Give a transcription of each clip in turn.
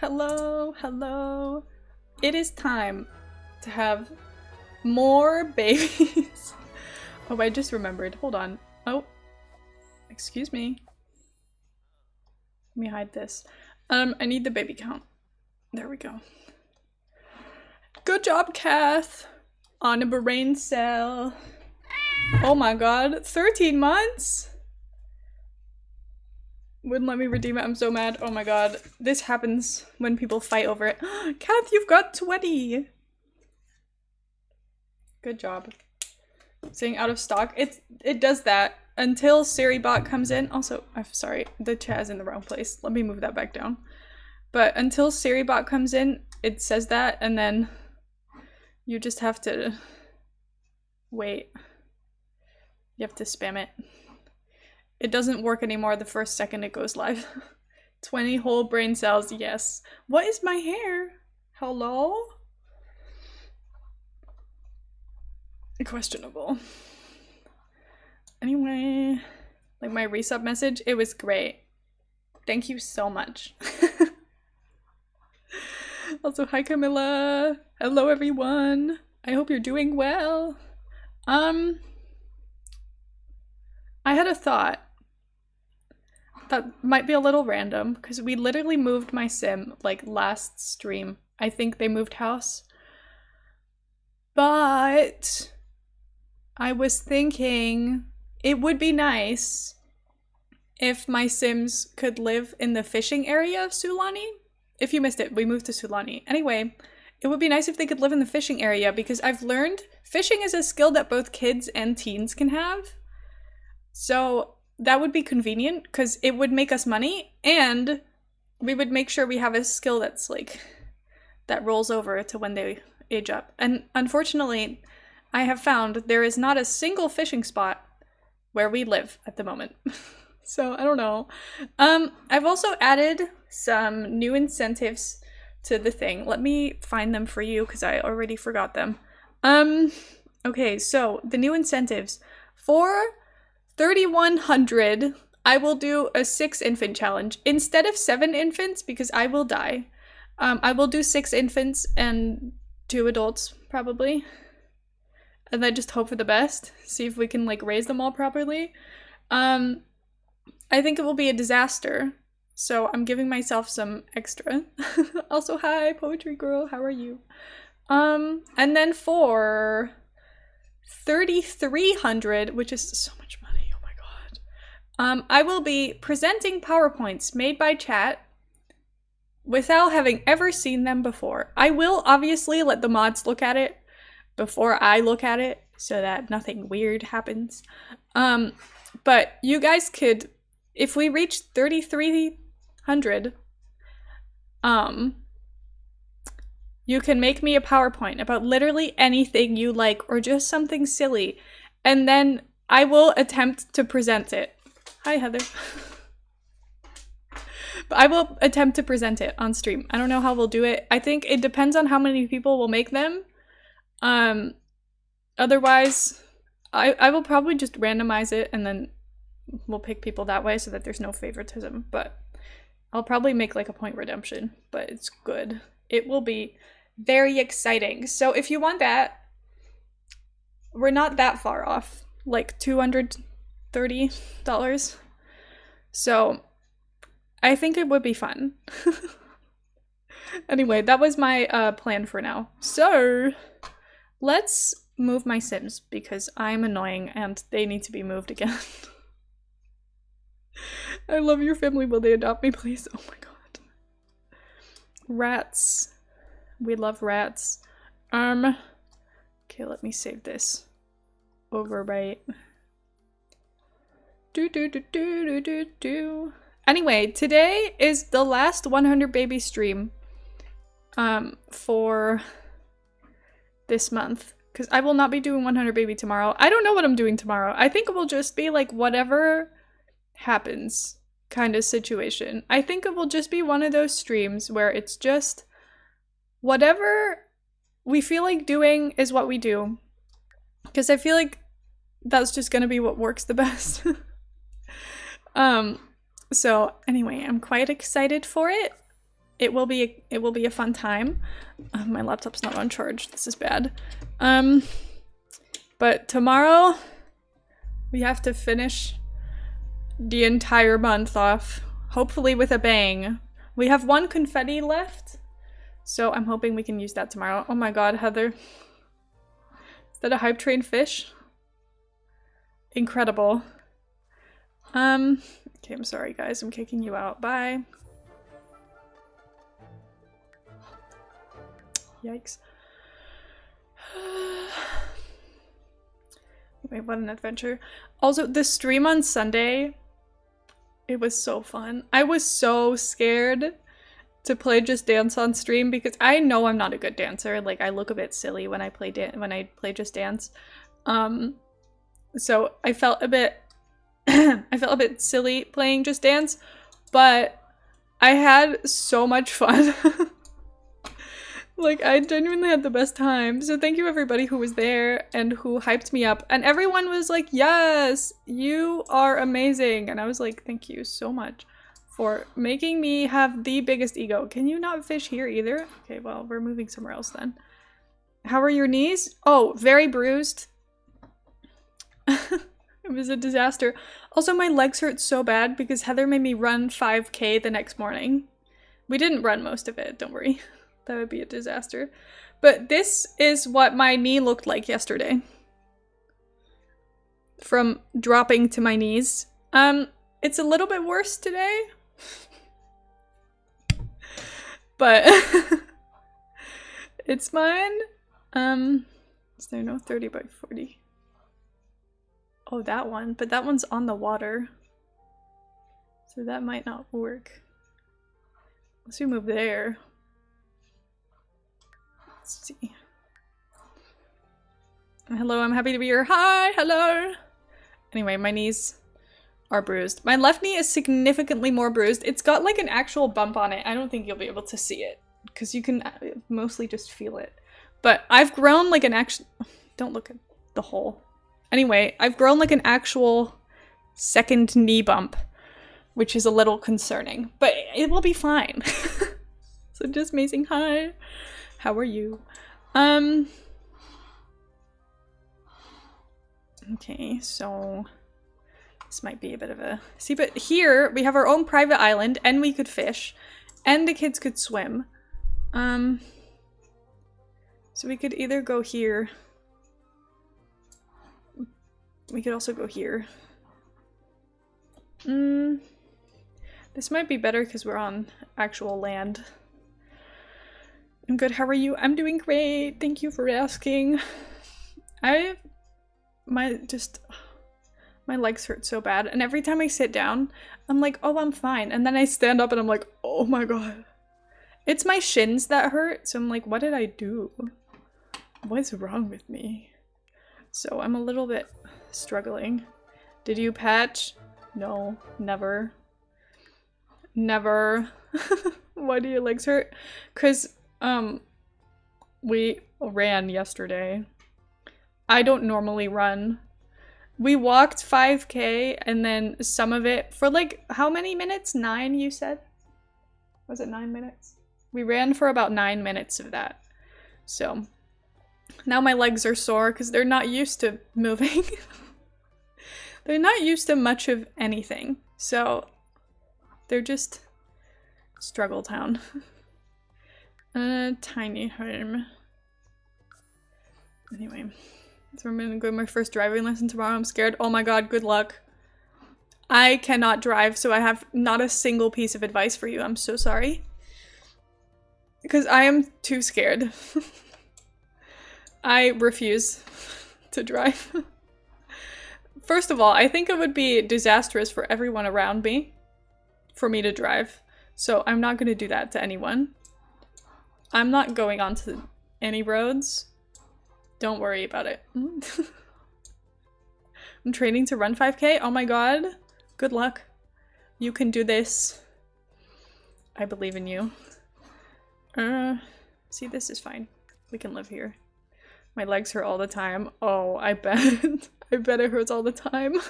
hello, hello. It is time to have more babies. Oh, I just remembered. Hold on. Oh, excuse me. Let me hide this. I need the baby count. There we go. Good job, Kath. On a brain cell. Oh my god, 13 months? Wouldn't let me redeem it. I'm so mad. Oh my god. This happens when people fight over it. Kath, you've got 20! Good job. Saying out of stock. It does that until SiriBot comes in. Also, I'm sorry, the chat is in the wrong place. Let me move that back down. But until SiriBot comes in, it says that, and then you just have to wait. You have to spam it. It doesn't work anymore the first second it goes live. 20 whole brain cells, yes. What is my hair? Hello? Questionable. Anyway, like my resub message, it was great. Thank you so much. Also, hi Camilla. Hello everyone. I hope you're doing well. I had a thought that might be a little random because we literally moved my sim like last stream. I think they moved house. But I was thinking it would be nice if my sims could live in the fishing area of Sulani. If you missed it, we moved to Sulani. Anyway, it would be nice if they could live in the fishing area because I've learned fishing is a skill that both kids and teens can have. So that would be convenient because it would make us money and we would make sure we have a skill that's like, that rolls over to when they age up. And unfortunately, I have found there is not a single fishing spot where we live at the moment. So I don't know. I've also added some new incentives to the thing. Let me find them for you because I already forgot them. Okay, so the new incentives for 3,100, I will do a 6 infant challenge instead of 7 infants because I will die. I will do 6 infants and 2 adults probably, and then just hope for the best. See if we can like raise them all properly. I think it will be a disaster, so I'm giving myself some extra. Also, hi Poetry Girl, how are you? And then for 3,300, which is so much money. I will be presenting PowerPoints made by chat without having ever seen them before. I will obviously let the mods look at it before I look at it so that nothing weird happens. But you guys could, if we reach 3,300, you can make me a PowerPoint about literally anything you like or just something silly, and then I will attempt to present it. Hi, Heather. But I will attempt to present it on stream. I don't know how we'll do it. I think it depends on how many people will make them. Otherwise, I will probably just randomize it and then we'll pick people that way so that there's no favoritism. But I'll probably make like a point redemption, but it's good. It will be very exciting. So if you want that, we're not that far off. Like $230. So I think it would be fun. Anyway, that was my plan for now. So let's move my sims because I'm annoying and they need to be moved again. I love your family. Will they adopt me, please? Oh my god. Rats. We love rats. Okay, let me save this. Overwrite. Anyway, today is the last 100 baby stream for this month because I will not be doing 100 baby tomorrow. I don't know what I'm doing tomorrow. I think it will just be like whatever happens kind of situation. I think it will just be one of those streams where it's just whatever we feel like doing is what we do, because I feel like that's just gonna be what works the best. So anyway, I'm quite excited for it. it will be a fun time. My laptop's not on charge. This is bad. But tomorrow we have to finish the entire month off, hopefully with a bang. We have 1 confetti left, so I'm hoping we can use that tomorrow. Oh my god, Heather. Is that a hype train fish? Incredible. Okay, I'm sorry guys, I'm kicking you out. Bye. Yikes. Wait, what an adventure. Also, the stream on Sunday, it was so fun. I was so scared to play Just Dance on stream because I know I'm not a good dancer. Like, I look a bit silly when I play Just Dance. So I felt a bit I felt a bit silly playing Just Dance, but I had so much fun. Like, I genuinely had the best time. So thank you everybody who was there and who hyped me up. And everyone was like, yes, you are amazing. And I was like, thank you so much for making me have the biggest ego. Can you not fish here either? Okay, well, we're moving somewhere else then. How are your knees? Oh, very bruised. It was a disaster. Also, my legs hurt so bad because Heather made me run 5K the next morning. We didn't run most of it, don't worry. That would be a disaster. But this is what my knee looked like yesterday. From dropping to my knees. It's a little bit worse today. But it's mine. Is there no 30 by 40? Oh, that one. But that one's on the water. So that might not work. Unless we move there. Let's see. Hello, I'm happy to be here. Hi, hello. Anyway, my knees are bruised. My left knee is significantly more bruised. It's got like an actual bump on it. I don't think you'll be able to see it because you can mostly just feel it. But I've grown like an actual... Don't look at the hole. Anyway, I've grown like an actual second knee bump, which is a little concerning, but it will be fine. So just amazing. Hi. How are you? Okay, so this might be a bit of a... See, but here we have our own private island and we could fish and the kids could swim. So we could either go here. We could also go here. This might be better because we're on actual land. I'm good, how are you? I'm doing great, thank you for asking. My legs hurt so bad, and every time I sit down, I'm like, oh, I'm fine. And then I stand up and I'm like, oh my god. It's my shins that hurt, so I'm like, what did I do? What's wrong with me? So I'm a little bit struggling. Did you patch? No, never. Never. Why do your legs hurt? 'Cause we ran yesterday. I don't normally run. We walked 5K and then some of it for like, how many minutes? 9, you said? Was it 9 minutes? We ran for about 9 minutes of that. So now my legs are sore because they're not used to moving. They're not used to much of anything. So they're just struggle town. Tiny home. Anyway, so I'm gonna go to my first driving lesson tomorrow. I'm scared. Oh my god, good luck. I cannot drive, so I have not a single piece of advice for you. I'm so sorry. Because I am too scared. I refuse to drive. First of all, I think it would be disastrous for everyone around me for me to drive. So I'm not gonna do that to anyone. I'm not going onto any roads. Don't worry about it. I'm training to run 5K. Oh my god. Good luck. You can do this. I believe in you. See, this is fine. We can live here. My legs hurt all the time. Oh, I bet. I bet it hurts all the time.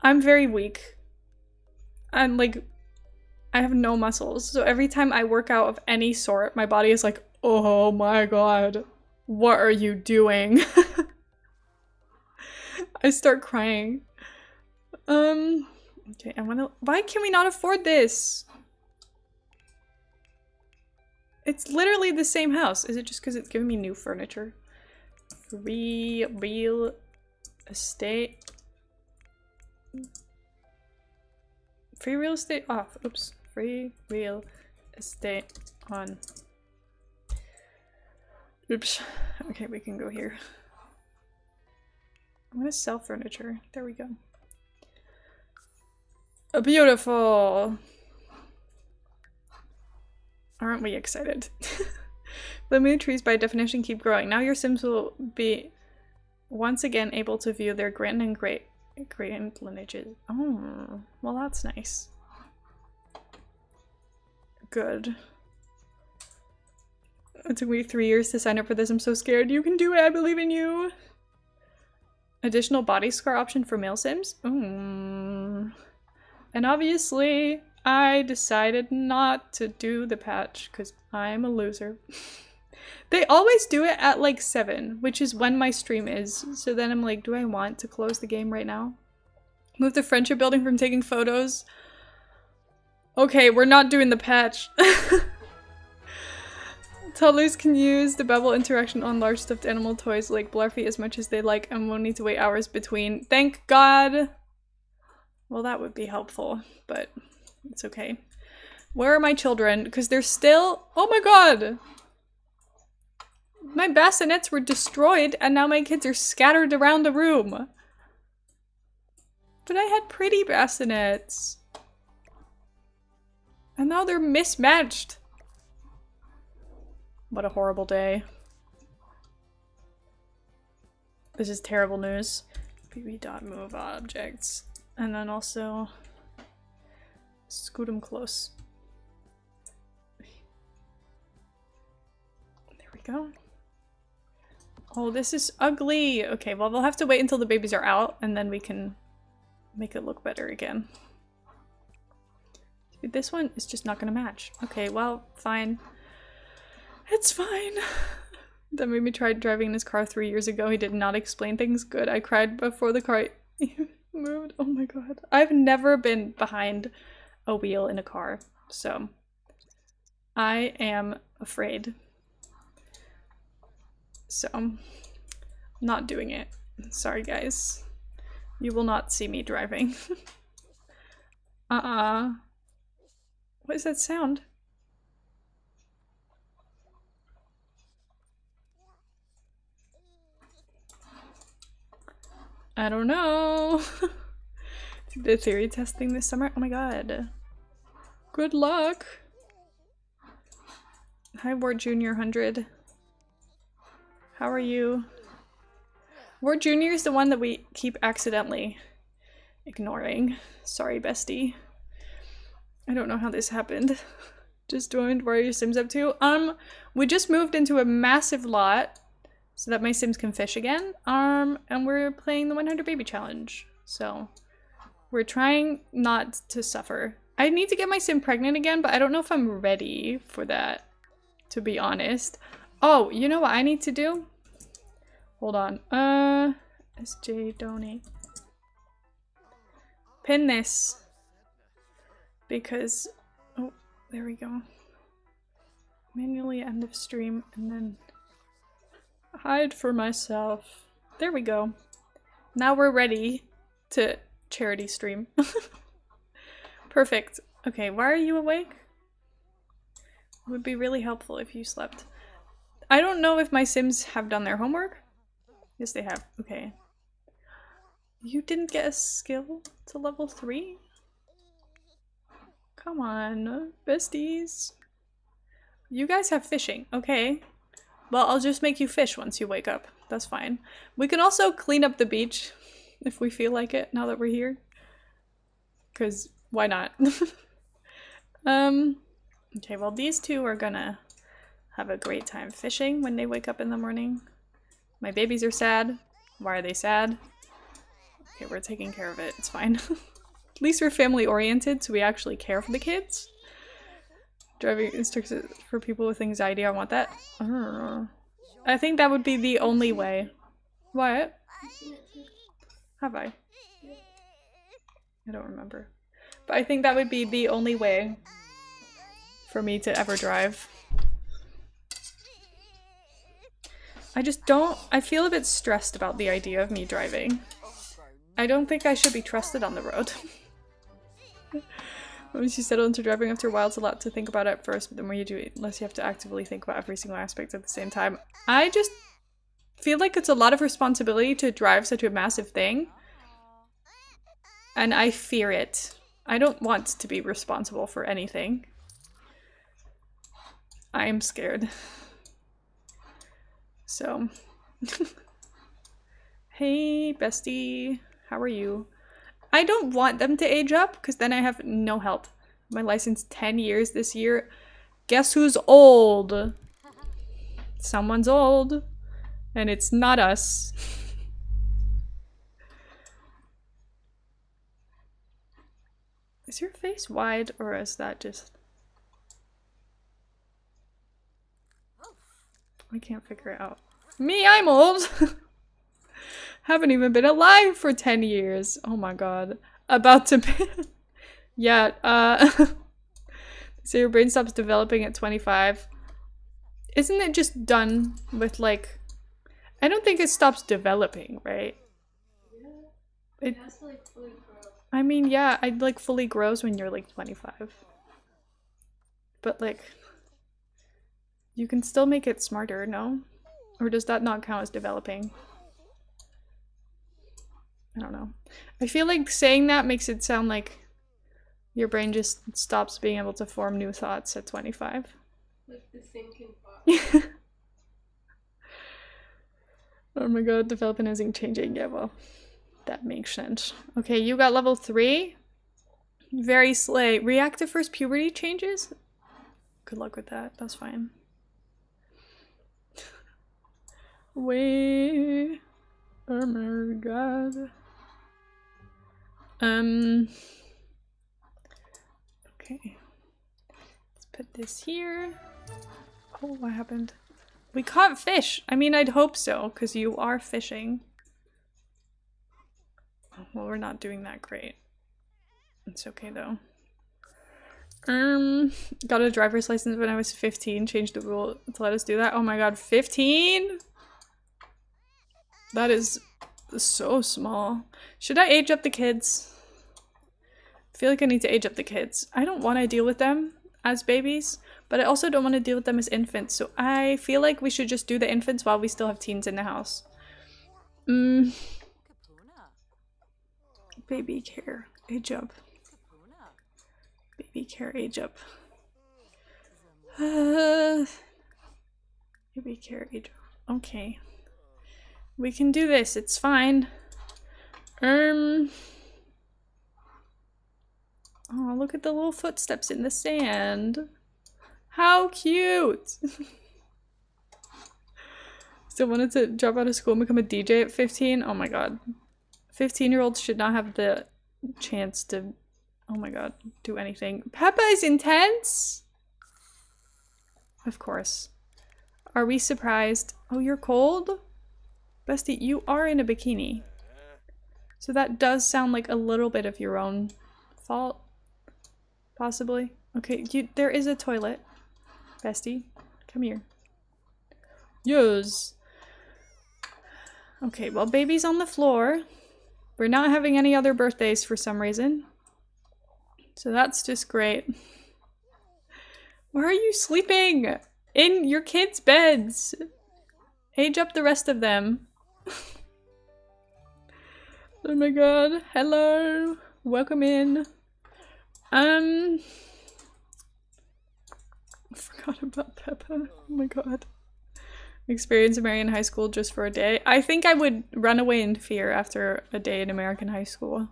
I'm very weak. I'm like, I have no muscles. So every time I work out of any sort, my body is like, oh my god, what are you doing? I start crying. Okay, why can we not afford this? It's literally the same house. Is it just because it's giving me new furniture? Free real estate. Free real estate off. Oops. Free real estate on. Oops. Okay, we can go here. I'm gonna sell furniture. There we go. Oh, beautiful! Aren't we excited? The moon trees by definition keep growing. Now your Sims will be once again able to view their grand and great lineages. Oh, well that's nice. Good. It took me 3 years to sign up for this. I'm so scared. You can do it. I believe in you. Additional body scar option for male Sims? And obviously, I decided not to do the patch because I'm a loser. They always do it at like 7, which is when my stream is. So then I'm like, do I want to close the game right now? Move the friendship building from taking photos. Okay, we're not doing the patch. Toddlers can use the Bevel interaction on large stuffed animal toys like Blarfy as much as they like and won't need to wait hours between. Thank God! Well, that would be helpful, but it's okay. Where are my children? Because they're still— oh my god! My bassinets were destroyed and now my kids are scattered around the room. But I had pretty bassinets. And now they're mismatched. What a horrible day. This is terrible news. bb.move objects. And then also scoot them close. There we go. Oh, this is ugly. Okay, well, we'll have to wait until the babies are out and then we can make it look better again. This one is just not gonna match. Okay, well, fine. It's fine. That made me try driving in his car 3 years ago. He did not explain things good. I cried before the car moved. Oh my god. I've never been behind a wheel in a car, so I am afraid. So, I'm not doing it. Sorry, guys. You will not see me driving. What is that sound? I don't know. The theory testing this summer? Oh my god. Good luck. Hi, Ward Junior 100. How are you? Ward Junior is the one that we keep accidentally ignoring. Sorry, bestie. I don't know how this happened. Just joined. What are your Sims up to? We just moved into a massive lot so that my Sims can fish again. And we're playing the 100 Baby Challenge. So we're trying not to suffer. I need to get my Sim pregnant again, but I don't know if I'm ready for that, to be honest. Oh, you know what I need to do? Hold on. SJ donate. Pin this. Because, oh, there we go. Manually end of stream and then hide for myself. There we go. Now we're ready to charity stream. Perfect. Okay, why are you awake? It would be really helpful if you slept. I don't know if my Sims have done their homework. Yes, they have. Okay. You didn't get a skill to level 3? Come on, besties. You guys have fishing. Okay. Well, I'll just make you fish once you wake up. That's fine. We can also clean up the beach if we feel like it now that we're here. Because why not? Okay, well, these two are gonna have a great time fishing when they wake up in the morning. My babies are sad. Why are they sad? Okay, we're taking care of it. It's fine. At least we're family oriented, so we actually care for the kids. Driving instructions for people with anxiety, I want that. I think that would be the only way. What? Have I? I don't remember. But I think that would be the only way for me to ever drive. I just don't- I feel a bit stressed about the idea of me driving. I don't think I should be trusted on the road. Once you settle into driving after a while, it's a lot to think about at first, but the more you do it, the less you have to actively think about every single aspect at the same time. I just feel like it's a lot of responsibility to drive such a massive thing. And I fear it. I don't want to be responsible for anything. I am scared. So. Hey, bestie. How are you? I don't want them to age up because then I have no help. My license 10 years this year. Guess who's old? Someone's old. And it's not us. Is your face wide or is that just... I can't figure it out. Me, I'm old! Haven't even been alive for 10 years. Oh my god. About to be... Yeah, so your brain stops developing at 25. Isn't it just done with like... I don't think it stops developing, right? It has to like fully grow. I mean, yeah, I'd like fully grows when you're like 25. But like... You can still make it smarter, no? Or does that not count as developing? I don't know. I feel like saying that makes it sound like your brain just stops being able to form new thoughts at 25. Like the thinking thought. Oh my god, developing isn't changing. Yeah, well, that makes sense. Okay, you got level 3. Very slay. React to first puberty changes? Good luck with that. That's fine. Wait. Oh my god. Okay. Let's put this here. Oh, what happened? We caught fish! I mean, I'd hope so, because you are fishing. Well, we're not doing that great. It's okay, though. Got a driver's license when I was 15. Changed the rule to let us do that. Oh my god, 15?! That is so small. Should I age up the kids? I feel like I need to age up the kids. I don't want to deal with them as babies, but I also don't want to deal with them as infants, so I feel like we should just do the infants while we still have teens in the house. Baby care, age up. Baby care, age up. Baby care, age up. Okay. We can do this, it's fine. Oh, look at the little footsteps in the sand. How cute! Still wanted to drop out of school and become a DJ at 15? Oh my god. 15-year-olds should not have the chance to, oh my god, do anything. Peppa is intense? Of course. Are we surprised? Oh, you're cold? Bestie, you are in a bikini. So that does sound like a little bit of your own fault. Possibly. Okay, there is a toilet. Bestie, come here. Yes. Okay, well, baby's on the floor. We're not having any other birthdays for some reason. So that's just great. Where are you sleeping? In your kids' beds. Age up the rest of them. Oh my god. Hello. Welcome in. I forgot about Peppa. Oh my god. Experience American high school just for a day. I think I would run away in fear after a day in American high school.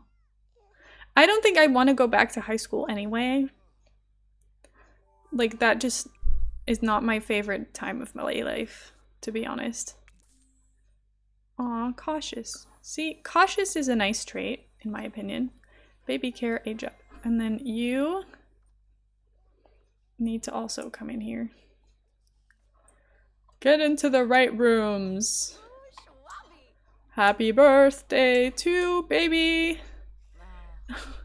I don't think I want to go back to high school anyway. Like, that just is not my favorite time of my life, to be honest. Aw, cautious. See, cautious is a nice trait, in my opinion. Baby care, age up. And then you need to also come in here. Get into the right rooms. Happy birthday to baby.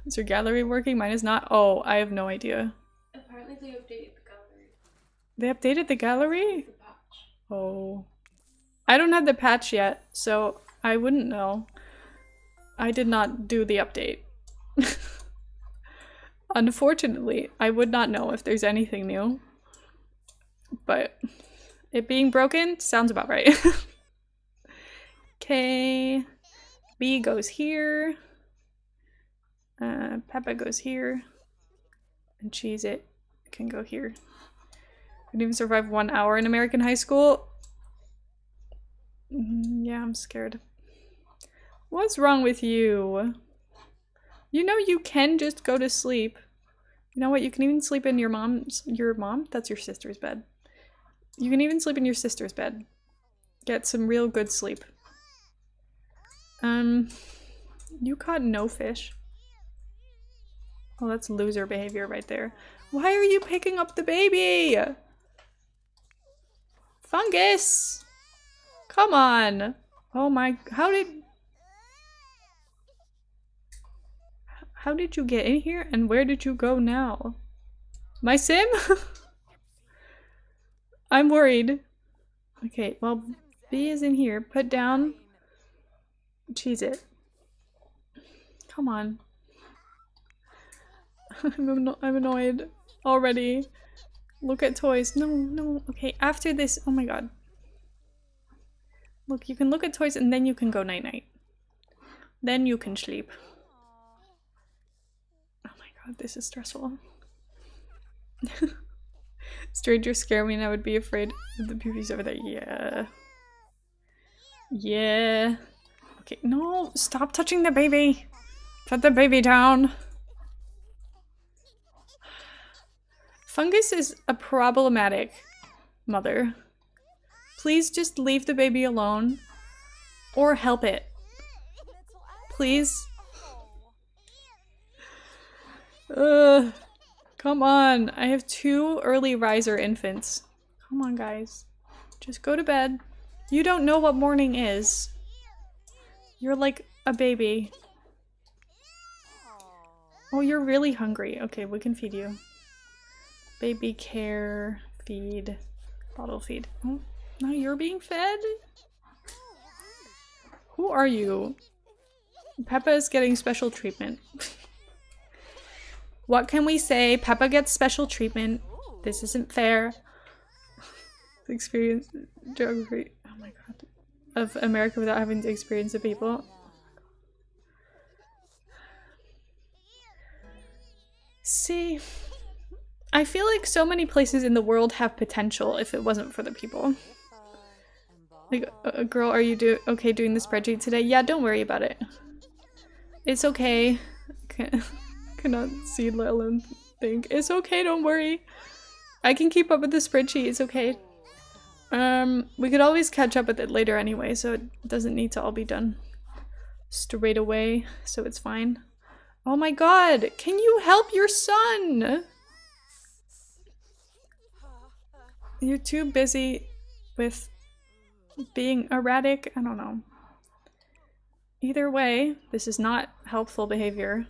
Is your gallery working? Mine is not. Oh, I have no idea. Apparently they updated the gallery. They updated the gallery? The patch. Oh. I don't have the patch yet, so I wouldn't know. I did not do the update. Unfortunately, I would not know if there's anything new. But it being broken sounds about right. Okay. B goes here. Peppa goes here. And Cheese It can go here. Couldn't even survive 1 hour in American high school. Yeah, I'm scared. What's wrong with you? You know you can just go to sleep. You know what? You can even sleep in your mom? That's your sister's bed. You can even sleep in your sister's bed. Get some real good sleep. You caught no fish. Oh, that's loser behavior right there. Why are you picking up the baby? Fungus! Come on! Oh my, how did you get in here and where did you go now? My sim? I'm worried. Okay, well, B is in here. Put down. Cheese It. Come on. I'm annoyed already. Look at toys. No, no. Okay, after this. Oh my god. Look, you can look at toys and then you can go night-night. Then you can sleep. Oh my god, this is stressful. Strangers scare me and I would be afraid of the puppies over there. Yeah. Yeah. Okay, no, stop touching the baby. Put the baby down. Fungus is a problematic mother. Please just leave the baby alone. Or help it. Please. Come on. I have 2 early riser infants. Come on, guys. Just go to bed. You don't know what morning is. You're like a baby. Oh, you're really hungry. Okay, we can feed you. Baby care, feed, bottle feed. Oh, now you're being fed? Who are you? Peppa is getting special treatment. What can we say? Peppa gets special treatment. This isn't fair. Experience geography. Oh my god. Of America without having to experience the people. See, I feel like so many places in the world have potential if it wasn't for the people. Like, girl, are you okay doing the spreadsheet today? Yeah, don't worry about it. It's okay. Cannot see, let alone think. It's okay, don't worry. I can keep up with the spreadsheet, it's okay. We could always catch up with it later anyway, so it doesn't need to all be done straight away, so it's fine. Oh my god, can you help your son? You're too busy with being erratic. I don't know. Either way, this is not helpful behavior.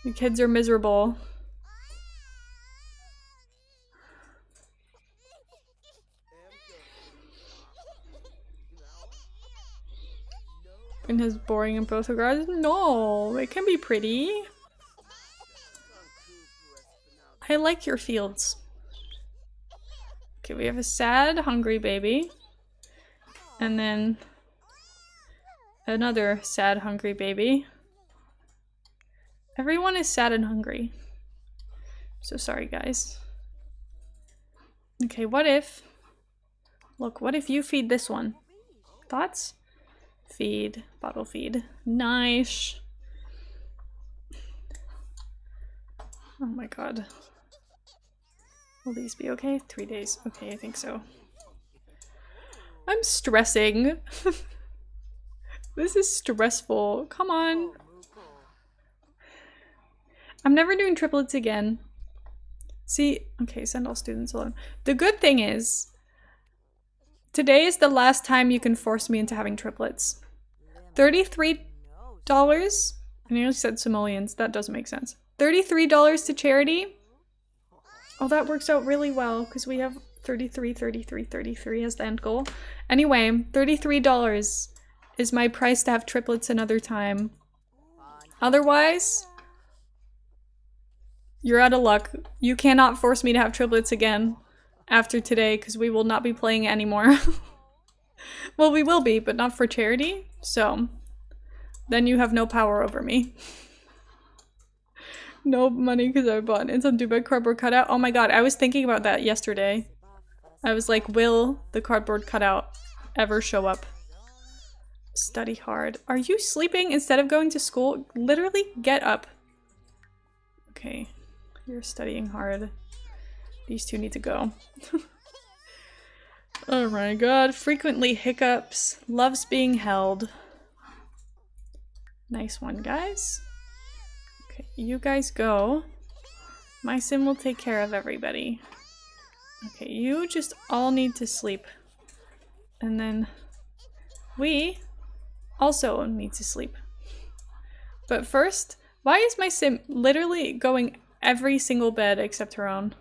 The kids are miserable. And his boring in both regards? No, it can be pretty. I like your fields. Okay, we have a sad, hungry baby. And then another sad, hungry baby. Everyone is sad and hungry. So sorry, guys. Okay, what if... Look, what if you feed this one? Thoughts? Feed. Bottle feed. Nice. Oh my god. Will these be okay? 3 days. Okay, I think so. I'm stressing. This is stressful. Come on. I'm never doing triplets again. See, okay, send all students alone. The good thing is, today is the last time you can force me into having triplets. $33? I nearly said simoleons. That doesn't make sense. $33 to charity? Oh, that works out really well because we have 33, 33, 33 as the end goal. Anyway, $33 is my price to have triplets another time. Otherwise, you're out of luck. You cannot force me to have triplets again after today because we will not be playing anymore. Well, we will be, but not for charity. So, then you have no power over me. No money because I bought in some Dubai cardboard cutout. Oh my god, I was thinking about that yesterday. I was like, will the cardboard cutout ever show up? Study hard. Are you sleeping instead of going to school? Literally, get up. Okay, you're studying hard. These two need to go. Oh my god, frequently hiccups. Loves being held. Nice one, guys. Okay, you guys go. My sim will take care of everybody. Okay, you just all need to sleep. And then we also need to sleep. But first, why is my sim literally going every single bed except her own?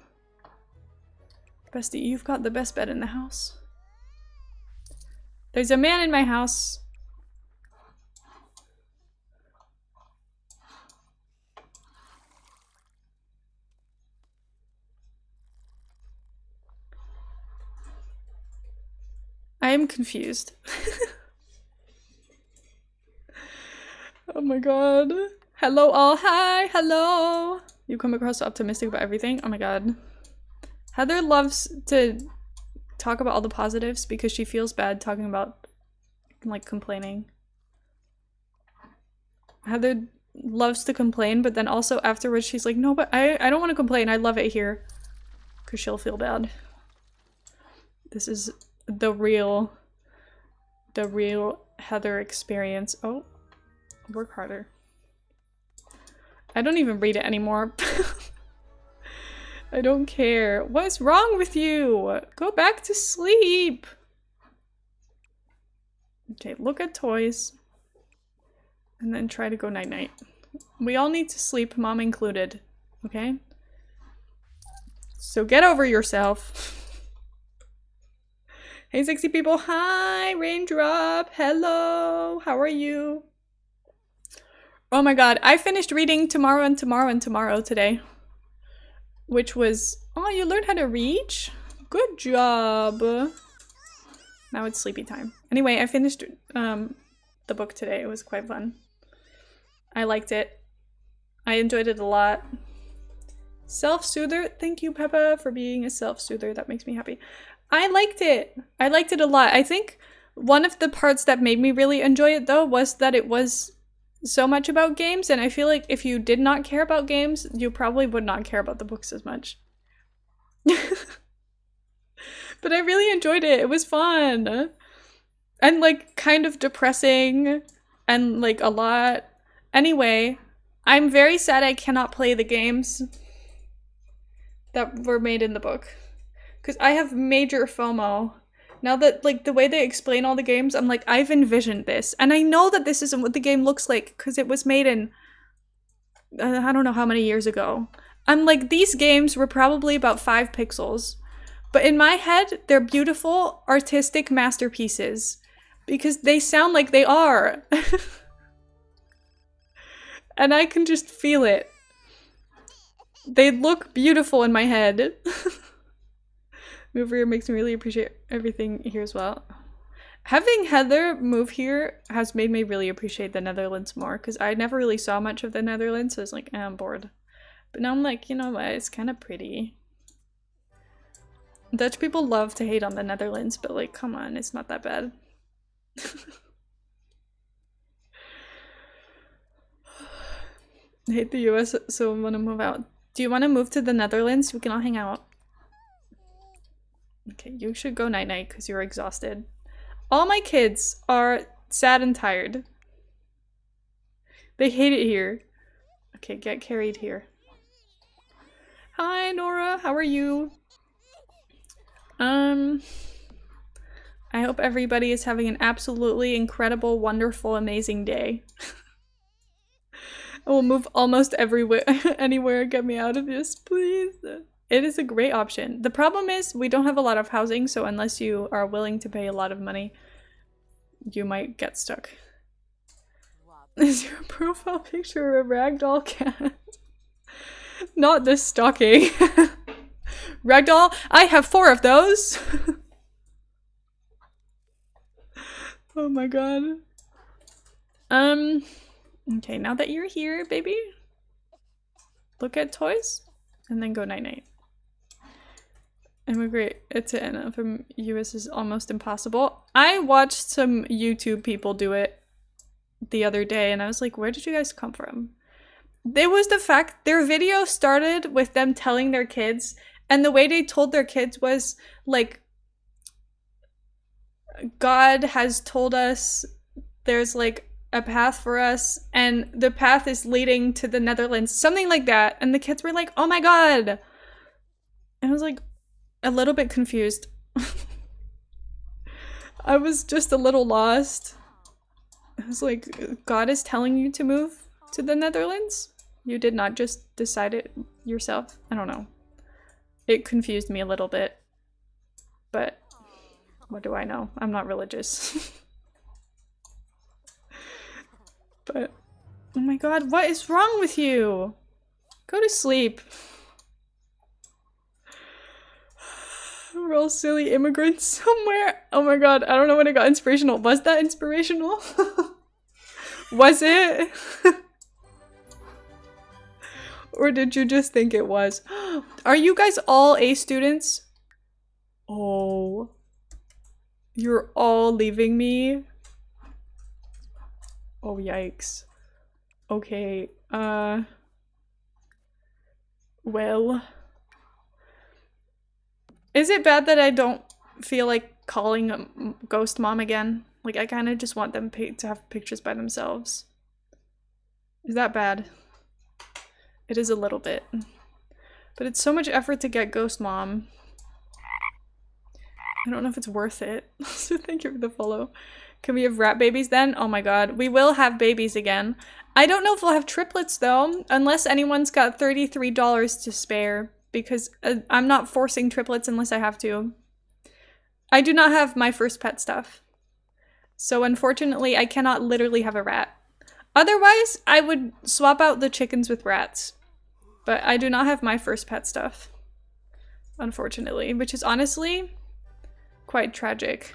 Bestie, you've got the best bed in the house. There's a man in my house. I am confused. Oh my god. Hello all. Hi. Hello. You come across optimistic about everything. Oh my god. Heather loves to talk about all the positives because she feels bad talking about, like, complaining. Heather loves to complain, but then also afterwards she's like, no, but I don't want to complain. I love it here. Because she'll feel bad. This is the real Heather experience. Oh, work harder. I don't even read it anymore. I don't care. What's wrong with you? Go back to sleep. Okay, look at toys. And then try to go night-night. We all need to sleep, mom included. Okay? So get over yourself. Hey, sexy people. Hi, Raindrop. Hello. How are you? Oh my god. I finished reading Tomorrow and Tomorrow and Tomorrow today. Which was... Oh, you learned how to reach? Good job. Now it's sleepy time. Anyway, I finished the book today. It was quite fun. I liked it. I enjoyed it a lot. Self-soother. Thank you, Peppa, for being a self-soother. That makes me happy. I liked it. I liked it a lot. I think one of the parts that made me really enjoy it, though, was that it was so much about games, and I feel like if you did not care about games, you probably would not care about the books as much. But I really enjoyed it. It was fun. And, like, kind of depressing, and, like, a lot. Anyway, I'm very sad I cannot play the games that were made in the book. Because I have major FOMO. Now that, like, the way they explain all the games, I'm like, I've envisioned this. And I know that this isn't what the game looks like, because it was made in, I don't know how many years ago. I'm like, these games were probably about 5 pixels. But in my head, they're beautiful, artistic masterpieces. Because they sound like they are. And I can just feel it. They look beautiful in my head. Move here makes me really appreciate everything here as well. Having Heather move here has made me really appreciate the Netherlands more, because I never really saw much of the Netherlands, so I was like, I'm bored. But now I'm like, you know what, it's kind of pretty. Dutch people love to hate on the Netherlands, but like, come on, it's not that bad. I hate the US, so I want to move out. Do you want to move to the Netherlands? We can all hang out. Okay, you should go night-night because you're exhausted. All my kids are sad and tired. They hate it here. Okay, get carried here. Hi, Nora. How are you? I hope everybody is having an absolutely incredible, wonderful, amazing day. I will move almost everywhere, anywhere. Get me out of this, please. It is a great option. The problem is we don't have a lot of housing, so unless you are willing to pay a lot of money, you might get stuck. Is your profile picture a ragdoll cat? Not this stocking. Ragdoll? I have 4 of those! Oh my god. Okay, now that you're here, baby, look at toys, and then go night-night. Immigrate to Anna from US is almost impossible. I watched some YouTube people do it the other day, and I was like, where did you guys come from? It was the fact their video started with them telling their kids, and the way they told their kids was like, God has told us there's like a path for us, and the path is leading to the Netherlands, something like that. And the kids were like, oh my god. And I was like a little bit confused. I was just a little lost. I was like, God is telling you to move to the Netherlands? You did not just decide it yourself? I don't know. It confused me a little bit. But what do I know? I'm not religious. But, oh my god, what is wrong with you? Go to sleep. We're all silly immigrants somewhere. Oh my god, I don't know when it got inspirational. Was that inspirational? Was it? Or did you just think it was? Are you guys all A students? Oh. You're all leaving me? Oh, yikes. Okay, well. Is it bad that I don't feel like calling Ghost Mom again? Like, I kind of just want them to have pictures by themselves. Is that bad? It is a little bit. But it's so much effort to get Ghost Mom. I don't know if it's worth it. So thank you for the follow. Can we have rat babies then? Oh my god. We will have babies again. I don't know if we'll have triplets though, unless anyone's got $33 to spare, because I'm not forcing triplets unless I have to. I do not have my first pet stuff. So unfortunately, I cannot literally have a rat. Otherwise, I would swap out the chickens with rats. But I do not have my first pet stuff. Unfortunately, which is honestly quite tragic.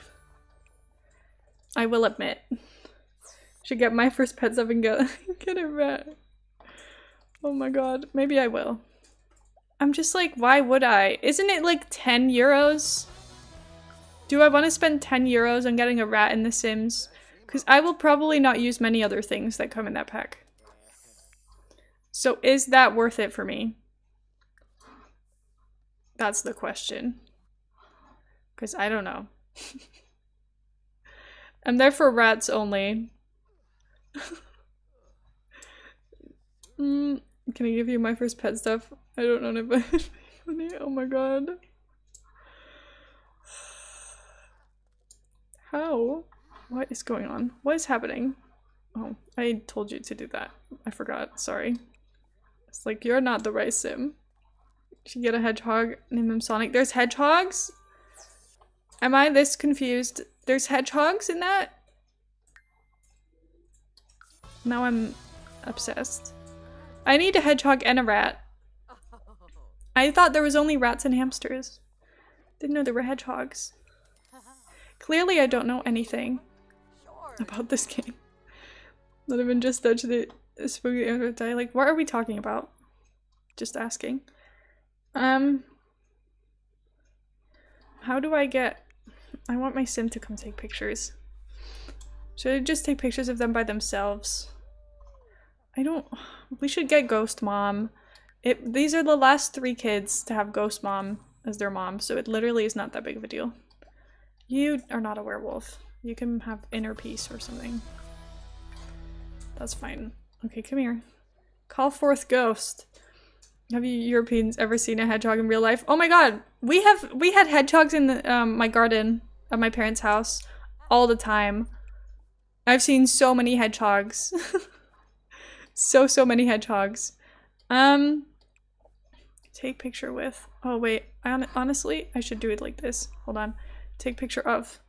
I will admit. Should get my first pet stuff and get a rat. Oh my god. Maybe I will. I'm just like, why would I? Isn't it like 10 euros? Do I want to spend 10 euros on getting a rat in The Sims? Because I will probably not use many other things that come in that pack. So is that worth it for me? That's the question. Because I don't know. I'm there for rats only. Can I give you my first pet stuff? I don't know if I... Oh my god. How? What is going on? What is happening? Oh, I told you to do that. I forgot. Sorry. It's like, you're not the right sim. You should get a hedgehog, name him Sonic. There's hedgehogs? Am I this confused? There's hedgehogs in that? Now I'm obsessed. I need a hedgehog and a rat. I thought there was only rats and hamsters. Didn't know there were hedgehogs. Clearly I don't know anything about this game. Not even just touch the spooky die. Like, what are we talking about? Just asking. How do I get... I want my sim to come take pictures. Should I just take pictures of them by themselves? I don't... We should get Ghost Mom. These are the last 3 kids to have Ghost Mom as their mom, so it literally is not that big of a deal. You are not a werewolf. You can have inner peace or something. That's fine. Okay, come here. Call forth Ghost. Have you Europeans ever seen a hedgehog in real life? Oh my god, we had hedgehogs in the my garden of my parents' house all the time. I've seen so many hedgehogs. so many hedgehogs. Take picture with. Oh wait, honestly, I should do it like this. Hold on. Take picture of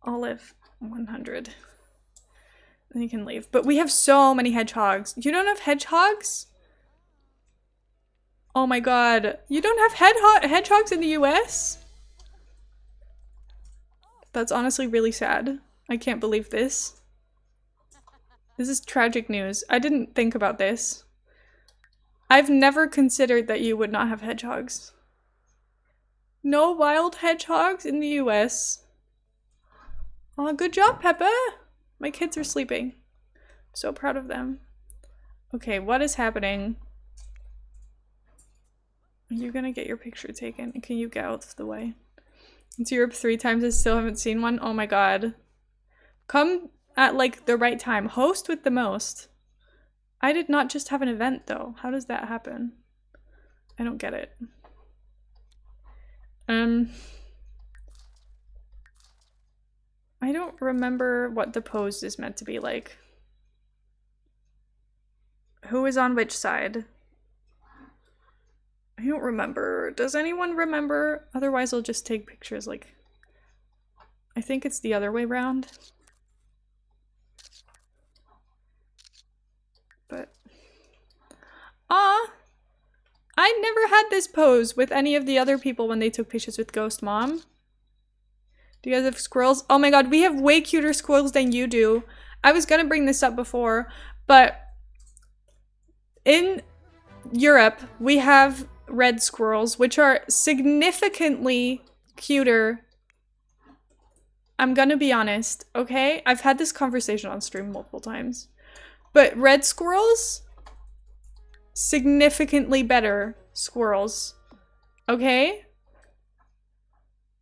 Olive 100. Then you can leave. But we have so many hedgehogs. You don't have hedgehogs? Oh my god. You don't have hedgehogs in the US? That's honestly really sad. I can't believe this. This is tragic news. I didn't think about this. I've never considered that you would not have hedgehogs. No wild hedgehogs in the US. Oh, good job, Peppa! My kids are sleeping. So proud of them. Okay, what is happening? Are you gonna get your picture taken? Can you get out of the way? It's Europe 3 times, I still haven't seen one. Oh my god. Come at like the right time. Host with the most. I did not just have an event though. How does that happen? I don't get it. I don't remember what the pose is meant to be like. Who is on which side? I don't remember. Does anyone remember? Otherwise I'll just take pictures like... I think it's the other way around. But... I never had this pose with any of the other people when they took pictures with Ghost Mom. Do you guys have squirrels? Oh my god, we have way cuter squirrels than you do. I was gonna bring this up before, but in Europe, we have red squirrels, which are significantly cuter. I'm gonna be honest, okay? I've had this conversation on stream multiple times. But red squirrels, significantly better squirrels, okay?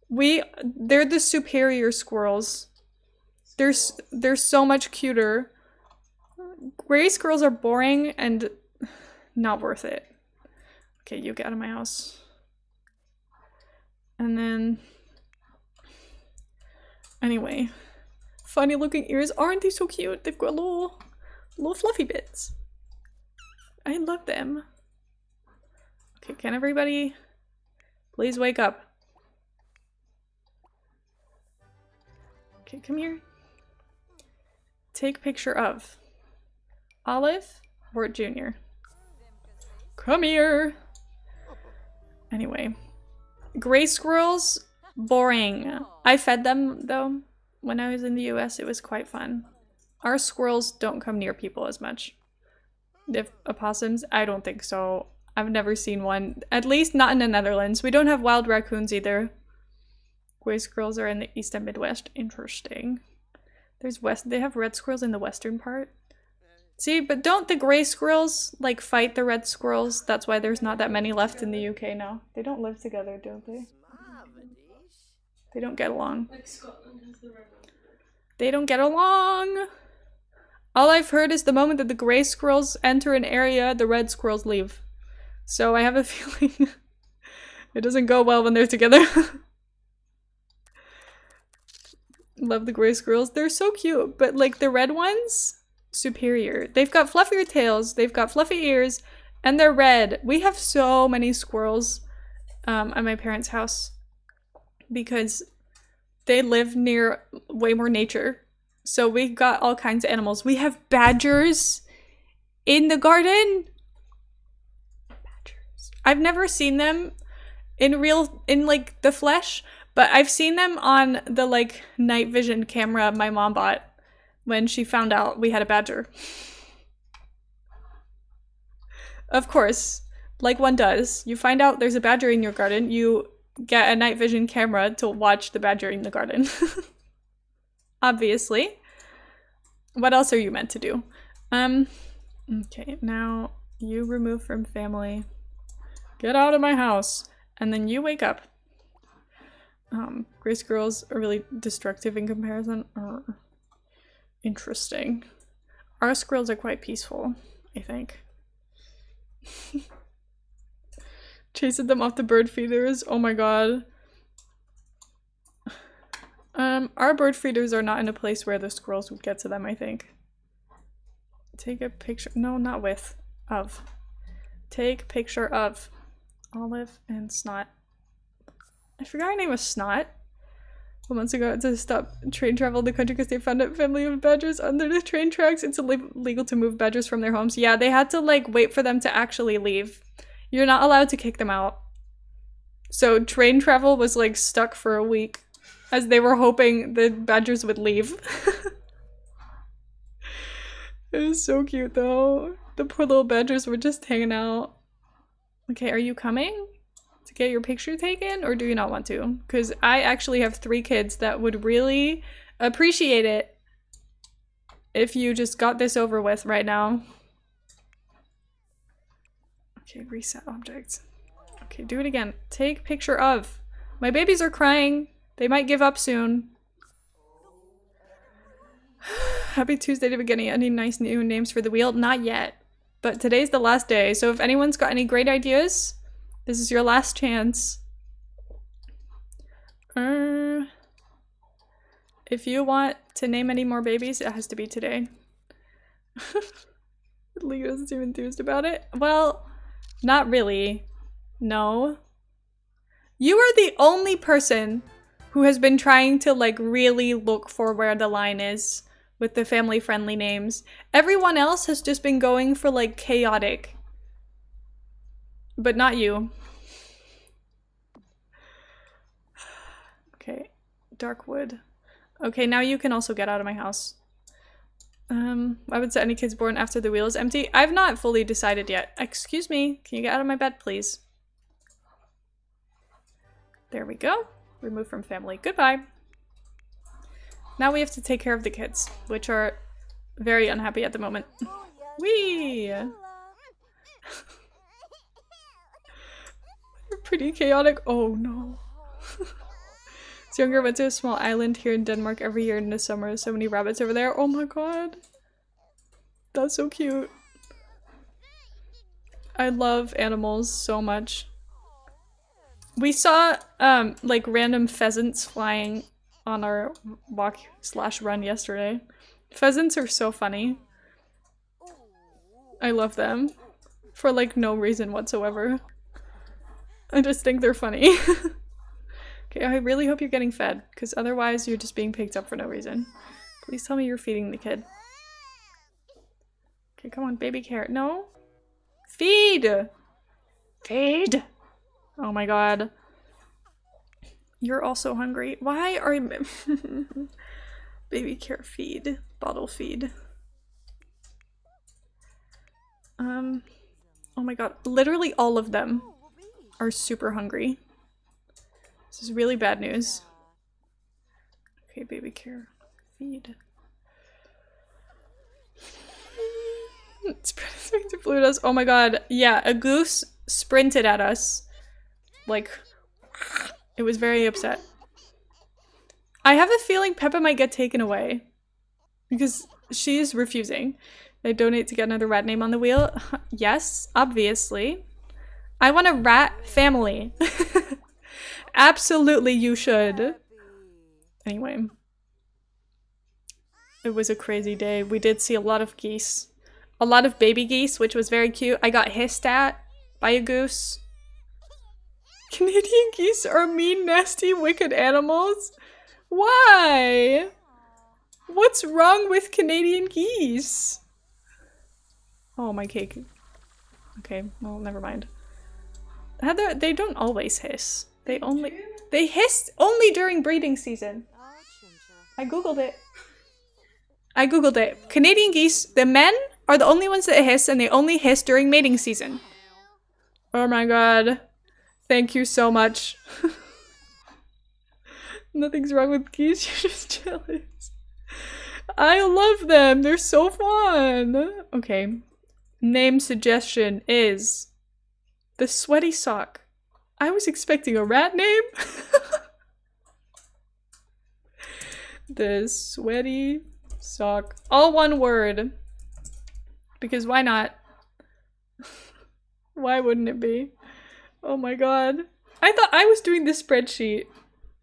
They're the superior squirrels. They're so much cuter. Gray squirrels are boring and not worth it. Okay, you get out of my house. And then... Anyway. Funny looking ears. Aren't they so cute? They've got little fluffy bits. I love them. Okay, can everybody please wake up? Okay, come here. Take picture of Olive Wart Jr. Come here! Anyway. Gray squirrels, boring. I fed them, though. When I was in the US, it was quite fun. Our squirrels don't come near people as much. If opossums, I don't think so. I've never seen one. At least not in the Netherlands. We don't have wild raccoons either. Gray squirrels are in the East and Midwest. Interesting. They have red squirrels in the western part. See, but don't the gray squirrels, like, fight the red squirrels? That's why there's not that many left in the UK now. They don't live together, don't they? They don't get along. Like Scotland has the red one. They don't get along! All I've heard is the moment that the gray squirrels enter an area, the red squirrels leave. So I have a feeling it doesn't go well when they're together. Love the gray squirrels. They're so cute, but like the red ones, superior. They've got fluffier tails, they've got fluffy ears, and they're red. We have so many squirrels at my parents' house because they live near way more nature. So we've got all kinds of animals. We have badgers in the garden. Badgers. I've never seen them in like the flesh, but I've seen them on the like night vision camera my mom bought when she found out we had a badger. Of course, like one does. You find out there's a badger in your garden, you get a night vision camera to watch the badger in the garden. Obviously. What else are you meant to do? Okay, now you remove from family. Get out of my house. And then you wake up. Gray squirrels are really destructive in comparison. Interesting. Our squirrels are quite peaceful, I think. Chasing them off the bird feeders. Oh my god. Our bird feeders are not in a place where the squirrels would get to them, I think. Take a picture. No, not with. Of. Take picture of. Olive and Snot. I forgot her name was Snot. Months ago, to stop train travel in the country because they found a family of badgers under the train tracks. It's illegal to move badgers from their homes. Yeah, they had to like wait for them to actually leave. You're not allowed to kick them out. So train travel was like stuck for a week as they were hoping the badgers would leave. It was so cute though. The poor little badgers were just hanging out. Okay, are you coming to get your picture taken, or do you not want to? Because I actually have 3 kids that would really appreciate it if you just got this over with right now. Okay, reset objects. Okay, do it again. Take picture of. My babies are crying. They might give up soon. Happy Tuesday to beginning. Any nice new names for the wheel? Not yet. But today's the last day, so if anyone's got any great ideas, this is your last chance. If you want to name any more babies, it has to be today. Leo doesn't seem enthused about it. Well, not really. No. You are the only person who has been trying to like really look for where the line is with the family-friendly names. Everyone else has just been going for like chaotic. But not you. Okay, Darkwood. Okay, now you can also get out of my house. I would say any kids born after the wheel is empty. I've not fully decided yet. Excuse me, can you get out of my bed, please? There we go. Remove from family. Goodbye. Now we have to take care of the kids, which are very unhappy at the moment. Whee! Pretty chaotic. Oh no. Younger went to a small island here in Denmark every year in the summer. So many rabbits over there. Oh my god. That's so cute. I love animals so much. We saw like random pheasants flying on our walk/run yesterday. Pheasants are so funny. I love them for like no reason whatsoever. I just think they're funny. Okay, I really hope you're getting fed, because otherwise you're just being picked up for no reason. Please tell me you're feeding the kid. Okay, come on, baby carrot. No? Feed! Feed! Oh my god. You're also hungry. Why are you... Baby carrot feed. Bottle feed. Oh my god. Literally all of them are super hungry. This is really bad news. Okay, baby carrot feed. Spread to Pluto's. Oh my god. Yeah, a goose sprinted at us. Like, it was very upset. I have a feeling Peppa might get taken away. Because she's refusing. I donate to get another rat name on the wheel. Yes, obviously. I want a rat family. Absolutely, you should. Anyway. It was a crazy day. We did see a lot of geese. A lot of baby geese, which was very cute. I got hissed at by a goose. Canadian geese are mean, nasty, wicked animals? Why? What's wrong with Canadian geese? Oh, my cake. Okay, well, never mind. Heather, they don't always hiss. They hiss only during breeding season. I googled it. I googled it. Canadian geese, the men are the only ones that hiss, and they only hiss during mating season. Oh my god. Thank you so much. Nothing's wrong with geese, you're just jealous. I love them, they're so fun. Okay. Name suggestion is the Sweaty Sock. I was expecting a rat name. The Sweaty Sock. All one word. Because why not? Why wouldn't it be? Oh my god. I thought I was doing the spreadsheet.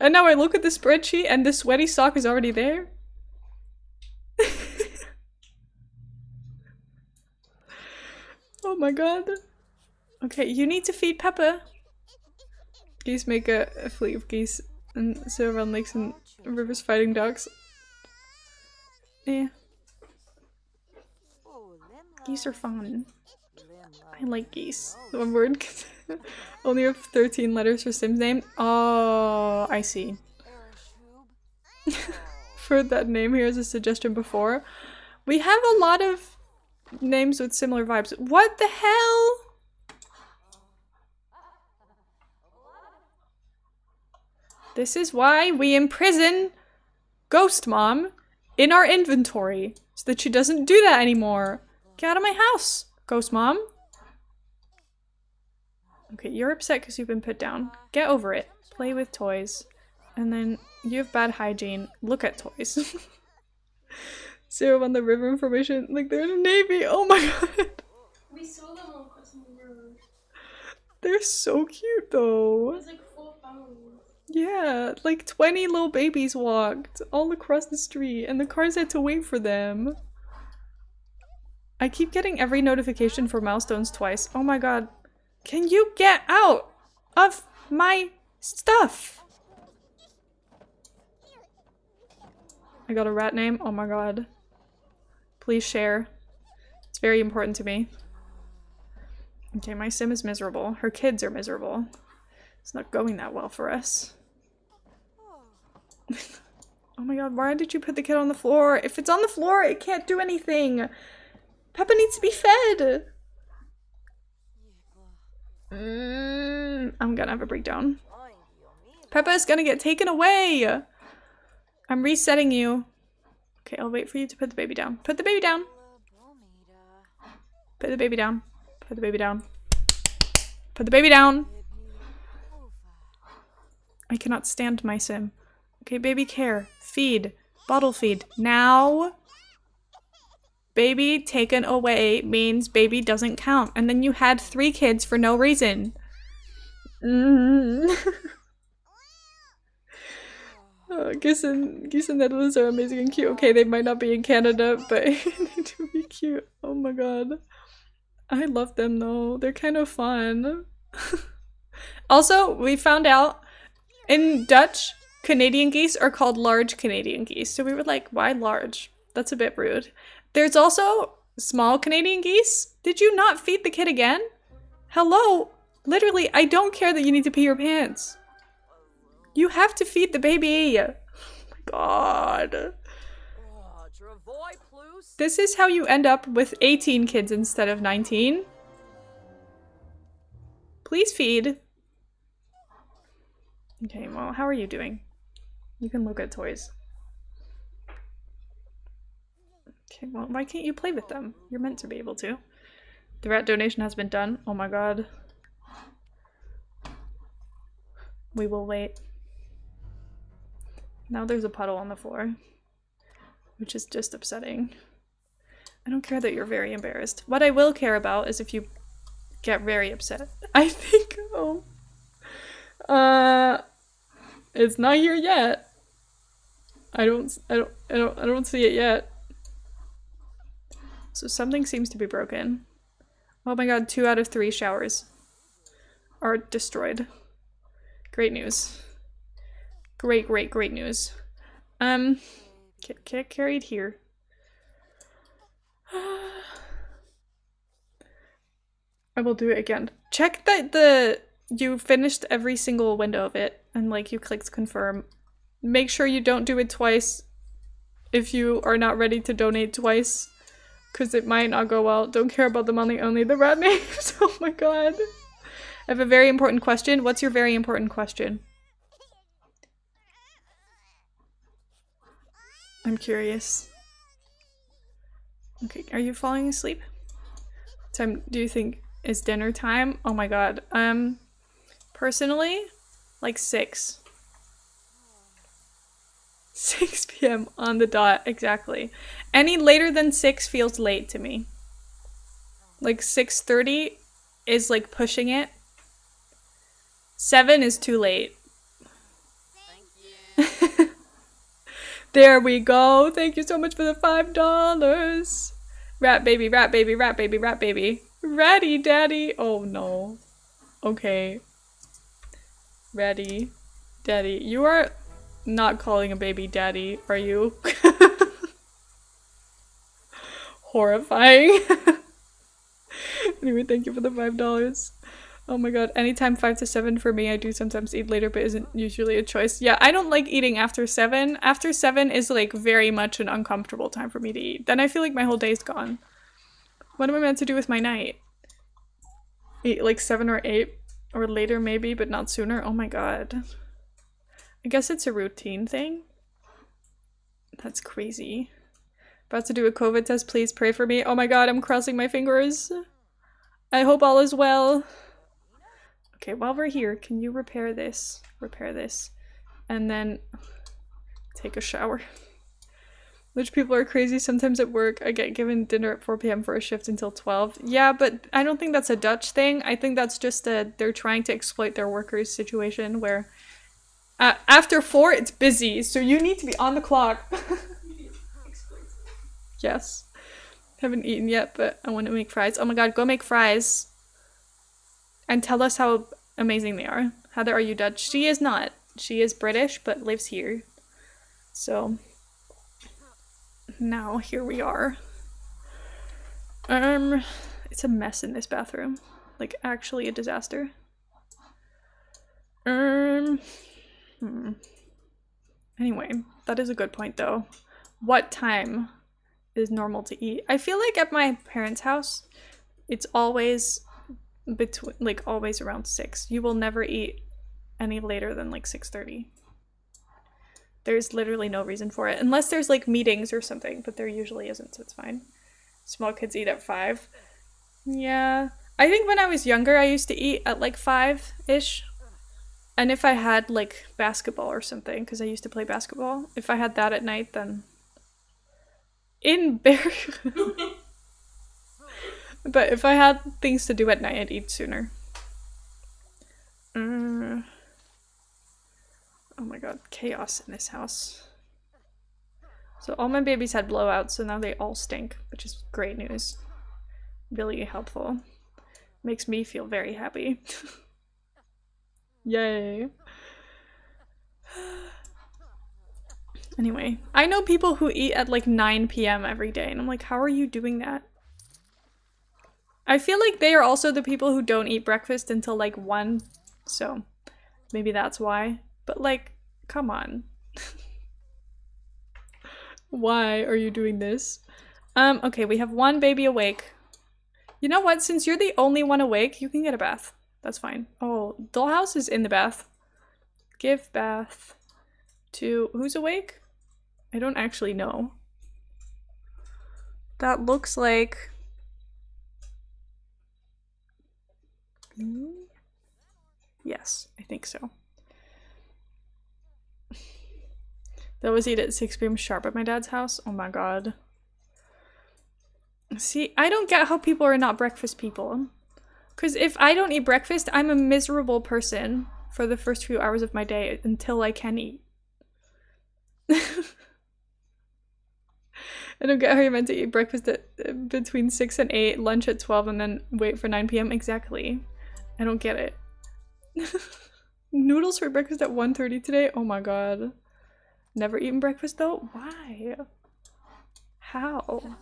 And now I look at the spreadsheet and the sweaty sock is already there. Oh my god. Okay, you need to feed Peppa. Geese make a fleet of geese and sail around lakes and rivers fighting ducks. Yeah. Geese are fun. I like geese. One word. Only have 13 letters for Sim's name. Oh, I see. Heard that name here as a suggestion before. We have a lot of names with similar vibes. What the hell? This is why we imprison Ghost Mom in our inventory, so that she doesn't do that anymore. Get out of my house, Ghost Mom. Okay, you're upset because you've been put down. Get over it. Play with toys. And then you have bad hygiene. Look at toys. Zero on the river information. Like they're in a navy. Oh my god. We saw them on Cosmo Road. They're so cute though. It was like 4 pounds. Yeah, like 20 little babies walked all across the street and the cars had to wait for them. I keep getting every notification for milestones twice. Oh my god. Can you get out of my stuff? I got a rat name. Oh my god. Please share. It's very important to me. Okay, my sim is miserable. Her kids are miserable. It's not going that well for us. Oh my god, why did you put the kid on the floor? If it's on the floor, it can't do anything. Peppa needs to be fed. I'm gonna have a breakdown. Peppa is gonna get taken away. I'm resetting you. Okay, I'll wait for you to put the baby down. Put the baby down. Put the baby down. Put the baby down. Put the baby down. I cannot stand my sim. Okay, baby care. Feed. Bottle feed. Now. Baby taken away means baby doesn't count. And then you had 3 kids for no reason. Geese and Netherlands are amazing and cute. Okay, they might not be in Canada, but they do be cute. Oh my god. I love them though. They're kind of fun. Also, we found out in Dutch, Canadian geese are called large Canadian geese. So we were like, why large? That's a bit rude. There's also small Canadian geese. Did you not feed the kid again? Hello? Literally, I don't care that you need to pee your pants. You have to feed the baby. Oh my god. This is how you end up with 18 kids instead of 19. Please feed. Okay, well, how are you doing? You can look at toys. Okay, well, why can't you play with them? You're meant to be able to. The rat donation has been done. Oh my god. We will wait. Now there's a puddle on the floor, which is just upsetting. I don't care that you're very embarrassed. What I will care about is if you get very upset. I think, oh. It's not here yet. I don't see it yet. So something seems to be broken. Oh my god, 2 out of 3 showers are destroyed. Great news. Great news. Get carried here. I will do it again. Check that you finished every single window of it and like you clicked confirm. Make sure you don't do it twice if you are not ready to donate twice, because it might not go well. Don't care about the money, only the rat names. Oh my god. I have a very important question. What's your very important question? I'm curious. Okay, are you falling asleep? What time do you think is dinner time? Oh my god. Personally, like 6. 6 p.m. on the dot, exactly. Any later than 6 feels late to me. Like 6:30 is like pushing it. 7 is too late. Thank you. There we go. Thank you so much for the $5. Rat baby, rat baby, rat baby, rat baby. Ratty daddy. Oh no. Okay. Ratty daddy. You are not calling a baby daddy, are you? Horrifying. Anyway, thank you for the $5. Oh my god, anytime 5 to 7 for me. I do sometimes eat later, but isn't usually a choice. Yeah, I don't like eating after 7. After 7 is like very much an uncomfortable time for me to eat. Then I feel like my whole day's gone. What am I meant to do with my night? Eat like 7 or 8 or later maybe, but not sooner? Oh my god. I guess it's a routine thing. That's crazy. About to do a COVID test, please pray for me. Oh my god, I'm crossing my fingers. I hope all is well. Okay, while we're here, can you repair this? Repair this. And then take a shower. Which people are crazy. Sometimes at work, I get given dinner at 4 p.m. for a shift until 12. Yeah, but I don't think that's a Dutch thing. I think that's just they're trying to exploit their workers' situation where after 4, it's busy, so you need to be on the clock. Yes. Haven't eaten yet, but I want to make fries. Oh my god, go make fries. And tell us how amazing they are. Heather, are you Dutch? She is not. She is British, but lives here. So, now here we are. It's a mess in this bathroom. Like, actually a disaster. Anyway, that is a good point, though. What time is normal to eat? I feel like at my parents' house, it's always between, like, always around 6. You will never eat any later than like 6:30. There's literally no reason for it, unless there's like meetings or something, but there usually isn't, so it's fine. Small kids eat at 5. Yeah, I think when I was younger, I used to eat at like 5-ish. And if I had like basketball or something, because I used to play basketball, if I had that at night, then but if I had things to do at night, I'd eat sooner. Oh my god, chaos in this house. So all my babies had blowouts, so now they all stink, which is great news. Really helpful. Makes me feel very happy. Yay. Anyway, I know people who eat at like 9 p.m. every day, and I'm like, how are you doing that? I feel like they are also the people who don't eat breakfast until like 1, so maybe that's why. But like, come on. Why are you doing this? Okay, we have one baby awake. You know what? Since you're the only one awake, you can get a bath. That's fine. Oh, Dollhouse is in the bath. Give bath to... Who's awake? I don't actually know. That looks like... Yes, I think so. They always eat at 6 p.m. sharp at my dad's house. Oh my god. See, I don't get how people are not breakfast people. Because if I don't eat breakfast, I'm a miserable person for the first few hours of my day until I can eat. I don't get how you're meant to eat breakfast at between 6 and 8, lunch at 12, and then wait for 9 p.m. Exactly. I don't get it. Noodles for breakfast at 1:30 today? Oh my god. Never eaten breakfast though? Why? How?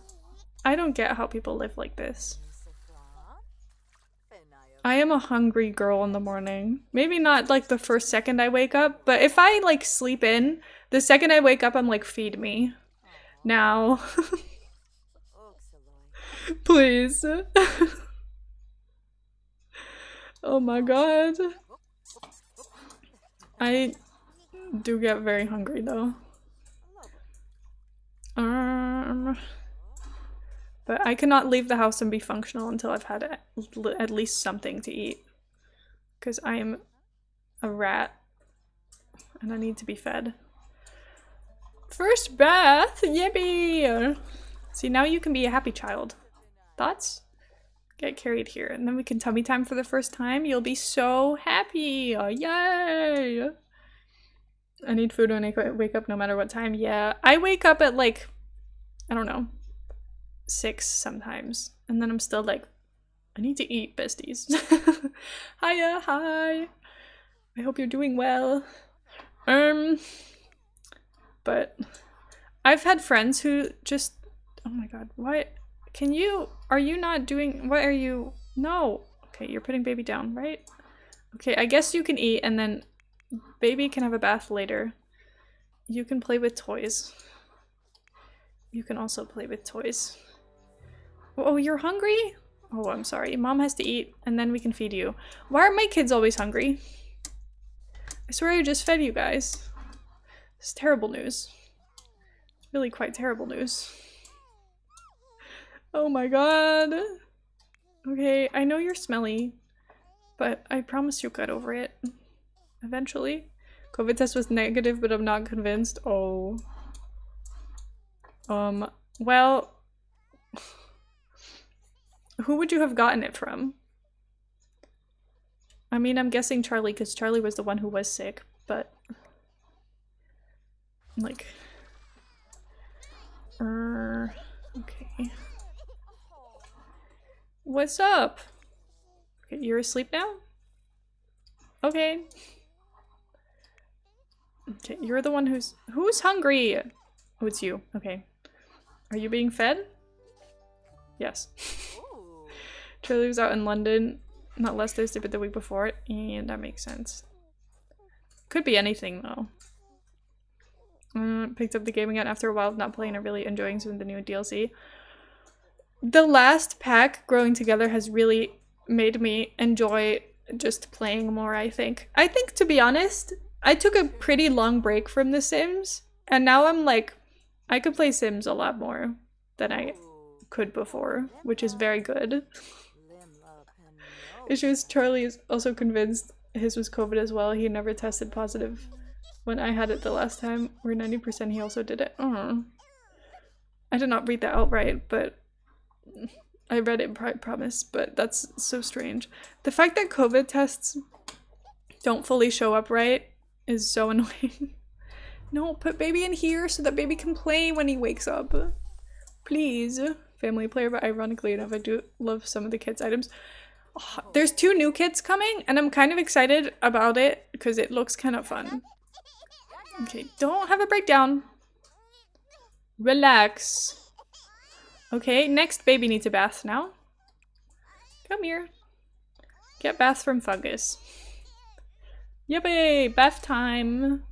I don't get how people live like this. I am a hungry girl in the morning. Maybe not like the first second I wake up, but if I like sleep in, the second I wake up I'm like, feed me. Now. Please. Oh my god. I do get very hungry though. But I cannot leave the house and be functional until I've had at least something to eat. Because I am a rat. And I need to be fed. First bath! Yippee! See, now you can be a happy child. Thoughts? get carried here. And then we can tummy time for the first time. You'll be so happy. Oh, yay. I need food when I wake up no matter what time. Yeah, I wake up at like, I don't know, 6 sometimes. And then I'm still like, I need to eat, besties. Hiya, hi. I hope you're doing well. But I've had friends who just, oh my god, what? Can you, are you not doing, what are you, no. Okay, you're putting baby down, right? Okay, I guess you can eat and then baby can have a bath later. You can play with toys. You can also play with toys. Oh, you're hungry? Oh, I'm sorry. Mom has to eat and then we can feed you. Why are my kids always hungry? I swear I just fed you guys. It's terrible news. It's really quite terrible news. Oh my god. Okay, I know you're smelly, but I promise you'll get over it. Eventually. COVID test was negative, but I'm not convinced. Oh. Well... Who would you have gotten it from? I mean, I'm guessing Charlie, because Charlie was the one who was sick, but... Like... Okay. What's up? Okay, you're asleep now? Okay. Okay, you're the one who's hungry? Oh, it's you. Okay. Are you being fed? Yes. Charlie was out in London, not last Thursday, but the week before, and that makes sense. Could be anything, though. Picked up the game again after a while of not playing and really enjoying some of the new DLC. The last pack, Growing Together, has really made me enjoy just playing more, I think. I think, to be honest, I took a pretty long break from The Sims, and now I'm like, I could play Sims a lot more than I could before, which is very good. Issue is Charlie is also convinced his was COVID as well. He never tested positive when I had it the last time, where 90% he also did it. I did not read that outright, but I read it, I promise, but that's so strange. The fact that COVID tests don't fully show up right is so annoying. No, put baby in here so that baby can play when he wakes up. Please. Family player, but ironically enough, I do love some of the kids' items. Oh, there's 2 new kits coming, and I'm kind of excited about it because it looks kind of fun. Okay, don't have a breakdown. Relax. Okay, next baby needs a bath now. Come here. Get bath from fungus. Yippee! Bath time!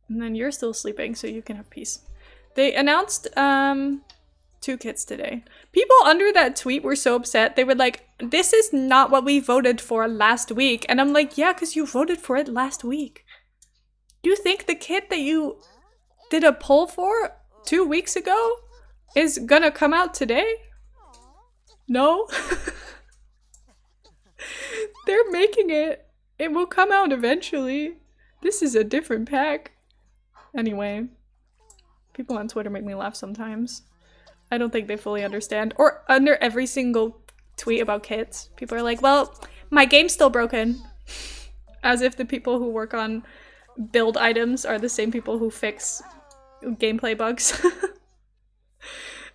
And then you're still sleeping, so you can have peace. They announced, 2 kits today. People under that tweet were so upset. They were like, this is not what we voted for last week. And I'm like, yeah, because you voted for it last week. Do you think the kit that you did a poll for 2 weeks ago is gonna come out today? No? They're making it. It will come out eventually. This is a different pack. Anyway. People on Twitter make me laugh sometimes. I don't think they fully understand. Or under every single tweet about kits, people are like, well, my game's still broken. As if the people who work on build items are the same people who fix gameplay bugs.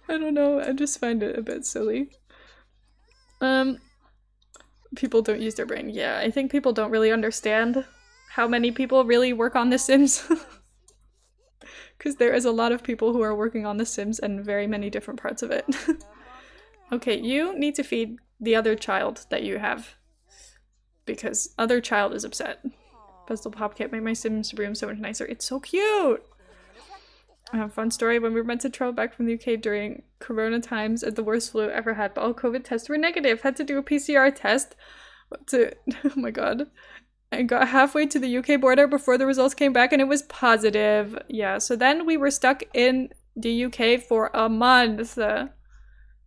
I don't know, I just find it a bit silly. People don't use their brain. Yeah, I think people don't really understand how many people really work on The Sims. Because there is a lot of people who are working on The Sims and very many different parts of it. Okay, you need to feed the other child that you have. Because other child is upset. Pestle Pop Kit made my Sims room so much nicer. It's so cute! Fun story, when we were meant to travel back from the UK during Corona times at the worst flu ever had, but all COVID tests were negative. Had to do a PCR test to, oh my god. I got halfway to the UK border before the results came back and it was positive. Yeah, so then we were stuck in the UK for a month.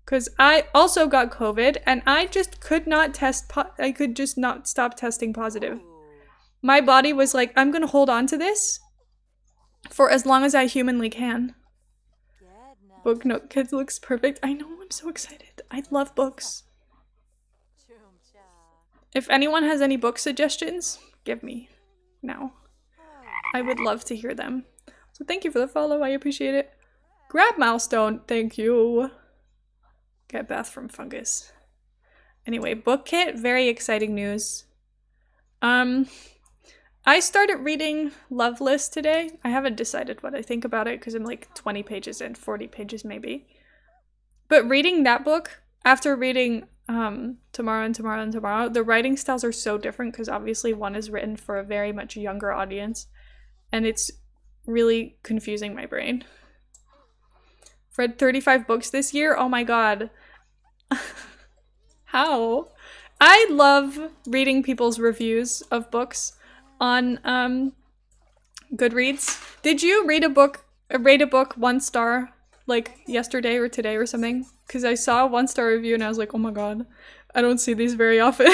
Because I also got COVID and I just could not test, I could just not stop testing positive. My body was like, I'm gonna hold on to this for as long as I humanly can. Book Note Kids looks perfect. I know, I'm so excited. I love books. If anyone has any book suggestions, give me now. I would love to hear them. So thank you for the follow, I appreciate it. Grab milestone, thank you. Get bath from fungus. Anyway, book kit, very exciting news. I started reading Loveless today. I haven't decided what I think about it because I'm like 20 pages in, 40 pages maybe. But reading that book, after reading Tomorrow and Tomorrow and Tomorrow, the writing styles are so different because obviously one is written for a very much younger audience and it's really confusing my brain. I've read 35 books this year? Oh my god. How? I love reading people's reviews of books on Goodreads. Did you read a book, rate a book 1 star like yesterday or today or something? Because I saw a 1-star review and I was like, oh my god, I don't see these very often.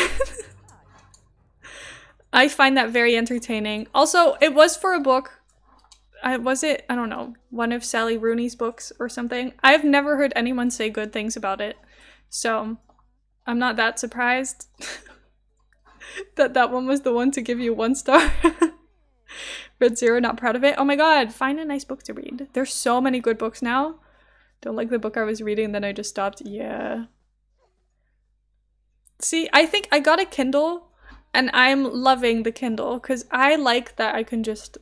I find that very entertaining. Also, it was for a book. Was it, I don't know, one of Sally Rooney's books or something? I've never heard anyone say good things about it. So, I'm not that surprised that that one was the one to give you 1 star. Red Zero, not proud of it. Oh my god, find a nice book to read. There's so many good books now. Don't like the book I was reading, then I just stopped. Yeah. See, I think I got a Kindle, and I'm loving the Kindle, because I like that I can just,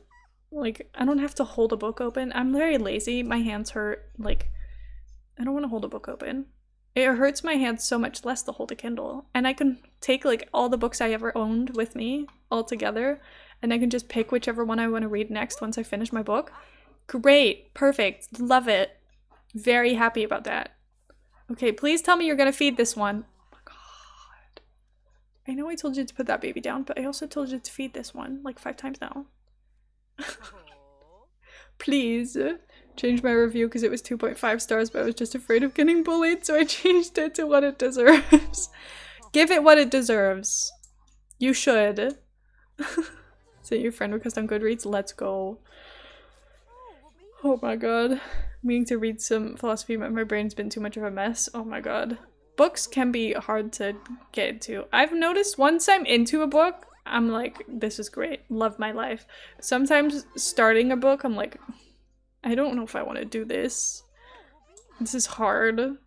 like, I don't have to hold a book open. I'm very lazy. My hands hurt. Like, I don't want to hold a book open. It hurts my hands so much less to hold a Kindle. And I can take, like, all the books I ever owned with me all together, and I can just pick whichever one I want to read next once I finish my book. Great. Perfect. Love it. Very happy about that. Okay, please tell me you're gonna feed this one. Oh my god. I know I told you to put that baby down, but I also told you to feed this one like 5 times now. Please change my review because it was 2.5 stars, but I was just afraid of getting bullied, so I changed it to what it deserves. Give it what it deserves. You should. Send your friend request on Goodreads. Let's go. Oh my god. Meaning to read some philosophy, but my brain's been too much of a mess. Oh my god. Books can be hard to get into. I've noticed once I'm into a book, I'm like, this is great. Love my life. Sometimes starting a book, I'm like, I don't know if I want to do this. This is hard.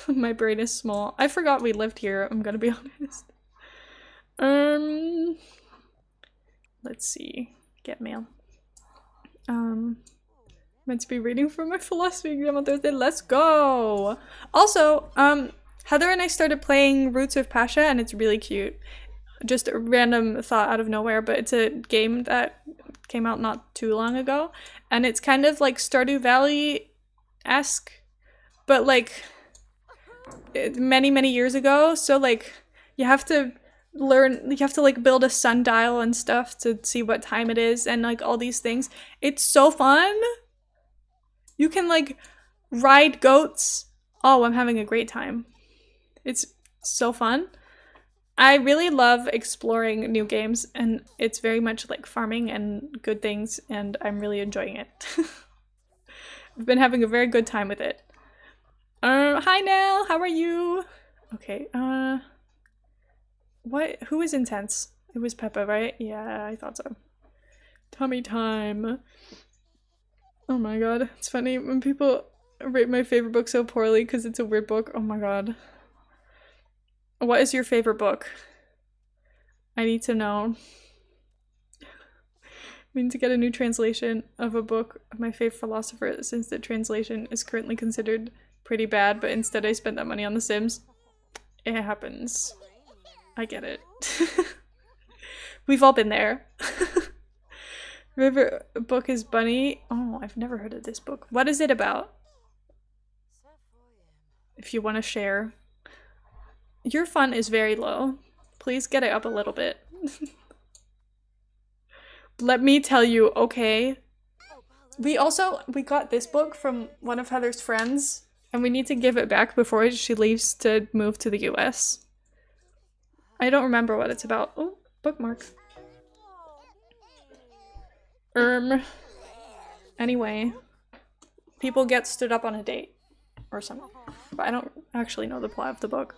My brain is small. I forgot we lived here, I'm gonna be honest. Let's see. Get mail. Meant to be reading for my philosophy exam on Thursday. Let's go! Also, Heather and I started playing Roots of Pasha, and it's really cute. Just a random thought out of nowhere, but it's a game that came out not too long ago, and it's kind of like Stardew Valley-esque, but like many, many years ago. So like you have to like build a sundial and stuff to see what time it is, and like all these things. It's so fun! You can, like, ride goats. Oh, I'm having a great time. It's so fun. I really love exploring new games, and it's very much like farming and good things, and I'm really enjoying it. I've been having a very good time with it. Hi, Nell! How are you? Okay, what? Who is intense? It was Peppa, right? Yeah, I thought so. Tummy time. Oh my god, it's funny when people rate my favorite book so poorly because it's a weird book. Oh my god. What is your favorite book? I need to know. I mean to get a new translation of a book of my favorite philosopher since the translation is currently considered pretty bad, but instead I spent that money on The Sims. It happens. I get it. We've all been there. Favorite book is Bunny. Oh, I've never heard of this book. What is it about? If you want to share. Your fun is very low. Please get it up a little bit. Let me tell you, okay? We got this book from one of Heather's friends, and we need to give it back before she leaves to move to the US. I don't remember what it's about. Oh, bookmark. Anyway, people get stood up on a date or something, but I don't actually know the plot of the book.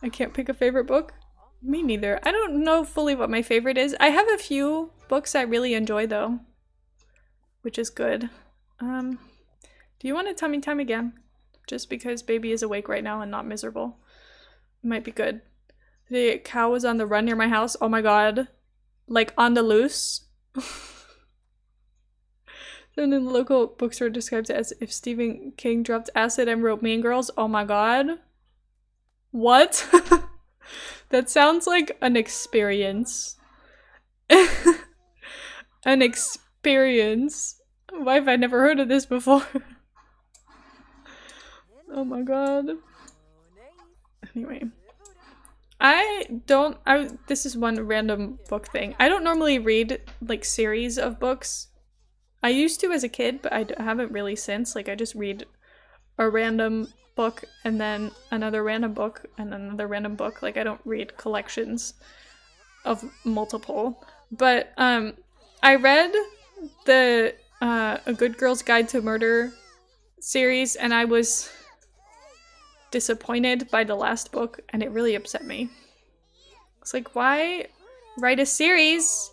I can't pick a favorite book. Me neither. I don't know fully what my favorite is. I have a few books I really enjoy though, which is good. Do you want a tummy time again? Just because baby is awake right now and not miserable. It might be good. The cow was on the run near my house. Oh my god. Like on the loose. Then in the local bookstore describes it as if Stephen King dropped acid and wrote Mean Girls. Oh my god. What? That sounds like an experience. An experience. Why have I never heard of this before? Oh my god. Anyway. This is one random book thing. I don't normally read, like, series of books. I used to as a kid, but I haven't really since. Like, I just read a random book and then another random book and another random book. Like, I don't read collections of multiple. But, I read the, A Good Girl's Guide to Murder series, and I was disappointed by the last book, and it really upset me. It's like, why write a series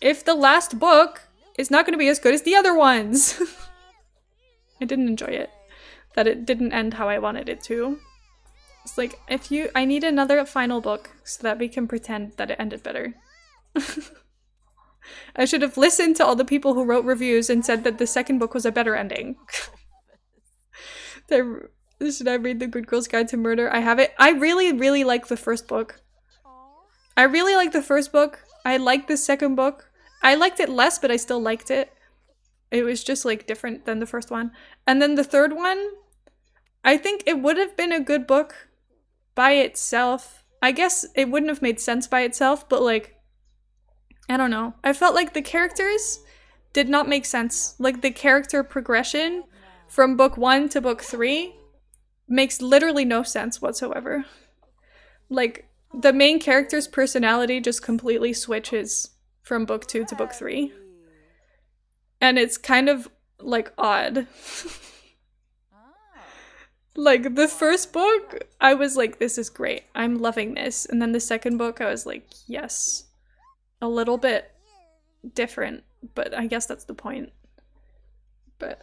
if the last book is not going to be as good as the other ones? I didn't enjoy it. That it didn't end how I wanted it to. It's like, I need another final book so that we can pretend that it ended better. I should have listened to all the people who wrote reviews and said that the second book was a better ending. Should I read The Good Girl's Guide to Murder? I have it. I really, really like the first book. I really like the first book. I like the second book. I liked it less, but I still liked it. It was just, like, different than the first one. And then the third one, I think it would have been a good book by itself. I guess it wouldn't have made sense by itself, but, like, I don't know. I felt like the characters did not make sense. Like, the character progression from book 1 to book 3 makes literally no sense whatsoever. Like, the main character's personality just completely switches from book 2 to book 3. And it's kind of, like, odd. Like, the first book, I was like, this is great. I'm loving this. And then the second book, I was like, yes. A little bit different, but I guess that's the point. But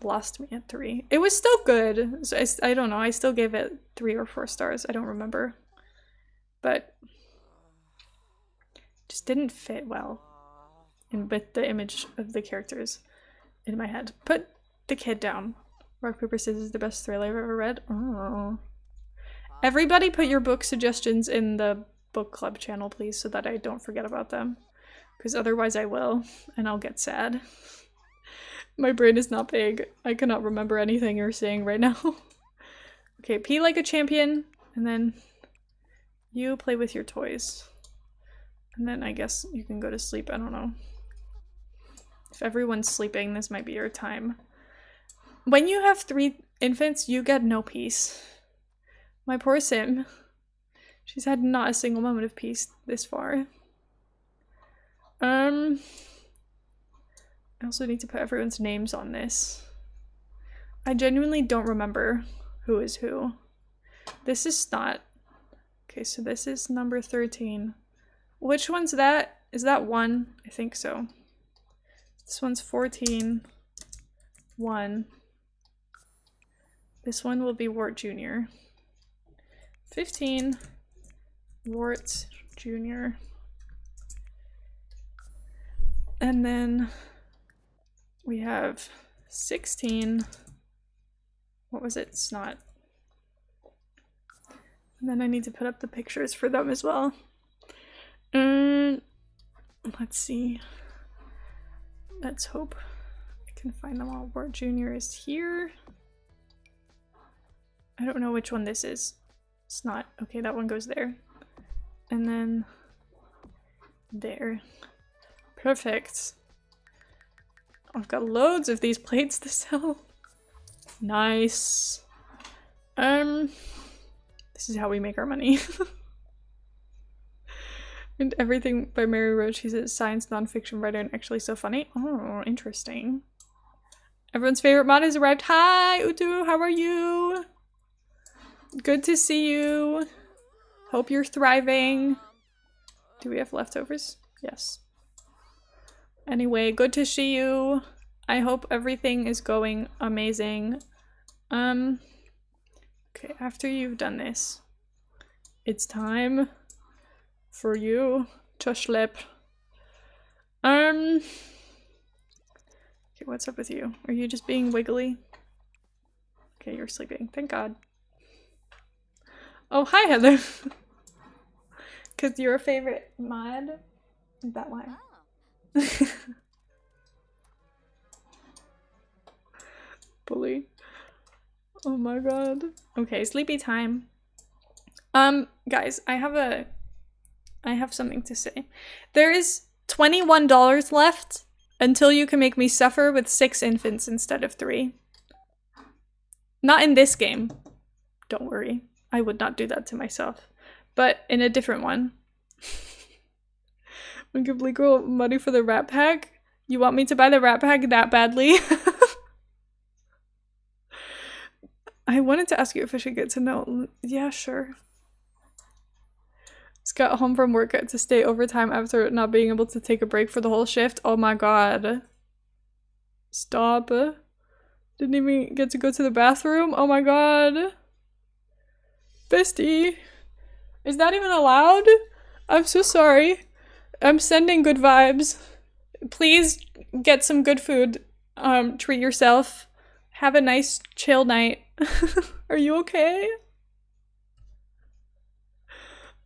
lost me at 3. It was still good. So I don't know. I still gave it 3 or 4 stars. I don't remember. But just didn't fit well with the image of the characters in my head. Put the kid down. Rock, Paper, Scissors is the best thriller I've ever read. Oh. Everybody put your book suggestions in the book club channel, please, so that I don't forget about them. Because otherwise I will, and I'll get sad. My brain is not big. I cannot remember anything you're saying right now. Okay, pee like a champion, and then you play with your toys. And then I guess you can go to sleep. I don't know. If everyone's sleeping, this might be your time. When you have 3 infants, you get no peace. My poor Sim. She's had not a single moment of peace this far. I also need to put everyone's names on this. I genuinely don't remember who is who. This is Snot. Okay, so this is number 13. Which one's that? Is that 1? I think so. This one's 14. 1. This one will be Wart Jr. 15. Wart Jr. And then we have 16. What was it? Snot. And then I need to put up the pictures for them as well. Let's see. Let's hope I can find them all. Wart Jr. is here. I don't know which one this is. Snot. Okay, that one goes there. And then there. Perfect. I've got loads of these plates to sell. Nice. This is how we make our money. And Everything by Mary Roach. She's a science nonfiction writer and actually so funny. Oh, interesting. Everyone's favorite mod has arrived. Hi, Utu, how are you? Good to see you. Hope you're thriving. Do we have leftovers? Yes. Anyway, good to see you. I hope everything is going amazing. Okay, after you've done this, it's time for you to sleep. Okay, what's up with you? Are you just being wiggly? Okay, you're sleeping. Thank God. Oh, hi, Heather. Because you're a favorite mod? Is that why? Bully. Oh my god. Okay, sleepy time. Guys, I have something to say. There is $21 left until you can make me suffer with 6 infants instead of 3. Not in this game. Don't worry. I would not do that to myself. But in a different one. We give legal money for the rat pack? You want me to buy the rat pack that badly? I wanted to ask you if I should get to know. Yeah, sure. Just got home from work to stay overtime after not being able to take a break for the whole shift. Oh my god. Stop. Didn't even get to go to the bathroom. Oh my god. Bestie. Is that even allowed? I'm so sorry. I'm sending good vibes. Please get some good food. Treat yourself. Have a nice chill night. Are you okay?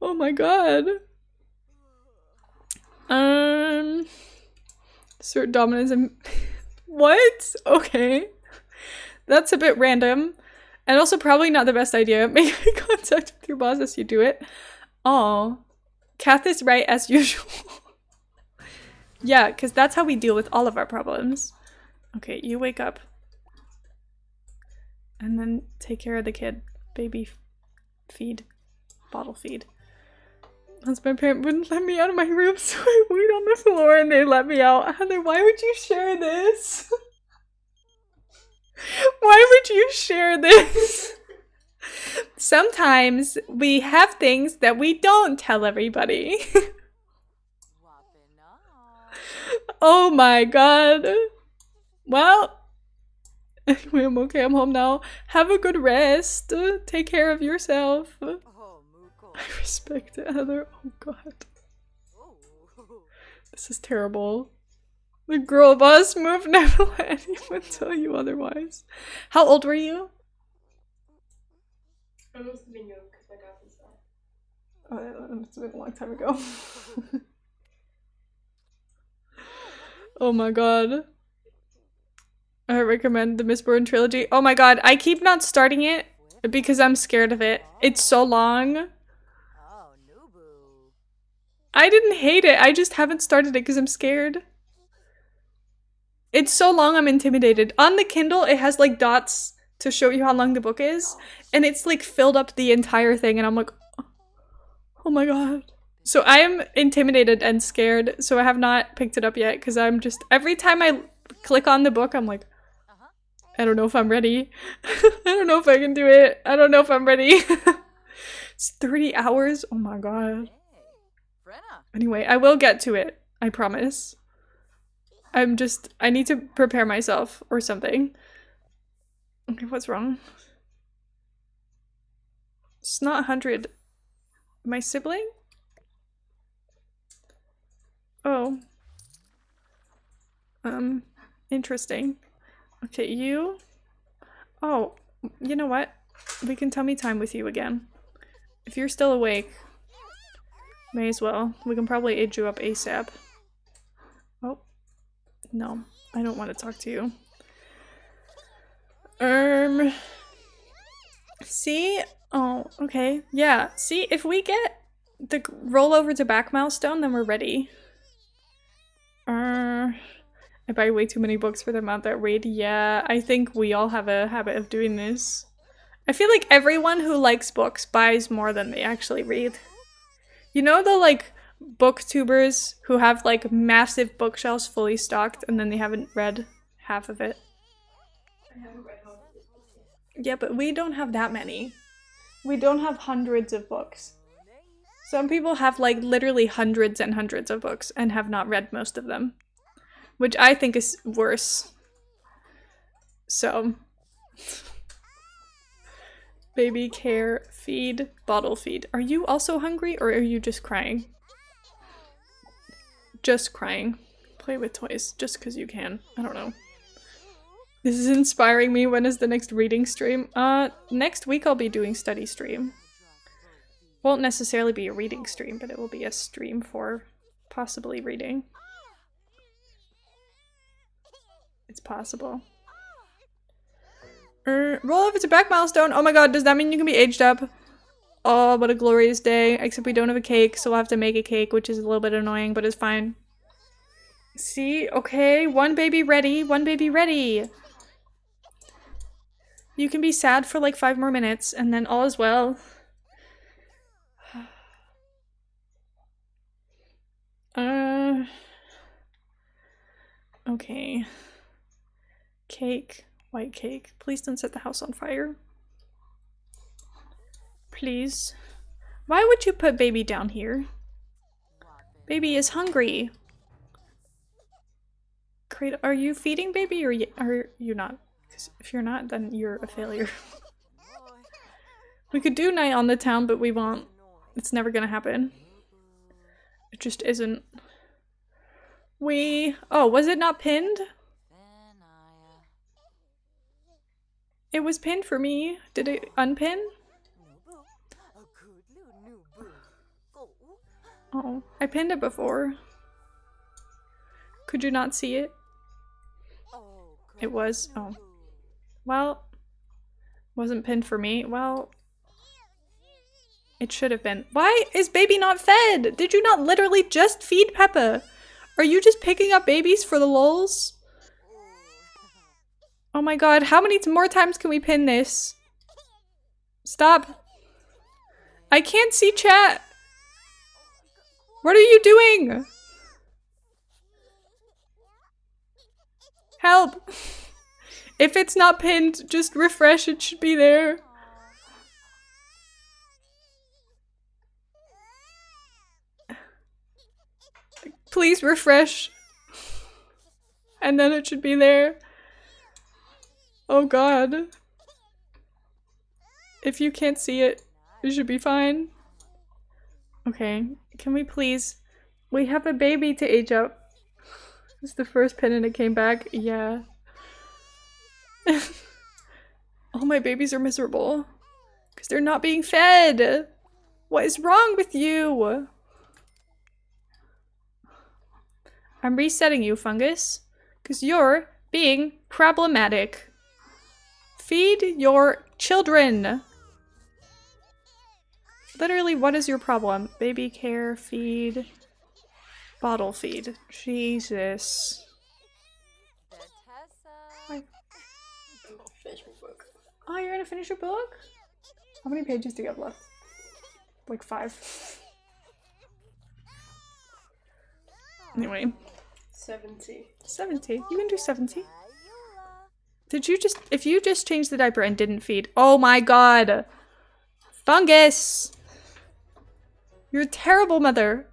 Oh my god. Assert dominance and what? Okay. That's a bit random. And also probably not the best idea. Make eye contact with your boss as you do it. Oh. Kath is right as usual. Yeah, because that's how we deal with all of our problems. Okay, you wake up. And then take care of the kid. Baby feed. Bottle feed. Once my parent wouldn't let me out of my room, so I waited on the floor and they let me out. Heather, why would you share this? Why would you share this? Sometimes we have things that we don't tell everybody. Oh my god. Well, anyway, I'm okay. I'm home now. Have a good rest. Take care of yourself. I respect it, Heather. Oh god. This is terrible. The girl boss move, never let anyone tell you otherwise. How old were you? I must have been young because my dad was that. Oh, that must have been a long time ago. Oh my god. I recommend the Mistborn trilogy. Oh my god, I keep not starting it because I'm scared of it. It's so long. I didn't hate it, I just haven't started it because I'm scared. It's so long I'm intimidated. On the Kindle, it has like dots to show you how long the book is, and it's like filled up the entire thing, and I'm like, oh my god. So I am intimidated and scared, so I have not picked it up yet because I'm just, every time I click on the book, I'm like, I don't know if I'm ready. I don't know if I can do it. I don't know if I'm ready. It's 30 hours? Oh my god. Anyway, I will get to it. I promise. I need to prepare myself or something. Okay, what's wrong? It's not 100. My sibling? Oh. Interesting. Okay, you? Oh, you know what? We can tummy time with you again. If you're still awake, may as well. We can probably age you up ASAP. Oh. No, I don't want to talk to you. See? Oh, okay. Yeah, see, if we get the rollover to back milestone, then we're ready. I buy way too many books for the amount that read. Yeah, I think we all have a habit of doing this. I feel like everyone who likes books buys more than they actually read. You know the, like, booktubers who have, like, massive bookshelves fully stocked and then they haven't read half of it? I haven't read half of it. Yeah, but we don't have that many. We don't have hundreds of books. Some people have like literally hundreds and hundreds of books and have not read most of them, which I think is worse. So, baby care, feed, bottle feed. Are you also hungry or are you just crying? Just crying. Play with toys just because you can. I don't know. This is inspiring me. When is the next reading stream? Next week I'll be doing study stream. Won't necessarily be a reading stream, but it will be a stream for possibly reading. It's possible. Roll over to back milestone. Oh my god, does that mean you can be aged up? Oh, what a glorious day. Except we don't have a cake, so we'll have to make a cake, which is a little bit annoying, but it's fine. See? Okay, one baby ready. One baby ready. You can be sad for like 5 more minutes, and then all is well. Okay. Cake. White cake. Please don't set the house on fire. Please. Why would you put baby down here? Baby is hungry. Are you feeding baby or are you not? Because if you're not, then you're a failure. We could do night on the town, but we won't. It's never gonna happen. It just isn't. Oh, was it not pinned? It was pinned for me. Did it unpin? Oh, I pinned it before. Could you not see it? It was. Oh. Well, wasn't pinned for me. Well, it should have been. Why is baby not fed? Did you not literally just feed Peppa? Are you just picking up babies for the lulz? Oh my god, how many more times can we pin this? Stop. I can't see chat. What are you doing? Help. If it's not pinned, just refresh. It should be there. Please refresh. And then it should be there. Oh god. If you can't see it, it should be fine. Okay, can we please? We have a baby to age up. It's the first pin and it came back. Yeah. All my babies are miserable. Because they're not being fed. What is wrong with you? I'm resetting you, Fungus. Because you're being problematic. Feed your children. Literally, what is your problem? Baby care, feed, bottle feed. Jesus. Oh, you're gonna finish your book? How many pages do you have left? Like 5. Anyway. 70. 70. You can do 70. Did you just- if you just changed the diaper and didn't feed- oh my god! Fungus! You're a terrible mother.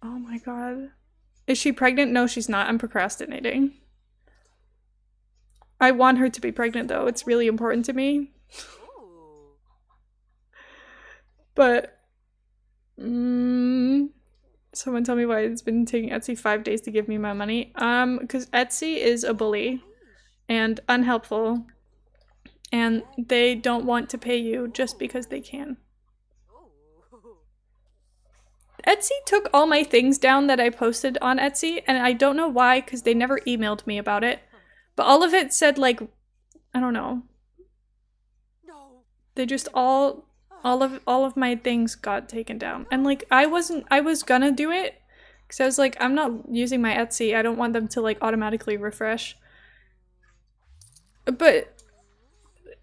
Oh my god. Is she pregnant? No, she's not. I'm procrastinating. I want her to be pregnant though. It's really important to me. But someone tell me why it's been taking Etsy 5 days to give me my money. Because Etsy is a bully and unhelpful. And they don't want to pay you just because they can. Etsy took all my things down that I posted on Etsy, and I don't know why, because they never emailed me about it. But all of it said, like, I don't know. They just all of my things got taken down. And like, I was gonna do it, because I was like, I'm not using my Etsy. I don't want them to like automatically refresh. But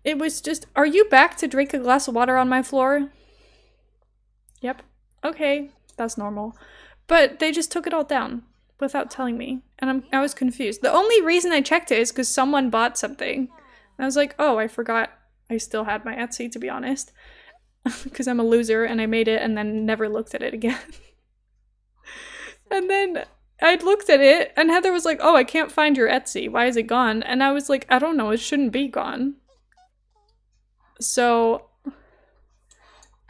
it was just, are you back to drink a glass of water on my floor? Yep. Okay. That's normal. But they just took it all down without telling me. And I was confused. The only reason I checked it is because someone bought something. And I was like, oh, I forgot I still had my Etsy, to be honest. Because I'm a loser and I made it and then never looked at it again. And then I'd looked at it and Heather was like, oh, I can't find your Etsy. Why is it gone? And I was like, I don't know. It shouldn't be gone. So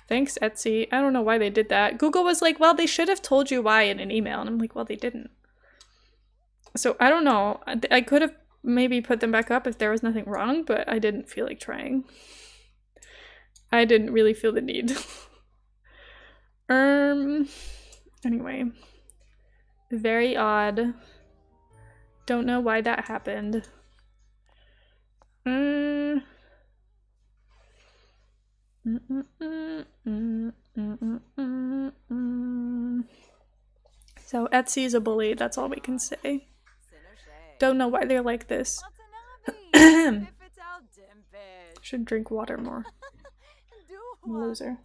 thanks, Etsy. I don't know why they did that. Google was like, well, they should have told you why in an email. And I'm like, well, they didn't. So I don't know. I could have maybe put them back up if there was nothing wrong, but I didn't feel like trying. I didn't really feel the need. Anyway. Very odd. Don't know why that happened. So Etsy's a bully, that's all we can say. Don't know why they're like this. Should drink water more. I'm a loser.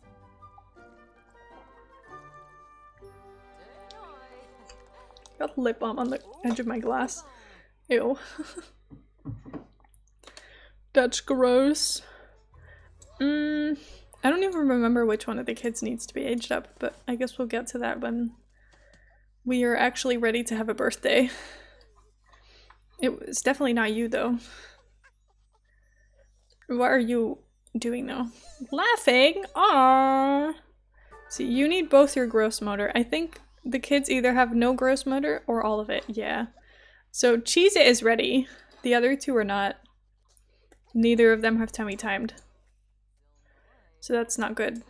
Got lip balm on the edge of my glass. Ew. That's gross. I don't even remember which one of the kids needs to be aged up, but I guess we'll get to that when we are actually ready to have a birthday. It was definitely not you, though. What are you doing, though? Laughing? Aww. See, you need both your gross motor. I think the kids either have no gross motor or all of it. Yeah. So Cheez-It is ready. The other two are not. Neither of them have tummy timed. So that's not good.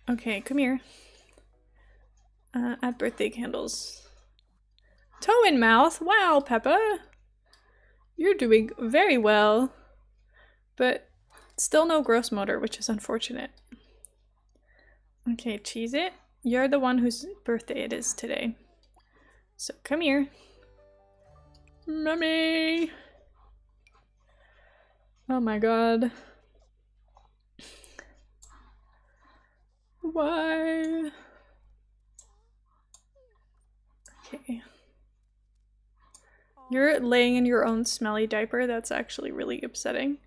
Okay, come here. Add birthday candles. Toe in mouth. Wow, Peppa. You're doing very well. But still no gross motor, which is unfortunate. Okay, Cheez-It. You're the one whose birthday it is today. So come here. Mommy! Oh my god. Why? Okay. You're laying in your own smelly diaper. That's actually really upsetting.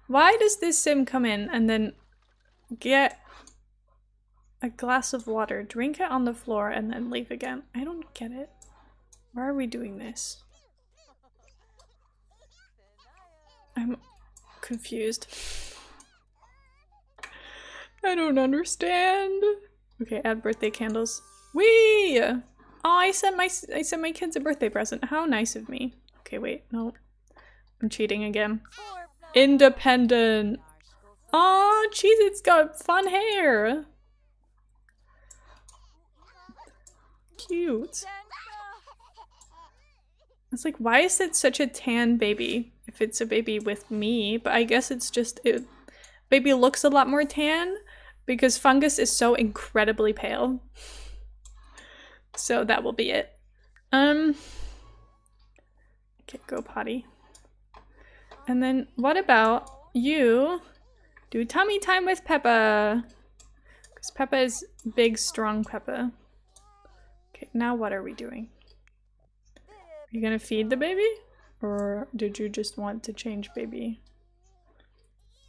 Why does this sim come in and then get a glass of water, drink it on the floor, and then leave again? I don't get it. Why are we doing this? I'm confused. I don't understand. Okay, add birthday candles. Whee! Oh, I sent my kids a birthday present. How nice of me. Okay, wait, no. I'm cheating again. Independent. Aw, Cheez-It's got fun hair. Cute. It's like, why is it such a tan baby? If it's a baby with me, but I guess it's just, baby looks a lot more tan because Fungus is so incredibly pale. So that will be it. Okay, go potty. And then what about you do tummy time with Peppa? Because Peppa is big, strong Peppa. Okay, now what are we doing? Are you gonna feed the baby? Or did you just want to change baby?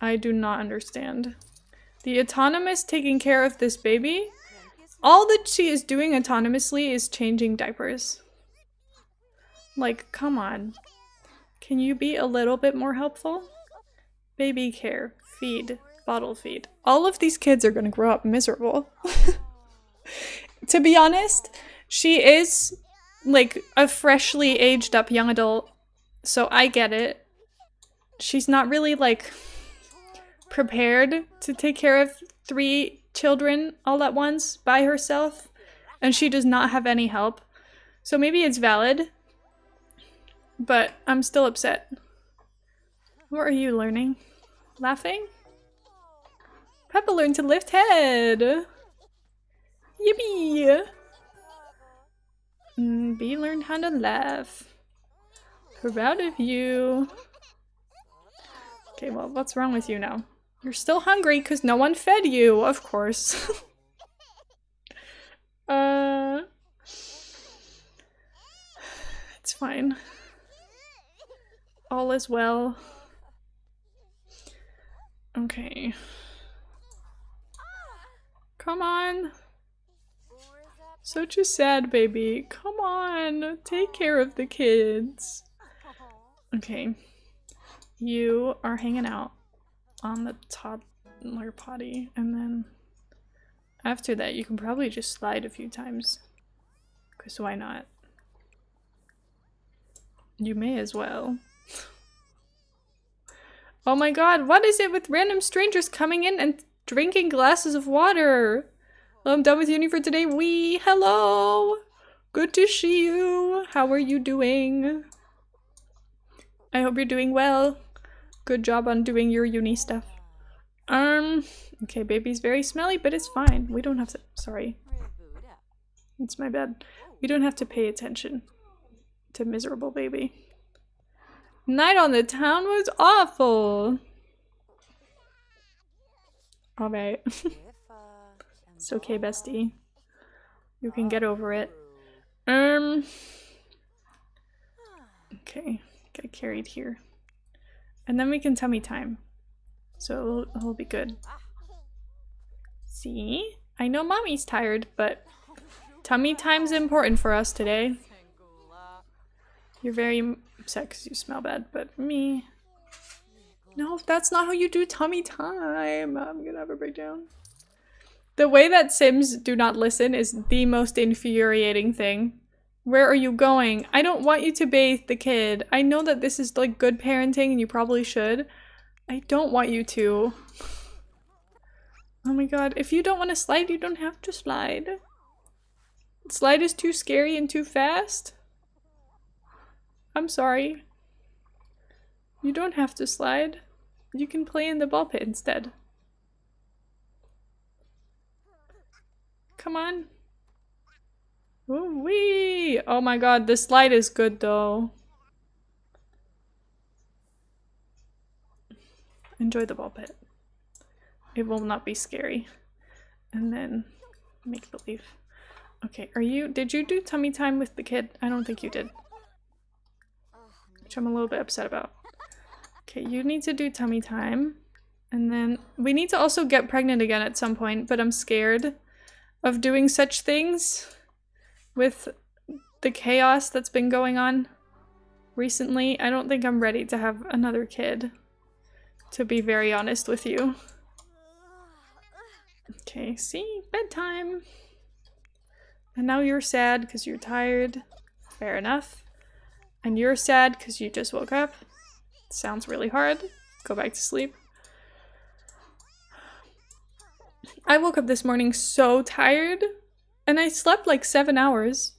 I do not understand. The autonomous taking care of this baby? All that she is doing autonomously is changing diapers. Like, come on. Can you be a little bit more helpful? Baby care, feed, bottle feed. All of these kids are gonna grow up miserable. To be honest, she is like a freshly aged up young adult, so I get it. She's not really like prepared to take care of 3 children all at once by herself, and she does not have any help. So maybe it's valid, but I'm still upset. What are you learning? Laughing? Peppa learned to lift head! Yippee! B learned how to laugh. Proud of you. Okay, well, what's wrong with you now? You're still hungry because no one fed you, of course. It's fine. All is well. Okay. Come on. Such a sad baby. Come on. Take care of the kids. Okay. You are hanging out on the toddler potty, and then after that you can probably just slide a few times. Because why not? You may as well. Oh my god, what is it with random strangers coming in and drinking glasses of water? Well, I'm done with uni for today. Hello! Good to see you. How are you doing? I hope you're doing well. Good job on doing your uni stuff. Okay, baby's very smelly, but it's fine. We don't have to- sorry. It's my bad. We don't have to pay attention to miserable baby. Night on the town was awful. Alright. It's okay, bestie. You can get over it. Okay. Get carried here. And then we can tummy time. So it'll be good. See? I know mommy's tired, but tummy time's important for us today. You're very upset because you smell bad, but me... No, that's not how you do tummy time. I'm gonna have a breakdown. The way that Sims do not listen is the most infuriating thing. Where are you going? I don't want you to bathe the kid. I know that this is like good parenting and you probably should. I don't want you to. Oh my god, if you don't want to slide, you don't have to slide. Slide is too scary and too fast. I'm sorry. You don't have to slide. You can play in the ball pit instead. Come on. Woo-wee! Oh my god, this slide is good though. Enjoy the ball pit. It will not be scary. And then make believe. Okay, did you do tummy time with the kid? I don't think you did. Which I'm a little bit upset about. Okay, you need to do tummy time. And then we need to also get pregnant again at some point, but I'm scared of doing such things with the chaos that's been going on recently. I don't think I'm ready to have another kid, to be very honest with you. Okay, see? Bedtime. And now you're sad because you're tired. Fair enough. And you're sad because you just woke up. Sounds really hard. Go back to sleep. I woke up this morning so tired. And I slept like 7 hours.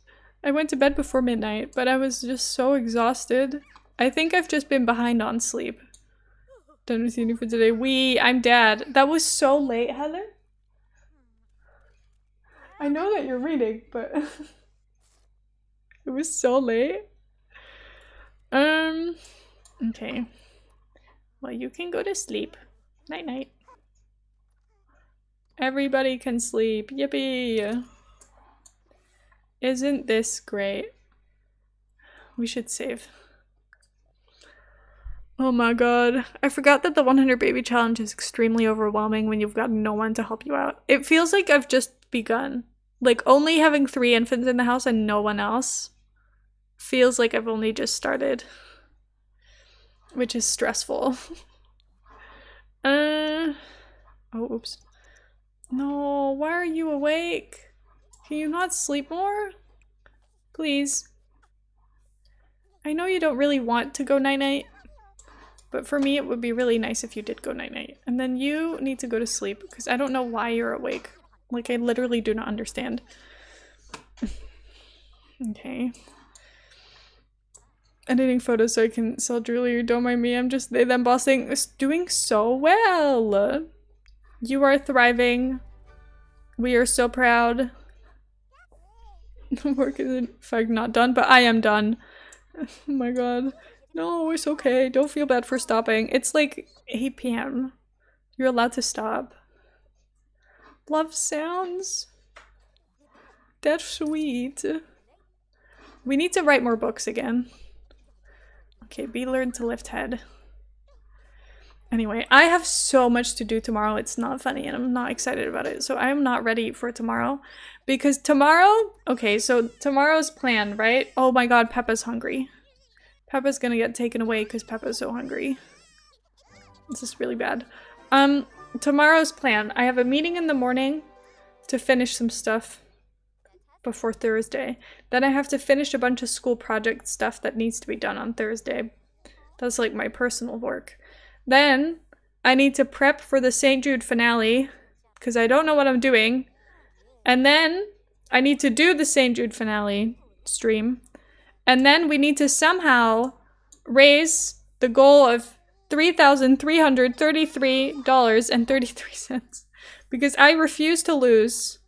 I went to bed before midnight, but I was just so exhausted. I think I've just been behind on sleep. Done with uni for today. I'm dad. That was so late, Heather. I know that you're reading, but it was so late. Okay. Well, you can go to sleep. Night night. Everybody can sleep. Yippee! Isn't this great? We should save. Oh my god. I forgot that the 100 baby challenge is extremely overwhelming when you've got no one to help you out. It feels like I've just begun. Like, only having 3 infants in the house and no one else feels like I've only just started. Which is stressful. Oh, oops. No, why are you awake? Can you not sleep more? Please. I know you don't really want to go night-night, but for me it would be really nice if you did go night-night. And then you need to go to sleep, because I don't know why you're awake. Like, I literally do not understand. Okay. Editing photos so I can sell jewelry. Don't mind me, I'm just they them bossing. It's doing so well. You are thriving. We are so proud. Work is in fact not done, but I am done. Oh my god. No, it's okay. Don't feel bad for stopping. It's like 8 p.m. You're allowed to stop. Love sounds. That's sweet. We need to write more books again. Okay, B learned to lift head. Anyway, I have so much to do tomorrow. It's not funny and I'm not excited about it. So I'm not ready for tomorrow. Because tomorrow... Okay, so tomorrow's plan, right? Oh my god, Peppa's hungry. Peppa's gonna get taken away because Peppa's so hungry. This is really bad. Tomorrow's plan. I have a meeting in the morning to finish some stuff before Thursday. Then I have to finish a bunch of school project stuff that needs to be done on Thursday. That's like my personal work. Then I need to prep for the St. Jude finale because I don't know what I'm doing. And then I need to do the St. Jude finale stream. And then we need to somehow raise the goal of $3,333.33 because I refuse to lose.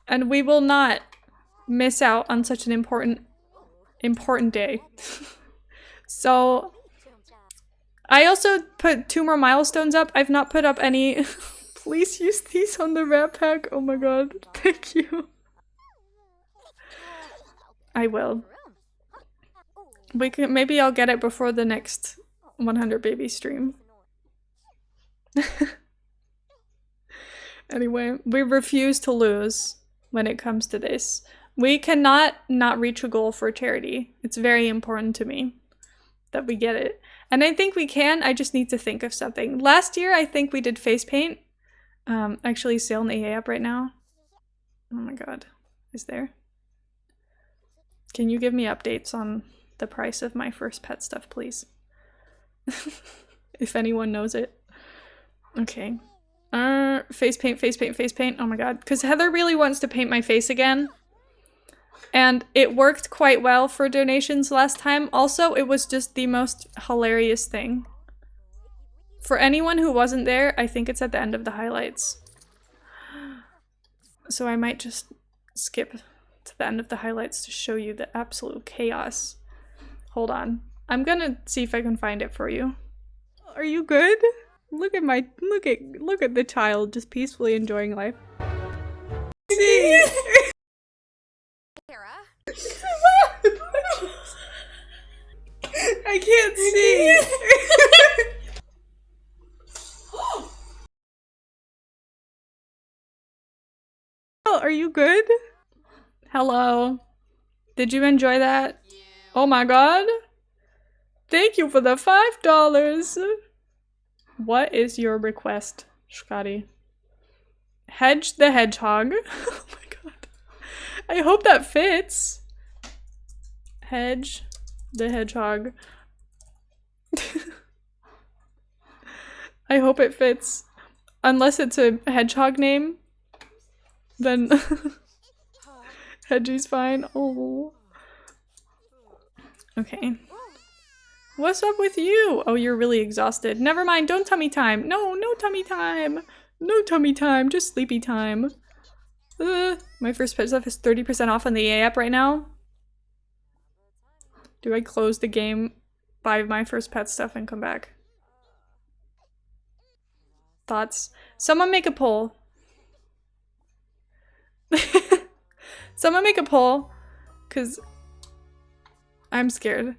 And we will not miss out on such an important day. So I also put 2 more milestones up. I've not put up any. Please use these on the Rat Pack. Oh my god. Thank you. I will. Maybe I'll get it before the next 100 baby stream. Anyway, we refuse to lose when it comes to this. We cannot not reach a goal for charity. It's very important to me that we get it. And I think we can, I just need to think of something. Last year, I think we did face paint. Actually, sale in the EA app right now. Oh my god. Is there? Can you give me updates on the price of my first pet stuff, please? If anyone knows it. Okay. Face paint, face paint, face paint. Oh my god. Because Heather really wants to paint my face again. And it worked quite well for donations last time. Also, it was just the most hilarious thing. For anyone who wasn't there, I think it's at the end of the highlights. So I might just skip to the end of the highlights to show you the absolute chaos. Hold on. I'm gonna see if I can find it for you. Are you good? Look at the child just peacefully enjoying life. See? I can't see. Oh, are you good? Hello. Did you enjoy that? Oh my god. Thank you for the $5. What is your request, Scotty? Hedge the Hedgehog. Oh my god. I hope that fits. Hedge the Hedgehog. I hope it fits. Unless it's a hedgehog name, then Hedgie's fine. Oh. Okay. What's up with you? Oh, you're really exhausted. Never mind, don't tummy time. No, no tummy time. No tummy time, just sleepy time. My first pet stuff is 30% off on the EA app right now. Do I close the game, buy my first pet stuff, and come back? Thoughts? Someone make a poll. Someone make a poll, because I'm scared.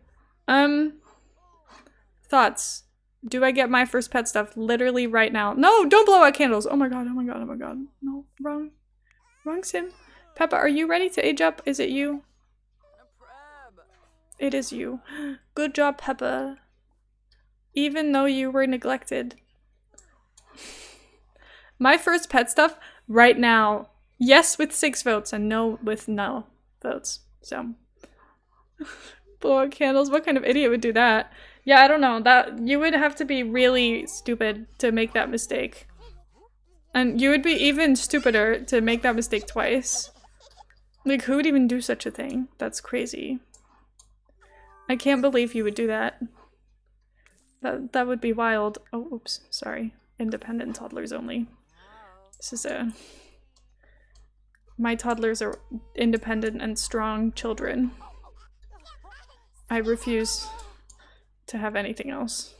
Thoughts? Do I get my first pet stuff literally right now? No, don't blow out candles. Oh my god, oh my god, oh my god. No, wrong sim. Peppa, are you ready to age up? Is it you? It is you. Good job, Peppa. Even though you were neglected. My first pet stuff right now. Yes with 6 votes and no with no votes. So. Blow out candles. What kind of idiot would do that? Yeah, I don't know. That you would have to be really stupid to make that mistake. And you would be even stupider to make that mistake twice. Like, who would even do such a thing? That's crazy. I can't believe you would do that. That would be wild. Oh, oops. Sorry. Independent toddlers only. This is a... My toddlers are independent and strong children. I refuse to have anything else.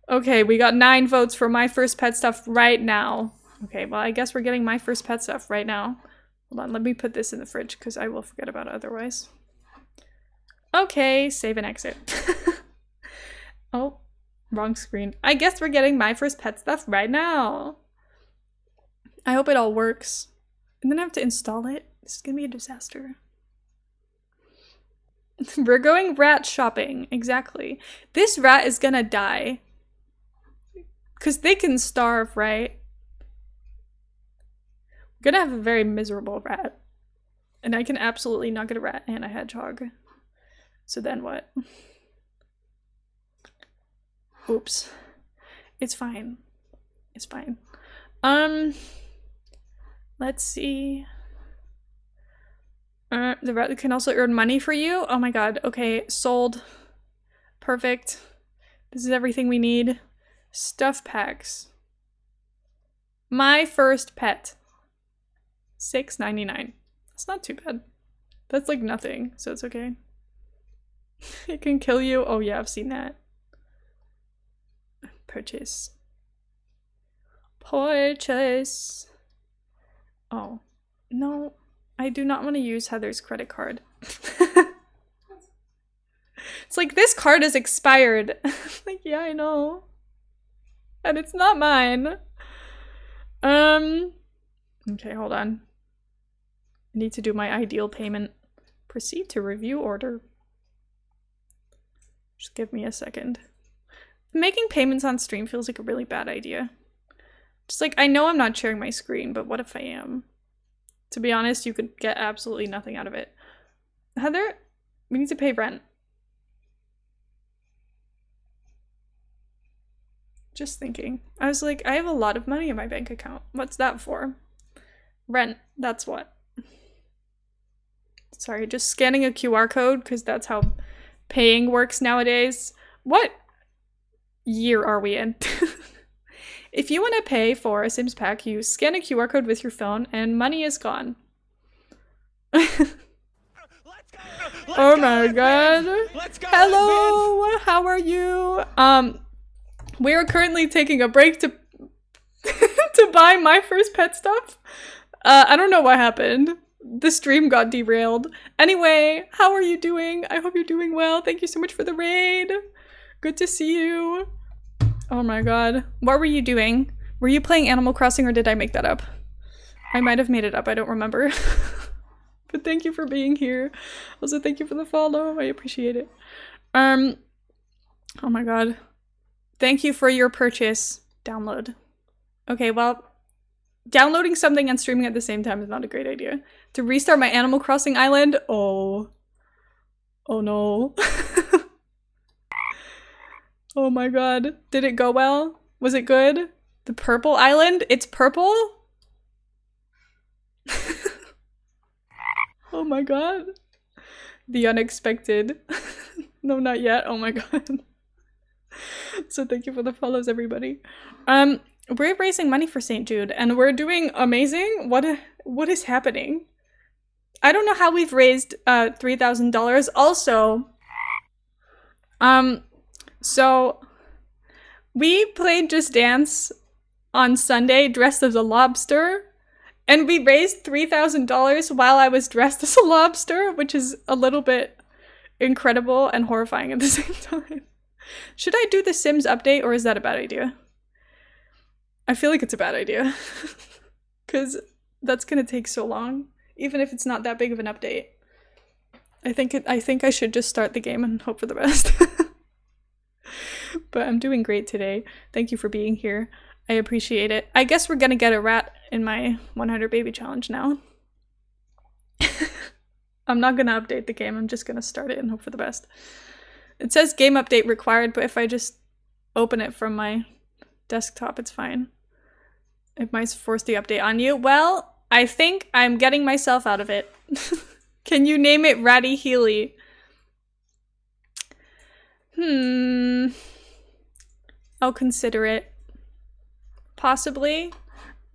Okay, we got 9 votes for my first pet stuff right now. Okay, well, I guess we're getting my first pet stuff right now. Hold on, let me put this in the fridge because I will forget about it otherwise. Okay, save and exit. Oh, wrong screen. I guess we're getting my first pet stuff right now. I hope it all works. And then I have to install it. This is gonna be a disaster. We're going rat shopping. Exactly. This rat is gonna die. Because they can starve, right? We're gonna have a very miserable rat. And I can absolutely not get a rat and a hedgehog. So then what? Oops. It's fine. It's fine. Let's see. The rat can also earn money for you. Oh my god. Okay, sold. Perfect. This is everything we need. Stuff packs. My first pet. $6.99. That's not too bad. That's like nothing, so it's okay. It can kill you. Oh yeah, I've seen that. Purchase. Purchase. Oh. No. I do not want to use Heather's credit card. It's like, this card is expired. Like, yeah, I know. And it's not mine. Okay, hold on. I need to do my ideal payment. Proceed to review order. Just give me a second. Making payments on stream feels like a really bad idea. Just like, I know I'm not sharing my screen, but what if I am? To be honest, you could get absolutely nothing out of it. Heather, we need to pay rent. Just thinking. I was like, I have a lot of money in my bank account. What's that for? Rent, that's what. Sorry, just scanning a QR code because that's how paying works nowadays. What year are we in? If you want to pay for a Sims pack, you scan a QR code with your phone and money is gone. Oh my god. Hello, how are you? We are currently taking a break to to buy my first pet stuff. I don't know what happened. The stream got derailed. Anyway, how are you doing? I hope you're doing well. Thank you so much for the raid. Good to see you. Oh my god. What were you doing? Were you playing Animal Crossing or did I make that up? I might have made it up. I don't remember. But thank you for being here. Also, thank you for the follow. I appreciate it. Oh my god. Thank you for your purchase. Download. Okay, well, downloading something and streaming at the same time is not a great idea. To restart my Animal Crossing island? Oh. Oh no. Oh my god. Did it go well? Was it good? The purple island? It's purple? Oh my god. The unexpected. No, not yet. Oh my god. So thank you for the follows, everybody. We're raising money for St. Jude and we're doing amazing. What is happening? I don't know how we've raised $3,000. Also, so we played Just Dance on Sunday dressed as a lobster and we raised $3,000 while I was dressed as a lobster, which is a little bit incredible and horrifying at the same time. Should I do the Sims update or is that a bad idea? I feel like it's a bad idea because that's gonna take so long, even if it's not that big of an update. I think I should just start the game and hope for the best. But I'm doing great today. Thank you for being here. I appreciate it. I guess we're gonna get a rat in my 100 baby challenge now. I'm not gonna update the game. I'm just gonna start it and hope for the best. It says game update required, but if I just open it from my desktop, it's fine. It might force the update on you. Well, I think I'm getting myself out of it. Can you name it Ratty Healy? I'll consider it. Possibly.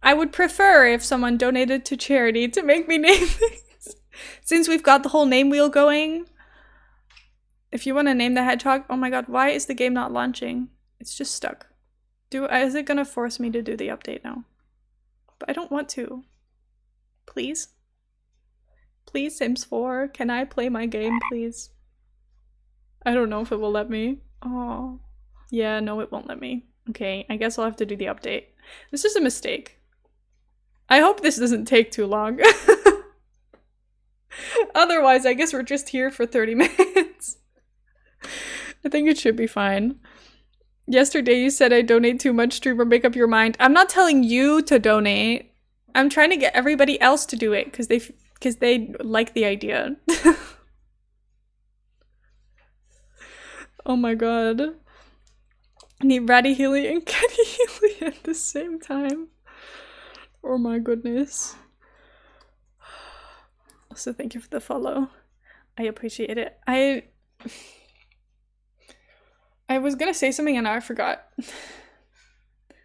I would prefer if someone donated to charity to make me name things. Since we've got the whole name wheel going. If you want to name the hedgehog, oh my god, why is the game not launching? It's just stuck. Is it gonna force me to do the update now? But I don't want to. Please? Please, Sims 4, can I play my game, please? I don't know if it will let me. Oh. Yeah, no, it won't let me. Okay, I guess I'll have to do the update. This is a mistake. I hope this doesn't take too long. Otherwise, I guess we're just here for 30 minutes. I think it should be fine. Yesterday you said I donate too much, streamer, make up your mind. I'm not telling you to donate. I'm trying to get everybody else to do it because they like the idea. Oh my god. I need Ratty Healy and Kenny Healy at the same time. Oh my goodness. Also, thank you for the follow. I appreciate it. I was gonna say something and now I forgot.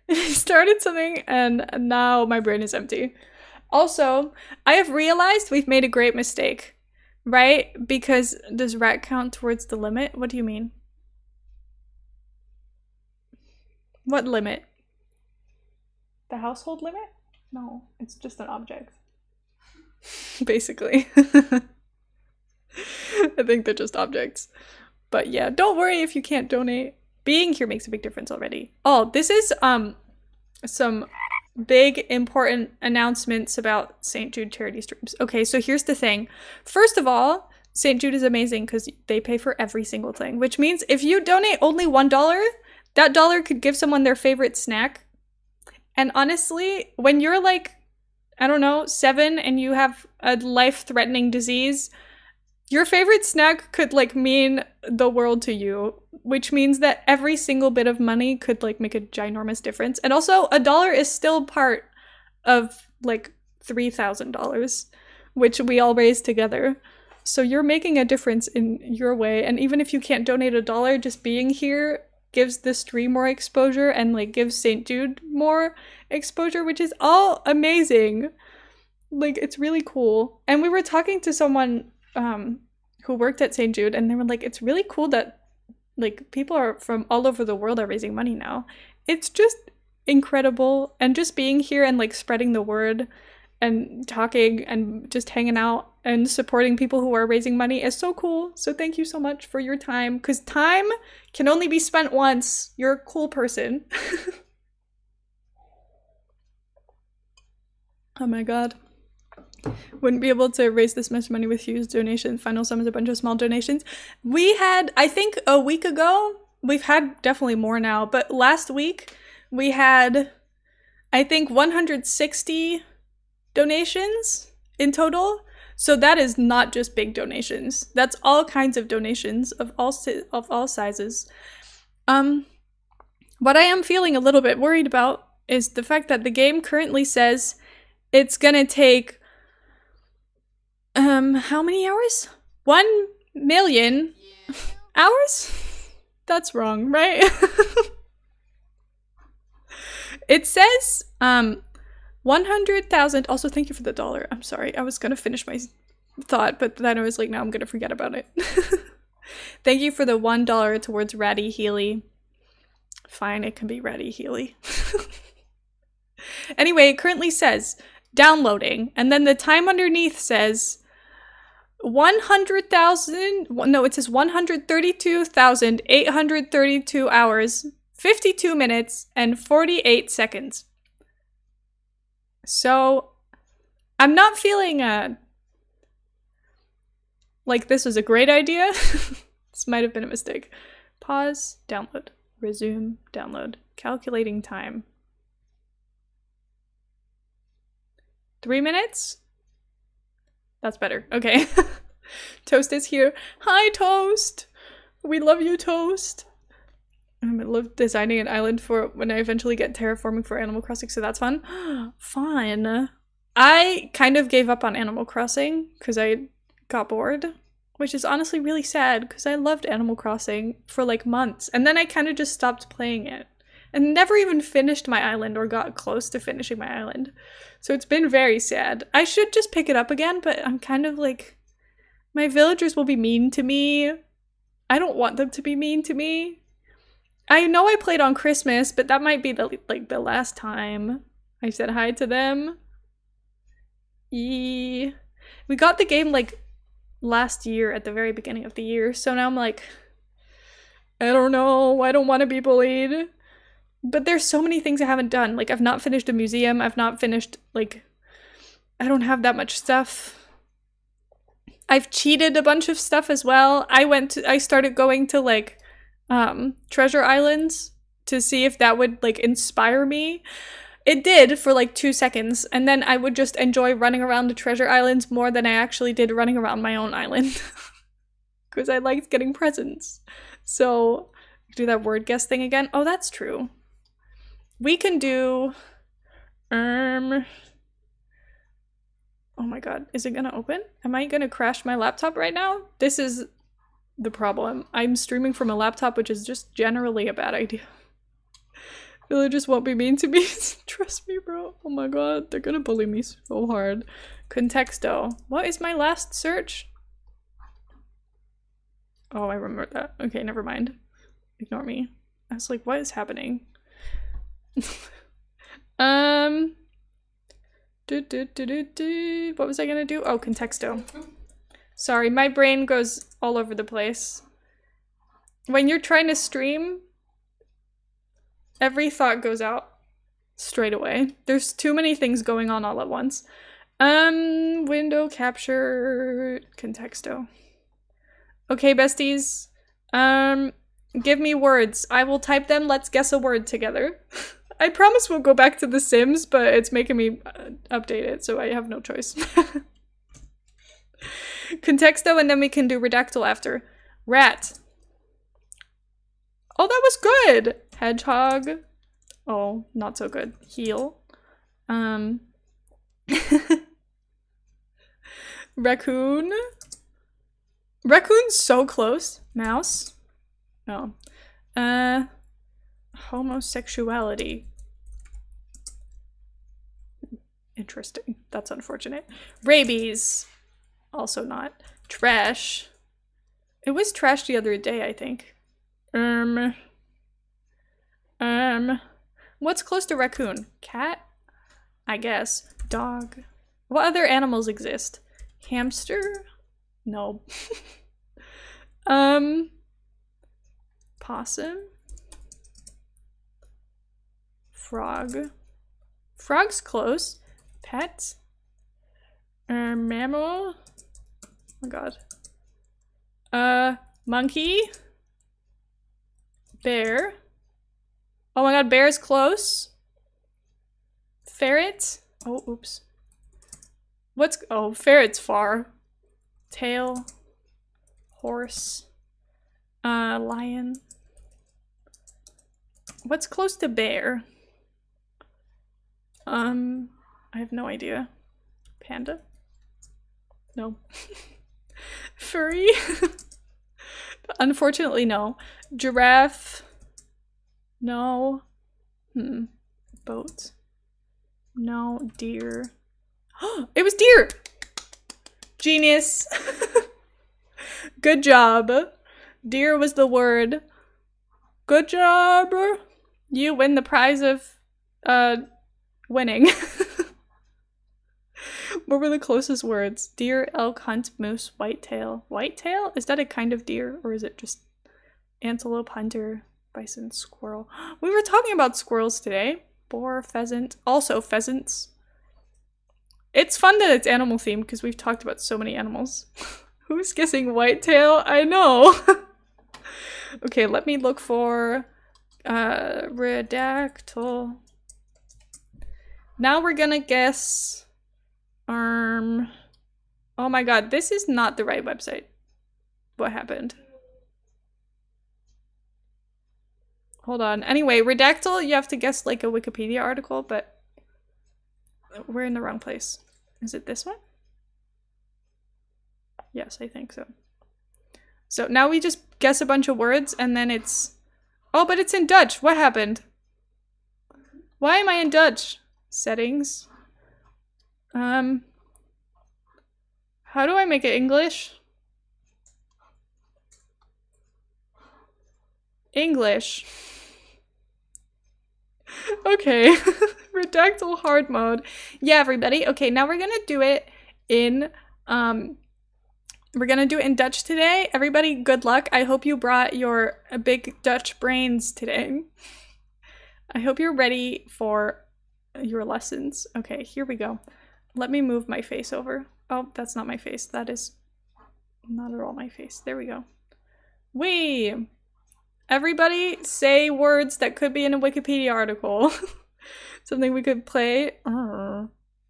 I started something and now my brain is empty. Also, I have realized we've made a great mistake, right? Because does rat count towards the limit? What do you mean? What limit? The household limit? No, it's just an object. Basically. I think they're just objects. But yeah, don't worry if you can't donate. Being here makes a big difference already. Oh, this is some big important announcements about St. Jude charity streams. Okay, so here's the thing. First of all, St. Jude is amazing because they pay for every single thing, which means if you donate only $1, that dollar could give someone their favorite snack. And honestly, when you're like, I don't know, 7 and you have a life-threatening disease, your favorite snack could like mean the world to you, which means that every single bit of money could like make a ginormous difference. And also $1 is still part of like $3,000, which we all raise together. So you're making a difference in your way. And even if you can't donate $1, just being here gives the stream more exposure and like gives St. Jude more exposure, which is all amazing. Like, it's really cool. And we were talking to someone who worked at St. Jude and they were like, it's really cool that like people are from all over the world are raising money now. It's just incredible. And just being here and like spreading the word and talking and just hanging out and supporting people who are raising money is so cool. So thank you so much for your time, because time can only be spent once. You're a cool person. Oh my god. Wouldn't be able to raise this much money with huge donations. Final sum is a bunch of small donations. We had, I think a week ago, we've had definitely more now, but last week we had, I think 160 donations in total. So that is not just big donations. That's all kinds of donations of all sizes. What I am feeling a little bit worried about is the fact that the game currently says it's gonna take how many hours? 1 million hours? That's wrong, right? It says 100,000. Also, thank you for the $1. I'm sorry. I was gonna finish my thought, but then I was like, no, I'm gonna forget about it. Thank you for the $1 towards Ratty Healy. Fine, it can be Ratty Healy. Anyway, it currently says downloading, and then the time underneath says 100,000. No, it says 132,832 hours, 52 minutes, and 48 seconds. So, I'm not feeling like this was a great idea. This might have been a mistake. Pause, download, resume, download, calculating time. 3 minutes? That's better. Okay. Toast is here. Hi, Toast! We love you, Toast! I love designing an island for when I eventually get terraforming for Animal Crossing, so that's fun. Fun. I kind of gave up on Animal Crossing because I got bored, which is honestly really sad because I loved Animal Crossing for like months, and then I kind of just stopped playing it and never even finished my island or got close to finishing my island. So it's been very sad. I should just pick it up again, but I'm kind of like, my villagers will be mean to me. I don't want them to be mean to me. I know I played on Christmas, but that might be the last time I said hi to them. We got the game like last year at the very beginning of the year, so now I'm like, I don't know. I don't want to be bullied. But there's so many things I haven't done. Like, I've not finished a museum. I've not finished, like, I don't have that much stuff. I've cheated a bunch of stuff as well. I started going to, like, treasure islands to see if that would, like, inspire me. It did for, like, 2 seconds. And then I would just enjoy running around the treasure islands more than I actually did running around my own island. Because I liked getting presents. So, do that word guess thing again. Oh, that's true. We can do, oh my god, is it gonna open? Am I gonna crash my laptop right now? This is the problem. I'm streaming from a laptop, which is just generally a bad idea. Villagers won't be mean to me. Trust me, bro. Oh my god, they're gonna bully me so hard. Contexto. What is my last search? Oh, I remember that. Okay, never mind. Ignore me. I was like, what is happening? What was I gonna do? Oh, contexto. Sorry, my brain goes all over the place. When you're trying to stream, every thought goes out straight away. There's too many things going on all at once. Window capture contexto. Okay, besties. Give me words. I will type them. Let's guess a word together. I promise we'll go back to The Sims, but it's making me update it, so I have no choice. Contexto, and then we can do redactyl after. Rat. Oh, that was good! Hedgehog. Oh, not so good. Heel. Raccoon. Raccoon's so close. Mouse. Oh. Homosexuality. Interesting. That's unfortunate. Rabies. Also not. Trash. It was trash the other day, I think. What's close to raccoon? Cat? I guess. Dog. What other animals exist? Hamster? No. Possum? Frog. Frog's close. Pet? Mammal? Oh my god. Monkey? Bear? Oh my god, bear's close. Ferret? Oh, oops. Oh, ferret's far. Tail. Horse. Lion. What's close to bear? I have no idea. Panda? No. Furry? Unfortunately, no. Giraffe? No. Boat? No. Deer? It was deer! Genius! Good job. Deer was the word. Good job! You win the prize of, winning. What were the closest words? Deer, elk, hunt, moose, whitetail. Whitetail? Is that a kind of deer, or is it just antelope, hunter, bison, squirrel? We were talking about squirrels today. Boar, pheasant. Also pheasants. It's fun that it's animal themed because we've talked about so many animals. Who's guessing whitetail? I know. Okay, let me look for redactyl. Now we're gonna guess Oh my god, this is not the right website. What happened? Hold on. Anyway, redactyl, you have to guess like a Wikipedia article, but we're in the wrong place. Is it this one? Yes, I think so. So now we just guess a bunch of words and then it's... Oh, but it's in Dutch. What happened? Why am I in Dutch? Settings. How do I make it English? English. Okay. Redactyl hard mode. Yeah, everybody. Okay, now we're gonna do it in We're gonna do it in Dutch today. Everybody, good luck. I hope you brought your big Dutch brains today. I hope you're ready for your lessons. Okay, here we go. Let me move my face over. Oh, that's not my face. That is not at all my face. There we go. Wee! Everybody say words that could be in a Wikipedia article. Something we could play.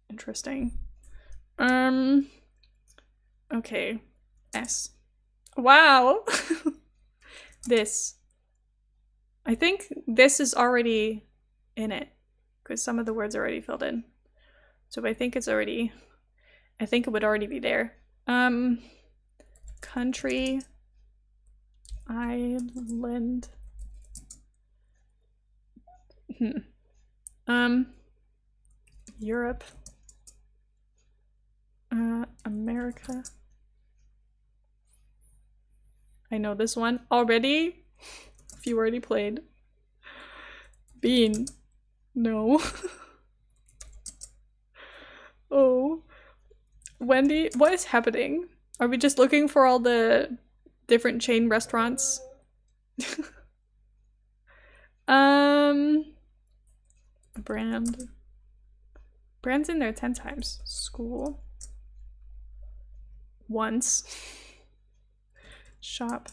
Interesting. Okay. S. Wow! This. I think this is already in it. Because some of the words are already filled in. So I think it's already... I think it would already be there. Country... Island. Europe. America. I know this one already. If you already played. Bean. No. Oh. Wendy, what is happening? Are we just looking for all the different chain restaurants? Brand. Brand's in there 10 times. School. Once. Shop.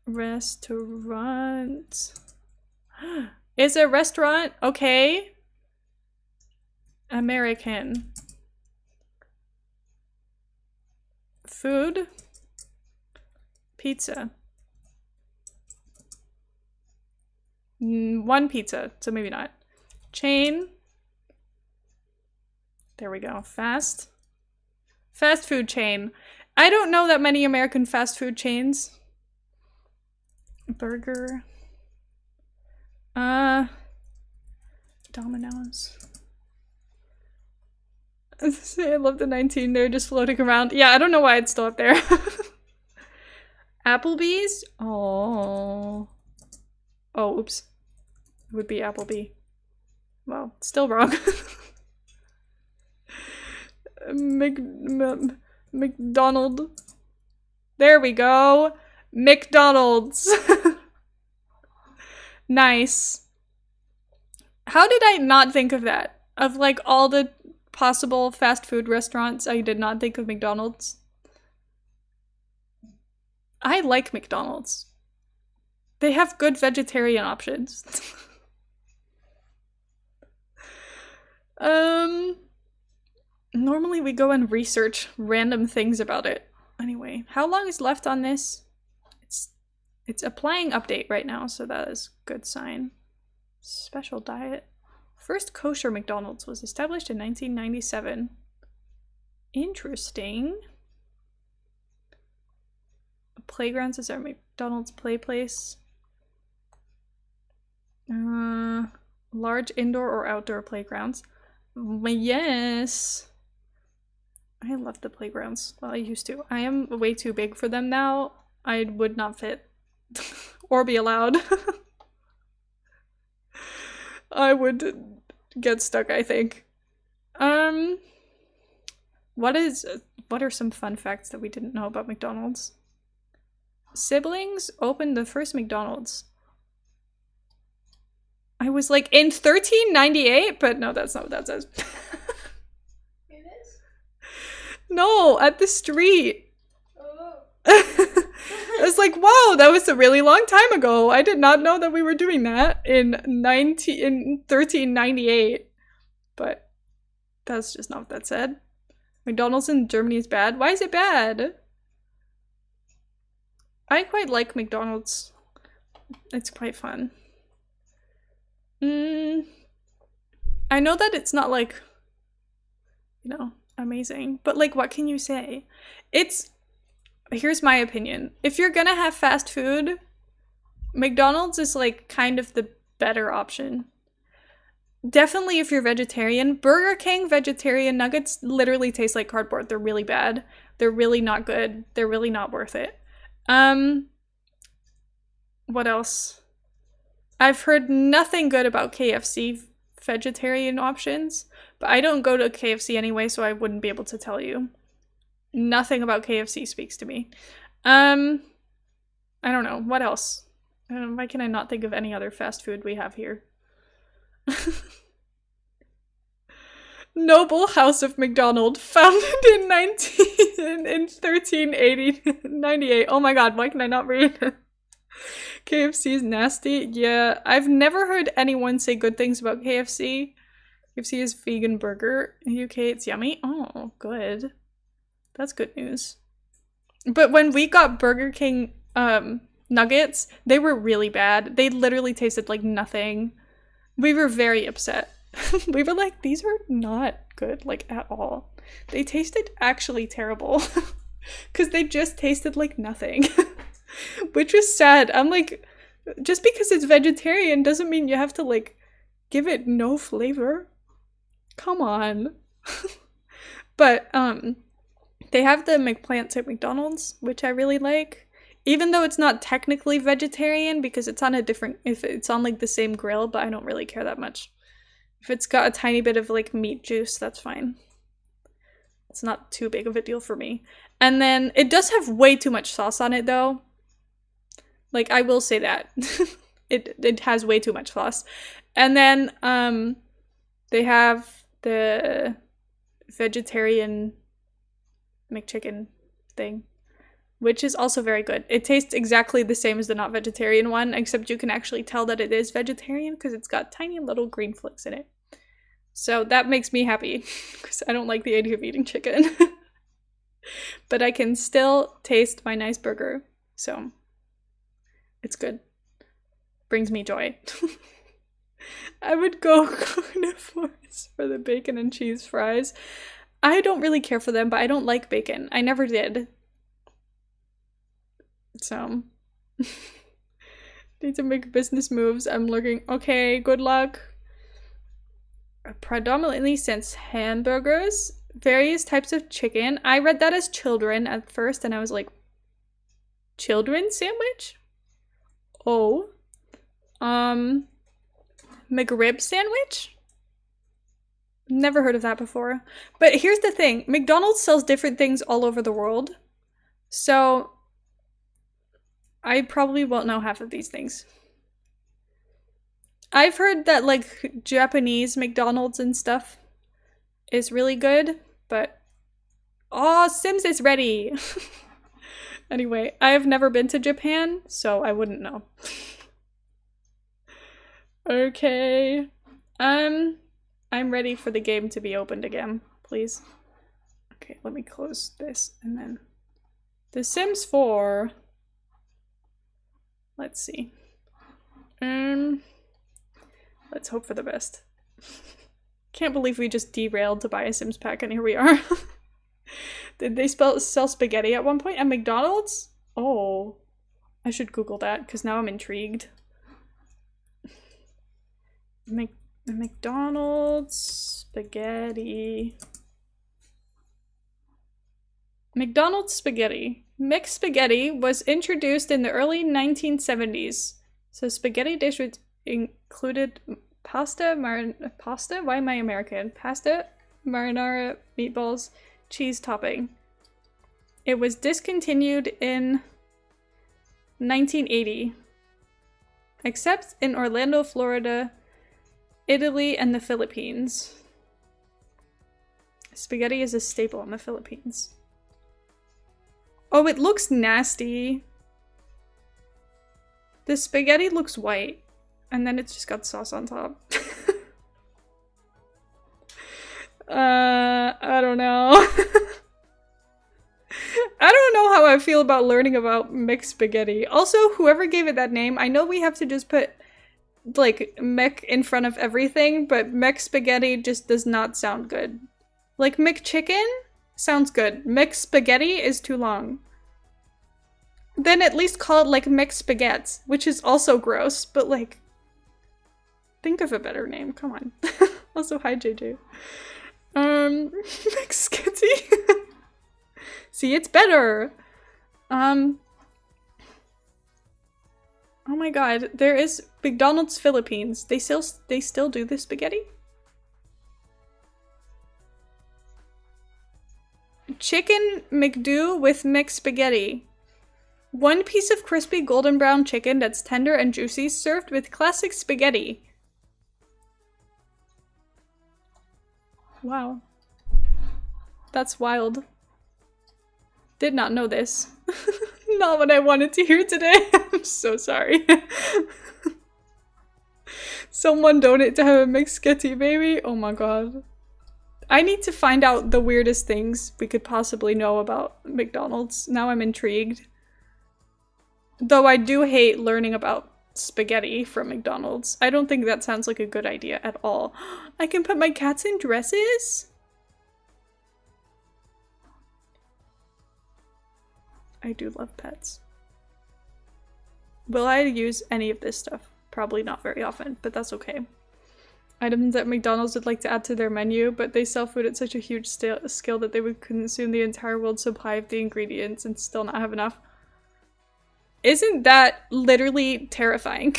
Restaurant. Is a restaurant? Okay. American. Food. Pizza. One pizza, so maybe not. Chain. There we go. Fast. Fast food chain. I don't know that many American fast food chains. Burger. Domino's. I love the 19. They're just floating around. Yeah, I don't know why it's still up there. Applebee's? Oh. Oh, oops. It would be Applebee. Well, still wrong. McDonald. There we go. McDonald's. Nice. How did I not think of that? Of like all the possible fast food restaurants, I did not think of McDonald's. I like McDonald's. They have good vegetarian options. Normally we go and research random things about it. Anyway, how long is left on this? It's applying update right now, so that is a good sign. Special diet. First kosher McDonald's was established in 1997. Interesting. Playgrounds is our McDonald's play place. Large indoor or outdoor playgrounds. Yes. I love the playgrounds. Well, I used to. I am way too big for them now. I would not fit. Or be allowed. I would get stuck, I think. What are some fun facts that we didn't know about McDonald's? Siblings opened the first McDonald's. I was like, in 1398? But no, that's not what that says. It is? No, at the street. Oh. I was like, whoa, that was a really long time ago. I did not know that we were doing that in 1398. But that's just not what that said. McDonald's in Germany is bad. Why is it bad? I quite like McDonald's. It's quite fun. I know that it's not like, you know, amazing, but like, what can you say? Here's my opinion. If you're gonna have fast food, McDonald's is like kind of the better option. Definitely if you're vegetarian. Burger King vegetarian nuggets literally taste like cardboard. They're really bad. They're really not good. They're really not worth it. What else? I've heard nothing good about KFC vegetarian options, but I don't go to KFC anyway, so I wouldn't be able to tell you. Nothing about KFC speaks to me. I don't know. What else? Why can I not think of any other fast food we have here? Noble House of McDonald, founded in 1398. Oh my god, why can I not read? KFC is nasty. Yeah, I've never heard anyone say good things about KFC. KFC is vegan burger. In the UK, it's yummy. Oh, good. That's good news. But when we got Burger King nuggets, they were really bad. They literally tasted like nothing. We were very upset. We were like, these are not good, like, at all. They tasted actually terrible. Because they just tasted like nothing. Which was sad. I'm like, just because it's vegetarian doesn't mean you have to, like, give it no flavor. Come on. But, they have the McPlants at McDonald's, which I really like. Even though it's not technically vegetarian because it's on a different, if it's on like the same grill, but I don't really care that much. If it's got a tiny bit of like meat juice, that's fine. It's not too big of a deal for me. And then it does have way too much sauce on it though. Like, I will say that. It has way too much sauce. And then they have the vegetarian McChicken thing, which is also very good. It tastes exactly the same as the not vegetarian one, except you can actually tell that it is vegetarian because it's got tiny little green flakes in it. So that makes me happy because I don't like the idea of eating chicken. But I can still taste my nice burger, so it's good. Brings me joy. I would go carnivores for the bacon and cheese fries. I don't really care for them, but I don't like bacon. I never did. So, need to make business moves. I'm looking. Okay, good luck. Predominantly since hamburgers, various types of chicken. I read that as children at first, and I was like, children sandwich? Oh. McRib sandwich? Never heard of that before. But here's the thing. McDonald's sells different things all over the world. So I probably won't know half of these things. I've heard that like Japanese McDonald's and stuff is really good, but oh, Sims is ready. Anyway, I have never been to Japan, so I wouldn't know. Okay. I'm ready for the game to be opened again, please. Okay, let me close this and then The Sims 4. Let's see. Let's hope for the best. Can't believe we just derailed to buy a Sims pack and here we are. Did they sell spaghetti at one point at McDonald's? Oh, I should Google that because now I'm intrigued. McDonald's spaghetti. McDonald's spaghetti. Mixed spaghetti was introduced in the early 1970s. So spaghetti dish was included pasta? Why am I American? Pasta, marinara, meatballs, cheese topping. It was discontinued in 1980. Except in Orlando, Florida, Italy, and the Philippines. Spaghetti is a staple in the Philippines. Oh, it looks nasty. The spaghetti looks white, and then it's just got sauce on top. I don't know. I don't know how I feel about learning about mixed spaghetti. Also, whoever gave it that name, I know we have to just put like mech in front of everything, but mech spaghetti just does not sound good. Like McChicken sounds good. Mixed spaghetti is too long. Then at least call it like mixed spaghettis, which is also gross, but like, think of a better name. Come on. Also, hi JJ. Mixed sketty. See, it's better. Oh my god, there is McDonald's Philippines. They still do this spaghetti? Chicken McDo with McSpaghetti. One piece of crispy golden brown chicken that's tender and juicy, served with classic spaghetti. Wow. That's wild. Did not know this. Not what I wanted to hear today. I'm so sorry. Someone donate to have a McSketty baby. Oh my god. I need to find out the weirdest things we could possibly know about McDonald's. Now I'm intrigued. Though I do hate learning about spaghetti from McDonald's. I don't think that sounds like a good idea at all. I can put my cats in dresses? I do love pets. Will I use any of this stuff? Probably not very often, but that's okay. Items that McDonald's would like to add to their menu, but they sell food at such a huge scale that they would consume the entire world's supply of the ingredients and still not have enough. Isn't that literally terrifying?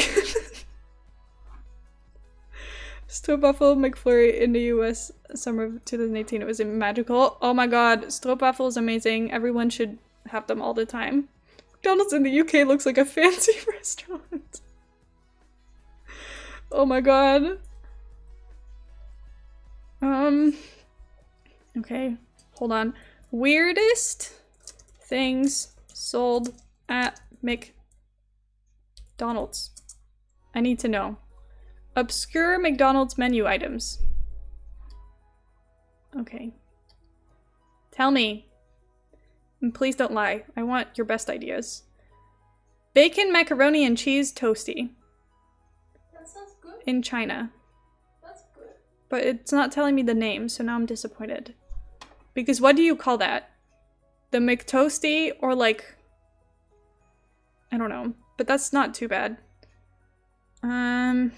Stroopwafel McFlurry in the US summer of 2018. It was magical. Oh my god, Stroopwafel is amazing. Everyone should have them all the time. McDonald's in the UK looks like a fancy restaurant. Oh my god. Okay, hold on. Weirdest things sold at McDonald's. I need to know. Obscure McDonald's menu items. Okay. Tell me. And please don't lie. I want your best ideas. Bacon, macaroni, and cheese toasty. That sounds good. In China. That's good. But it's not telling me the name, so now I'm disappointed. Because what do you call that? The McToasty or like... I don't know. But that's not too bad. Poutine?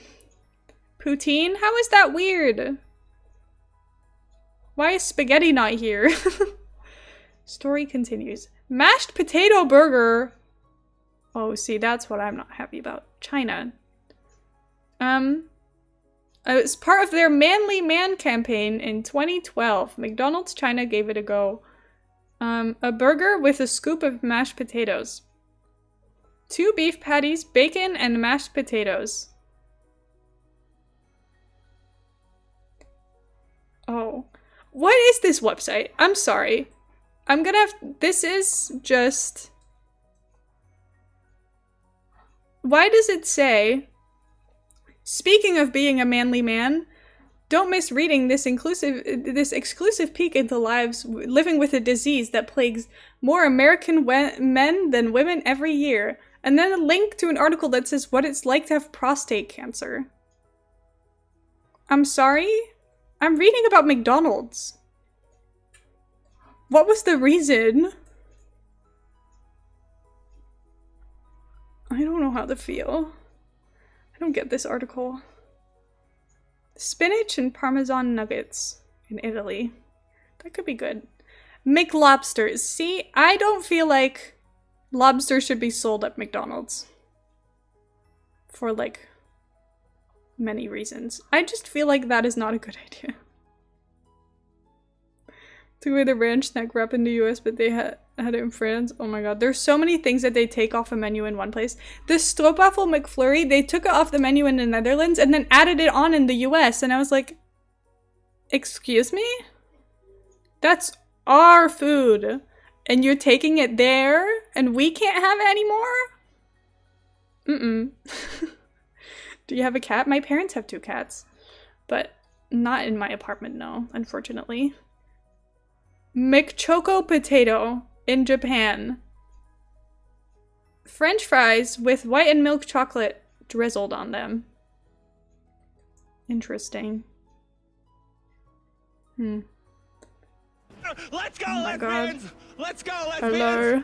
How is that weird? Why is spaghetti not here? Story continues. Mashed potato burger. Oh, see, that's what I'm not happy about. China. As part of their Manly Man campaign in 2012, McDonald's China gave it a go. A burger with a scoop of mashed potatoes. 2 beef patties, bacon, and mashed potatoes. Oh. What is this website? I'm sorry. I'm gonna have... This is just... Why does it say... Speaking of being a manly man, don't miss reading this exclusive peek into lives living with a disease that plagues more American men than women every year. And then a link to an article that says what it's like to have prostate cancer. I'm sorry? I'm reading about McDonald's. What was the reason? I don't know how to feel. I don't get this article. Spinach and Parmesan nuggets in Italy. That could be good. McLobsters. See, I don't feel like lobster should be sold at McDonald's. For like many reasons. I just feel like that is not a good idea. Took away the ranch snack wrap in the US, but they had it in France. Oh my god, there's so many things that they take off a menu in one place. The Stroopwafel McFlurry, they took it off the menu in the Netherlands and then added it on in the US, and I was like, excuse me? That's our food, and you're taking it there, and we can't have it anymore? Do you have a cat? My parents have 2 cats, but not in my apartment, no, unfortunately. McChoco potato in Japan. French fries with white and milk chocolate drizzled on them. Interesting. Let's go, oh my lesbians! God. Let's go, lesbians! Hello.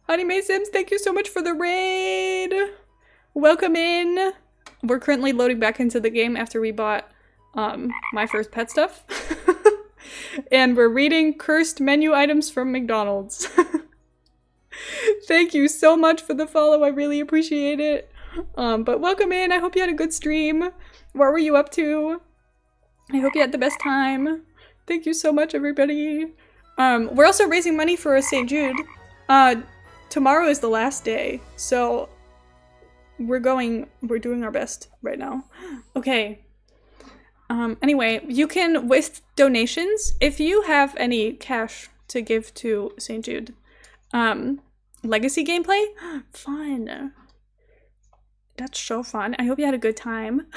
Honey May Sims, thank you so much for the raid! Welcome in! We're currently loading back into the game after we bought my first pet stuff. And we're reading cursed menu items from McDonald's. Thank you so much for the follow. I really appreciate it. But welcome in. I hope you had a good stream. What were you up to? I hope you had the best time. Thank you so much, everybody. We're also raising money for St. Jude. Tomorrow is the last day, so we're doing our best right now. Okay. Anyway, you can, with donations, if you have any cash to give to St. Jude, legacy gameplay? Fun. That's so fun. I hope you had a good time.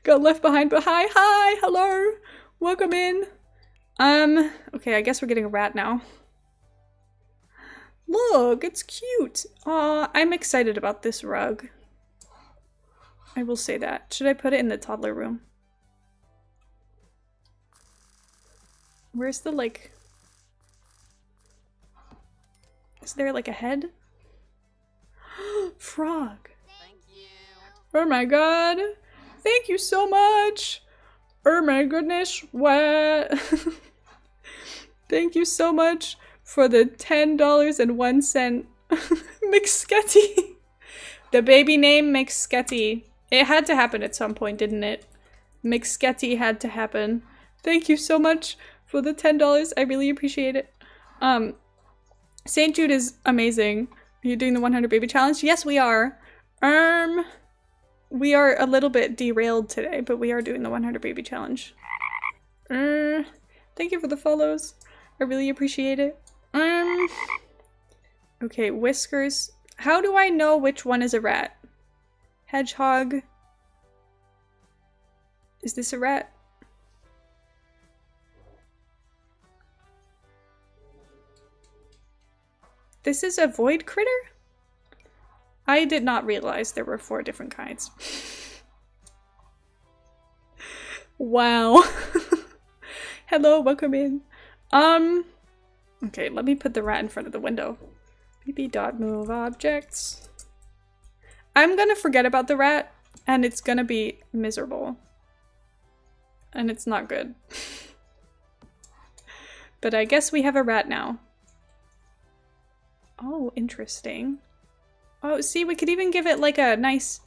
Got left behind, but hi, hello, welcome in. Okay, I guess we're getting a rat now. Look, it's cute. Aw, I'm excited about this rug. I will say that. Should I put it in the toddler room? Where's the, like... Is there, like, a head? Frog. Thank you. Oh my god. Thank you so much. Oh my goodness. What? Thank you so much for the $10.01 McSketty. The baby name McSketty. It had to happen at some point, didn't it? McSketty had to happen. Thank you so much for the $10. I really appreciate it. St. Jude is amazing. Are you doing the 100 baby challenge? Yes, we are. We are a little bit derailed today, but we are doing the 100 baby challenge. Thank you for the follows. I really appreciate it. Okay, whiskers. How do I know which one is a rat? Hedgehog. Is this a rat? This is a void critter? I did not realize there were 4 different kinds. Wow. Hello, welcome in. Okay, let me put the rat in front of the window. bb.move objects. I'm gonna forget about the rat, and it's gonna be miserable. And it's not good. But I guess we have a rat now. Oh, interesting. Oh, see, we could even give it like a nice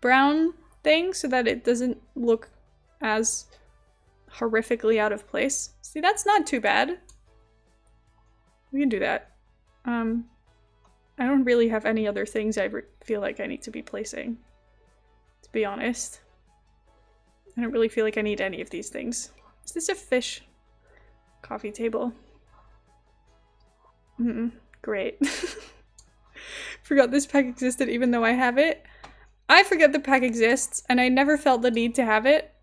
brown thing so that it doesn't look as horrifically out of place. See, that's not too bad. We can do that. I don't really have any other things I feel like I need to be placing, to be honest. I don't really feel like I need any of these things. Is this a fish coffee table? Great. Forgot this pack existed even though I have it. I forget the pack exists and I never felt the need to have it.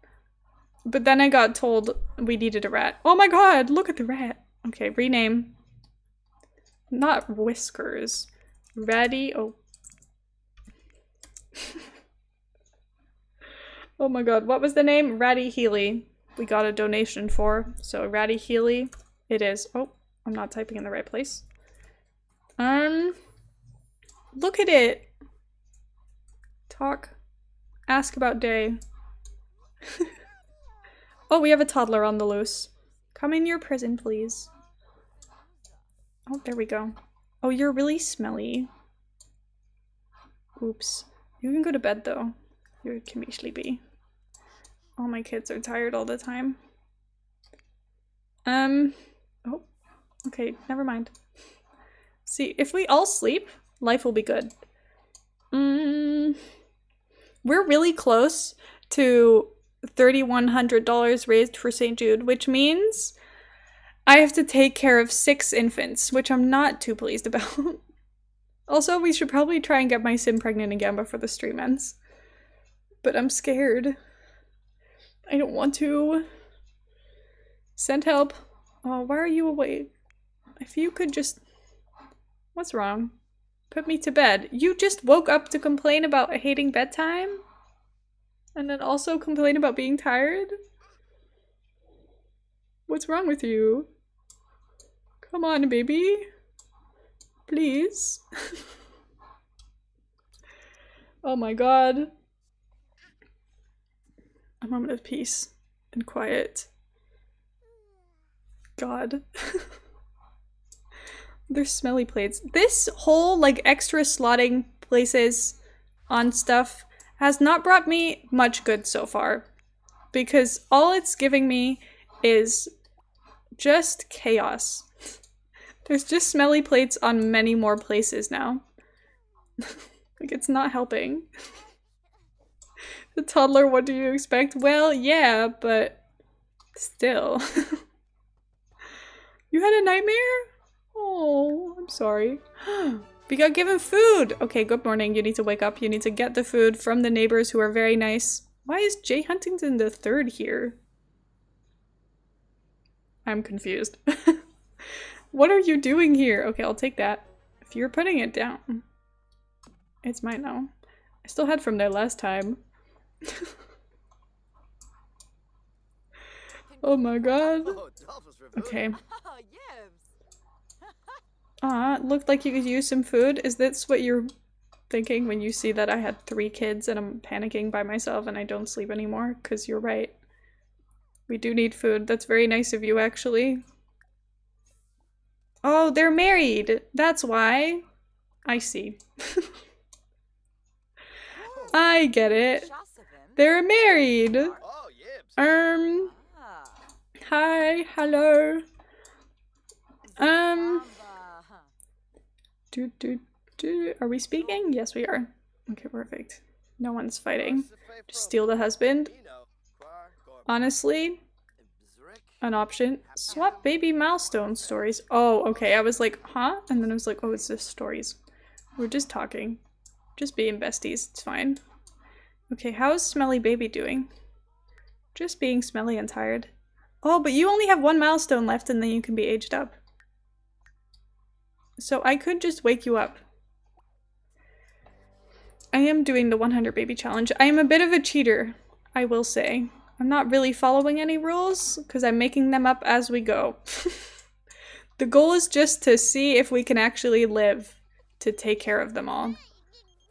But then I got told we needed a rat. Oh my god, look at the rat. Okay, rename. Not whiskers. Ratty. Oh. Oh my god, what was the name? Ratty Healy. We got a donation for. So Ratty Healy it is. Oh, I'm not typing in the right place. Look at it. Talk. Ask about day. Oh, we have a toddler on the loose. Come in your prison, please. Oh, there we go. Oh, you're really smelly. Oops. You can go to bed, though. You can be sleepy. All my kids are tired all the time. Oh. Okay, never mind. See, if we all sleep, life will be good. We're really close to $3,100 raised for St. Jude, which means I have to take care of 6 infants, which I'm not too pleased about. Also, we should probably try and get my sim pregnant again before the stream ends. But I'm scared. I don't want to. Send help. Oh, why are you awake? If you could just... What's wrong? Put me to bed. You just woke up to complain about hating bedtime? And then also complain about being tired? What's wrong with you? Come on, baby. Please. Oh my god. A moment of peace and quiet. God. They're smelly plates. This whole, like, extra slotting places on stuff has not brought me much good so far. Because all it's giving me is just chaos. There's just smelly plates on many more places now. Like, it's not helping. The toddler, what do you expect? Well, yeah, but still. You had a nightmare? Oh, I'm sorry. We got given food! Okay, good morning. You need to wake up. You need to get the food from the neighbors who are very nice. Why is Jay Huntington III here? I'm confused. What are you doing here? Okay, I'll take that. If you're putting it down. It's mine now. I still had from there last time. Oh my god. Okay. It looked like you could use some food. Is this what you're thinking when you see that I had 3 kids and I'm panicking by myself and I don't sleep anymore? Because you're right. We do need food. That's very nice of you, actually. Oh, they're married! That's why. I see. I get it. They're married! Hi, hello. Are we speaking? Yes, we are. Okay, perfect. No one's fighting. Just steal the husband. Honestly, an option. Swap baby milestone stories. Oh, okay. I was like, huh? And then I was like, oh, it's just stories. We're just talking. Just being besties. It's fine. Okay, how's Smelly Baby doing? Just being smelly and tired. Oh, but you only have 1 milestone left and then you can be aged up. So I could just wake you up. I am doing the 100 baby challenge. I am a bit of a cheater, I will say. I'm not really following any rules because I'm making them up as we go. The goal is just to see if we can actually live to take care of them all,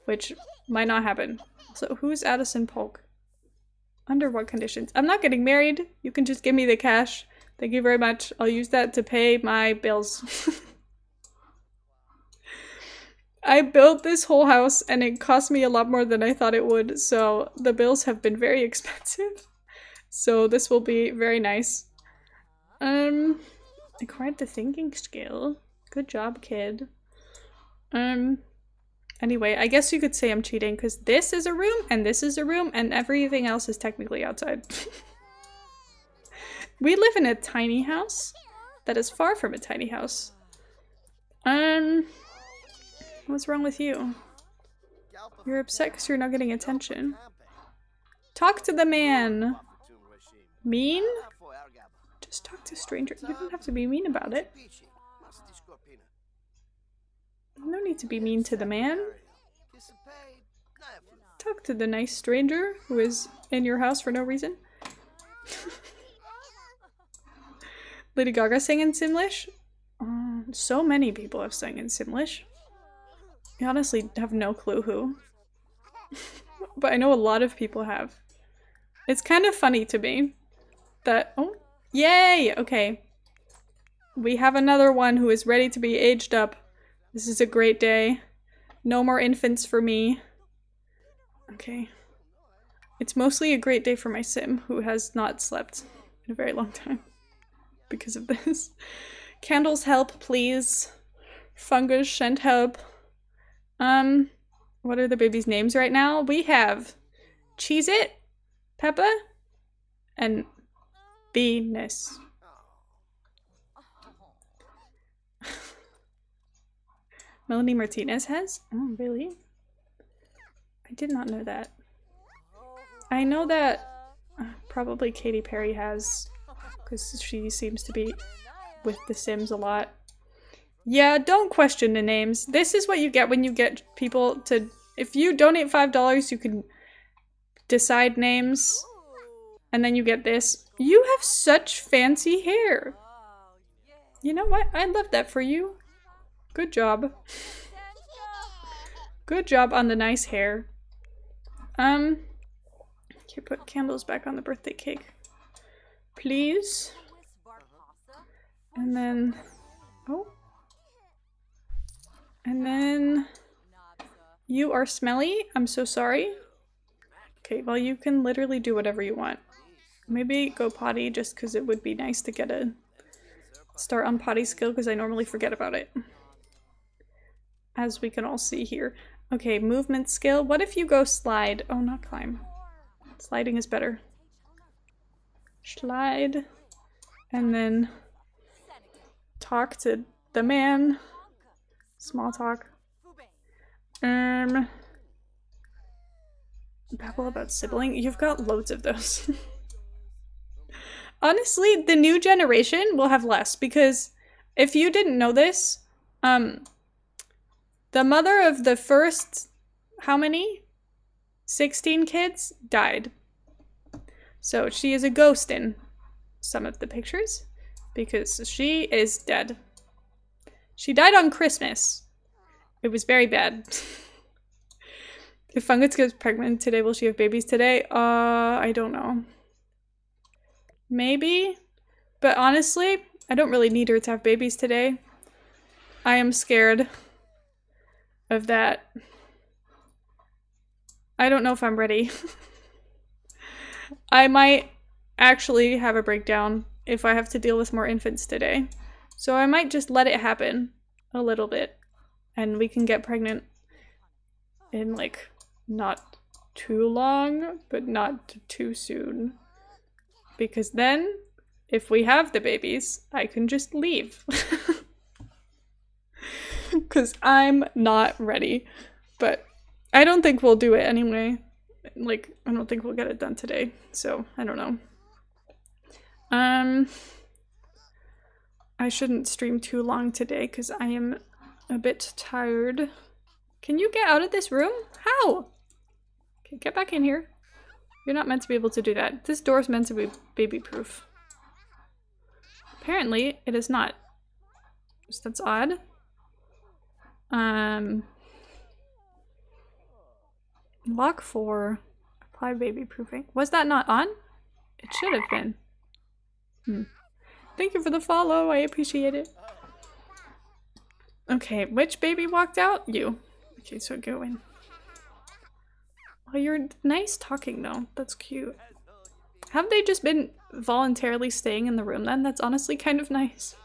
which might not happen. So who's Addison Polk? Under what conditions? I'm not getting married. You can just give me the cash. Thank you very much. I'll use that to pay my bills. I built this whole house and it cost me a lot more than I thought it would, so the bills have been very expensive. So this will be very nice. Acquired the thinking skill. Good job, kid. Anyway, I guess you could say I'm cheating because this is a room and this is a room and everything else is technically outside. We live in a tiny house that is far from a tiny house. What's wrong with you? You're upset because you're not getting attention. Talk to the man. Mean? Just talk to a stranger. You don't have to be mean about it. No need to be mean to the man. Talk to the nice stranger who is in your house for no reason. Lady Gaga sang in Simlish? So many people have sang in Simlish. I honestly have no clue who. But I know a lot of people have. It's kind of funny to me that— oh, yay! Okay. We have another one who is ready to be aged up. This is a great day. No more infants for me. Okay. It's mostly a great day for my sim, who has not slept in a very long time because of this. Candles help, please. Fungus shan't help. What are the babies' names right now? We have Cheez-It, Peppa, and Venus. Melanie Martinez has? Oh, really? I did not know that. I know that probably Katy Perry has, because she seems to be with The Sims a lot. Yeah, don't question the names. This is what you get when you get people to— if you donate $5, you can decide names, and then you get this. You have such fancy hair. You know what? I love that for you. Good job. Good job on the nice hair. Can you put candles back on the birthday cake? Please. And then— oh. And then— you are smelly? I'm so sorry. Okay, well you can literally do whatever you want. Maybe go potty just because it would be nice to get a start on potty skill because I normally forget about it. As we can all see here. Okay, movement skill. What if you go slide? Oh, not climb. Sliding is better. Slide. And then talk to the man. Small talk. Babble about sibling. You've got loads of those. Honestly, the new generation will have less because if you didn't know this, the mother of the first, how many? 16 kids died. So she is a ghost in some of the pictures because she is dead. She died on Christmas. It was very bad. If Fungus gets pregnant today, will she have babies today? I don't know. Maybe. But honestly, I don't really need her to have babies today. I am scared of that. I don't know if I'm ready. I might actually have a breakdown if I have to deal with more infants today. So I might just let it happen a little bit. And we can get pregnant in like not too long, but not too soon. Because then, if we have the babies, I can just leave. Because I'm not ready. But I don't think we'll do it anyway. Like, I don't think we'll get it done today. So, I don't know. I shouldn't stream too long today because I am a bit tired. Can you get out of this room? How? Okay, get back in here. You're not meant to be able to do that. This door is meant to be baby-proof. Apparently, it is not. So that's odd. Lock 4. Apply baby-proofing. Was that not on? It should have been. Thank you for the follow. I appreciate it. Okay, which baby walked out? You. Okay, so go in. Oh, you're nice talking though. That's cute. Have they just been voluntarily staying in the room then? That's honestly kind of nice.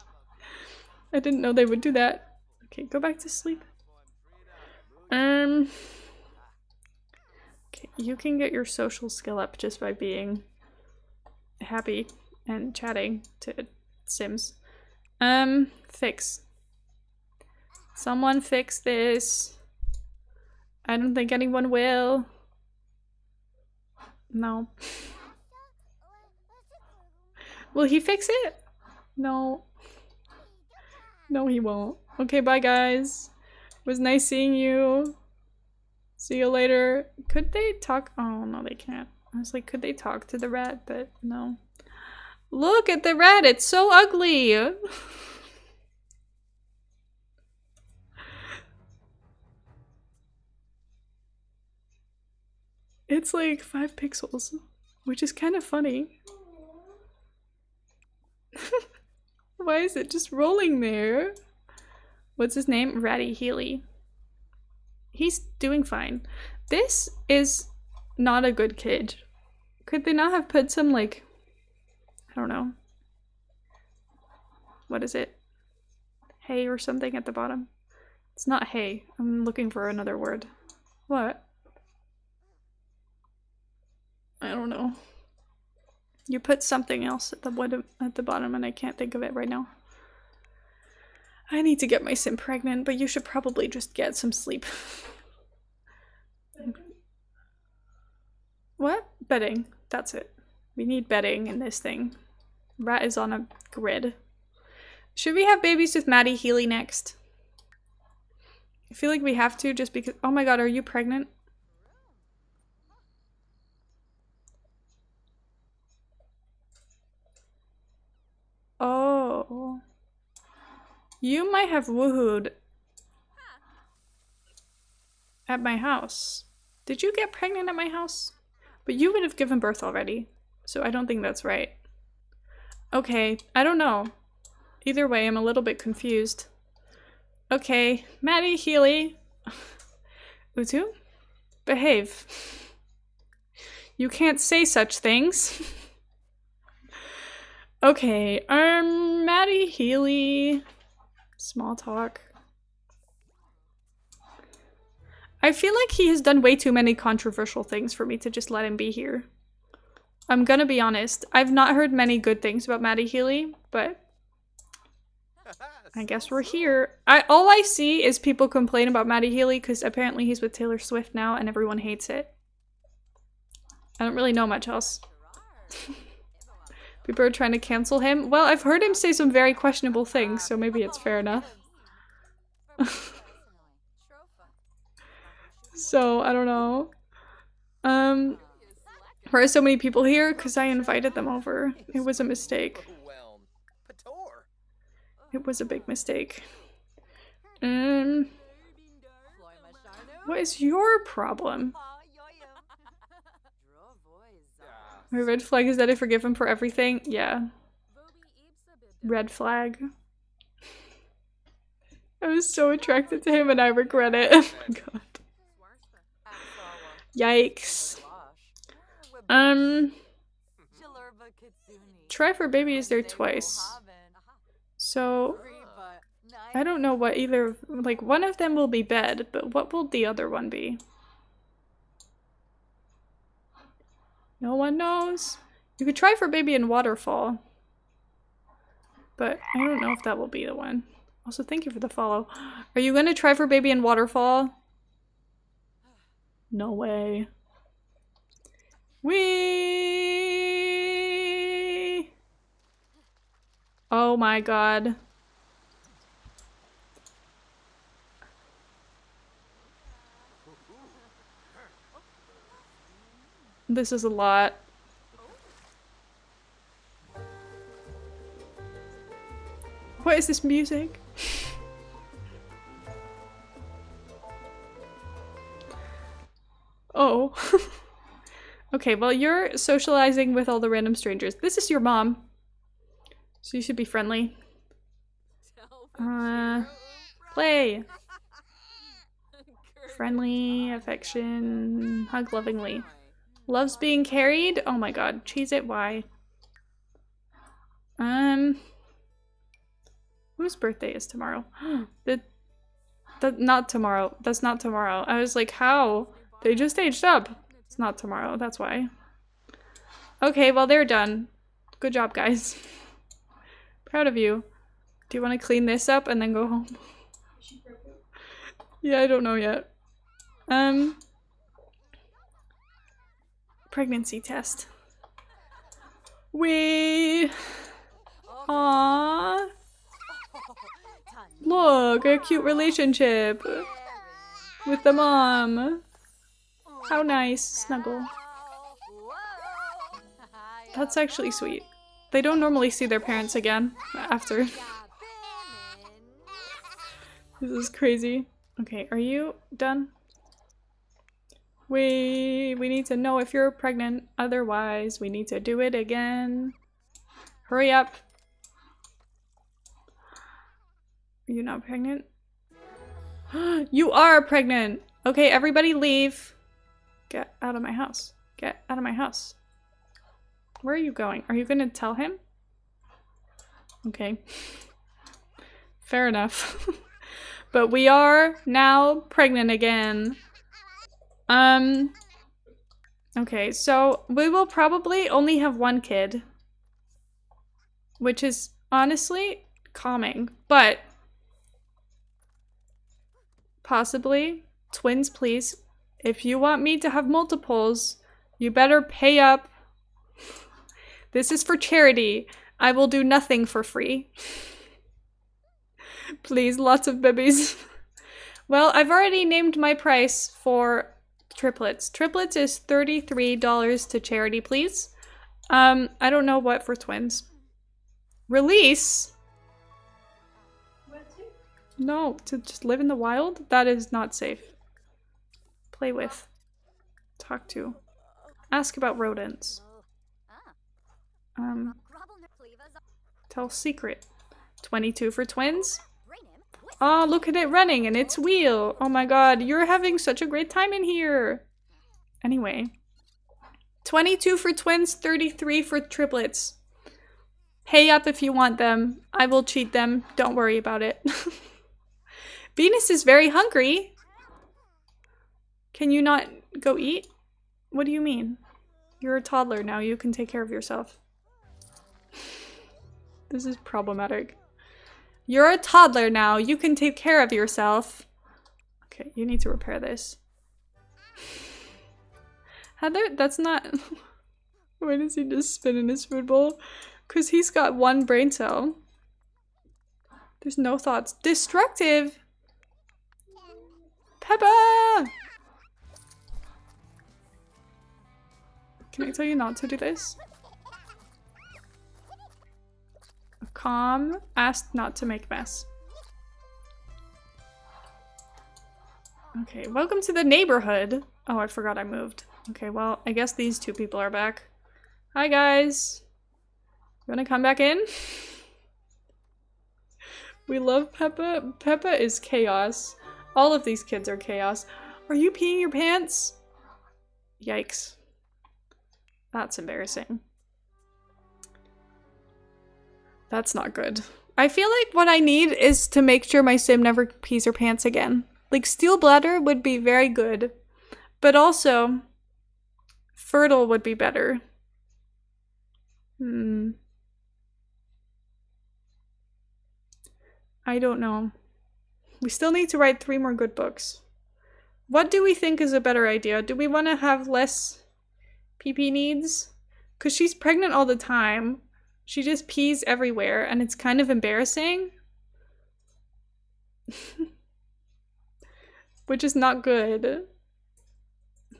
I didn't know they would do that. Okay, go back to sleep. Okay, you can get your social skill up just by being happy and chatting to Sims. Fix. Someone fix this. I don't think anyone will. No. Will he fix it? No. No, he won't. Okay, bye guys. It was nice seeing you. See you later. Could they talk? Oh, no, they can't. I was like, could they talk to the rat? But no. Look at the rat. It's so ugly. It's like 5 pixels, which is kind of funny. Why is it just rolling there? What's his name? Ratty Healy. He's doing fine. This is not a good cage. Could they not have put some, like, I don't know. What is it? Hay or something at the bottom? It's not hay. I'm looking for another word. What? I don't know. You put something else at the bottom and I can't think of it right now. I need to get my sim pregnant, but you should probably just get some sleep. What? Bedding. That's it. We need bedding in this thing. Rat is on a grid. Should we have babies with Maddie Healy next? I feel like we have to just because— oh my god, are you pregnant? Oh. You might have woohooed at my house. Did you get pregnant at my house? But you would have given birth already, so I don't think that's right. Okay, I don't know. Either way, I'm a little bit confused. Okay, Maddie Healy. Utu? Behave. You can't say such things. Okay, Matty Healy. Small talk. I feel like he has done way too many controversial things for me to just let him be here. I'm gonna be honest. I've not heard many good things about Matty Healy, but I guess we're here. All I see is people complain about Matty Healy because apparently he's with Taylor Swift now and everyone hates it. I don't really know much else. People are trying to cancel him. Well, I've heard him say some very questionable things, so maybe it's fair enough. So, I don't know. Why are so many people here? Because I invited them over. It was a mistake. It was a big mistake. What is your problem? My red flag is that I forgive him for everything. Yeah. Red flag. I was so attracted to him and I regret it. Oh my god. Yikes. Try for Baby is there twice. So I don't know what either, like one of them will be bed, but what will the other one be? No one knows. You could try for Baby in Waterfall, but I don't know if that will be the one. Also, thank you for the follow. Are you gonna try for Baby in Waterfall? No way. Wee! Oh my god. This is a lot. What is this music? Oh. Okay, well you're socializing with all the random strangers. This is your mom. So you should be friendly. Play. Friendly, affection, hug lovingly. Loves being carried? Oh my god, cheese it, why? Whose birthday is tomorrow? Not tomorrow. That's not tomorrow. I was like, how? They just aged up. It's not tomorrow, that's why. Okay, well they're done. Good job, guys. Proud of you. Do you want to clean this up and then go home? Yeah, I don't know yet. Pregnancy test. Aww. Look, a cute relationship with the mom. How nice. Snuggle. That's actually sweet. They don't normally see their parents again after. This is crazy. Okay, are you done? We need to know if you're pregnant, otherwise we need to do it again. Hurry up. Are you not pregnant? You are pregnant! Okay, everybody leave. Get out of my house. Get out of my house. Where are you going? Are you gonna tell him? Okay. Fair enough. But we are now pregnant again. Okay, so we will probably only have one kid. Which is honestly calming, but possibly twins, please. If you want me to have multiples, you better pay up. This is for charity. I will do nothing for free. Please, lots of babies. Well, I've already named my price for triplets. Triplets is $33 to charity, please. I don't know what for twins. Release? No, to just live in the wild? That is not safe. Play with. Talk to. Ask about rodents. Tell secret. 22 for twins? Oh, look at it running and its wheel. Oh my god, you're having such a great time in here. Anyway. 22 for twins, 33 for triplets. Hey up if you want them. I will cheat them. Don't worry about it. Venus is very hungry. Can you not go eat? What do you mean? You're a toddler now. You can take care of yourself. This is problematic. You're a toddler now. You can take care of yourself. Okay, you need to repair this. Heather, that's not... Why does he just spin in his food bowl? Because he's got one brain cell. There's no thoughts. Destructive! Peppa! Can I tell you not to do this? Calm asked not to make mess. Okay, welcome to the neighborhood. Oh, I forgot I moved. Okay, well, I guess these two people are back. Hi, guys. You wanna come back in? We love Peppa. Peppa is chaos. All of these kids are chaos. Are you peeing your pants? Yikes. That's embarrassing. That's not good. I feel like what I need is to make sure my sim never pees her pants again. Like, steel bladder would be very good. But also, fertile would be better. I don't know. We still need to write 3 more good books. What do we think is a better idea? Do we want to have less PP needs? Because she's pregnant all the time. She just pees everywhere and it's kind of embarrassing. Which is not good.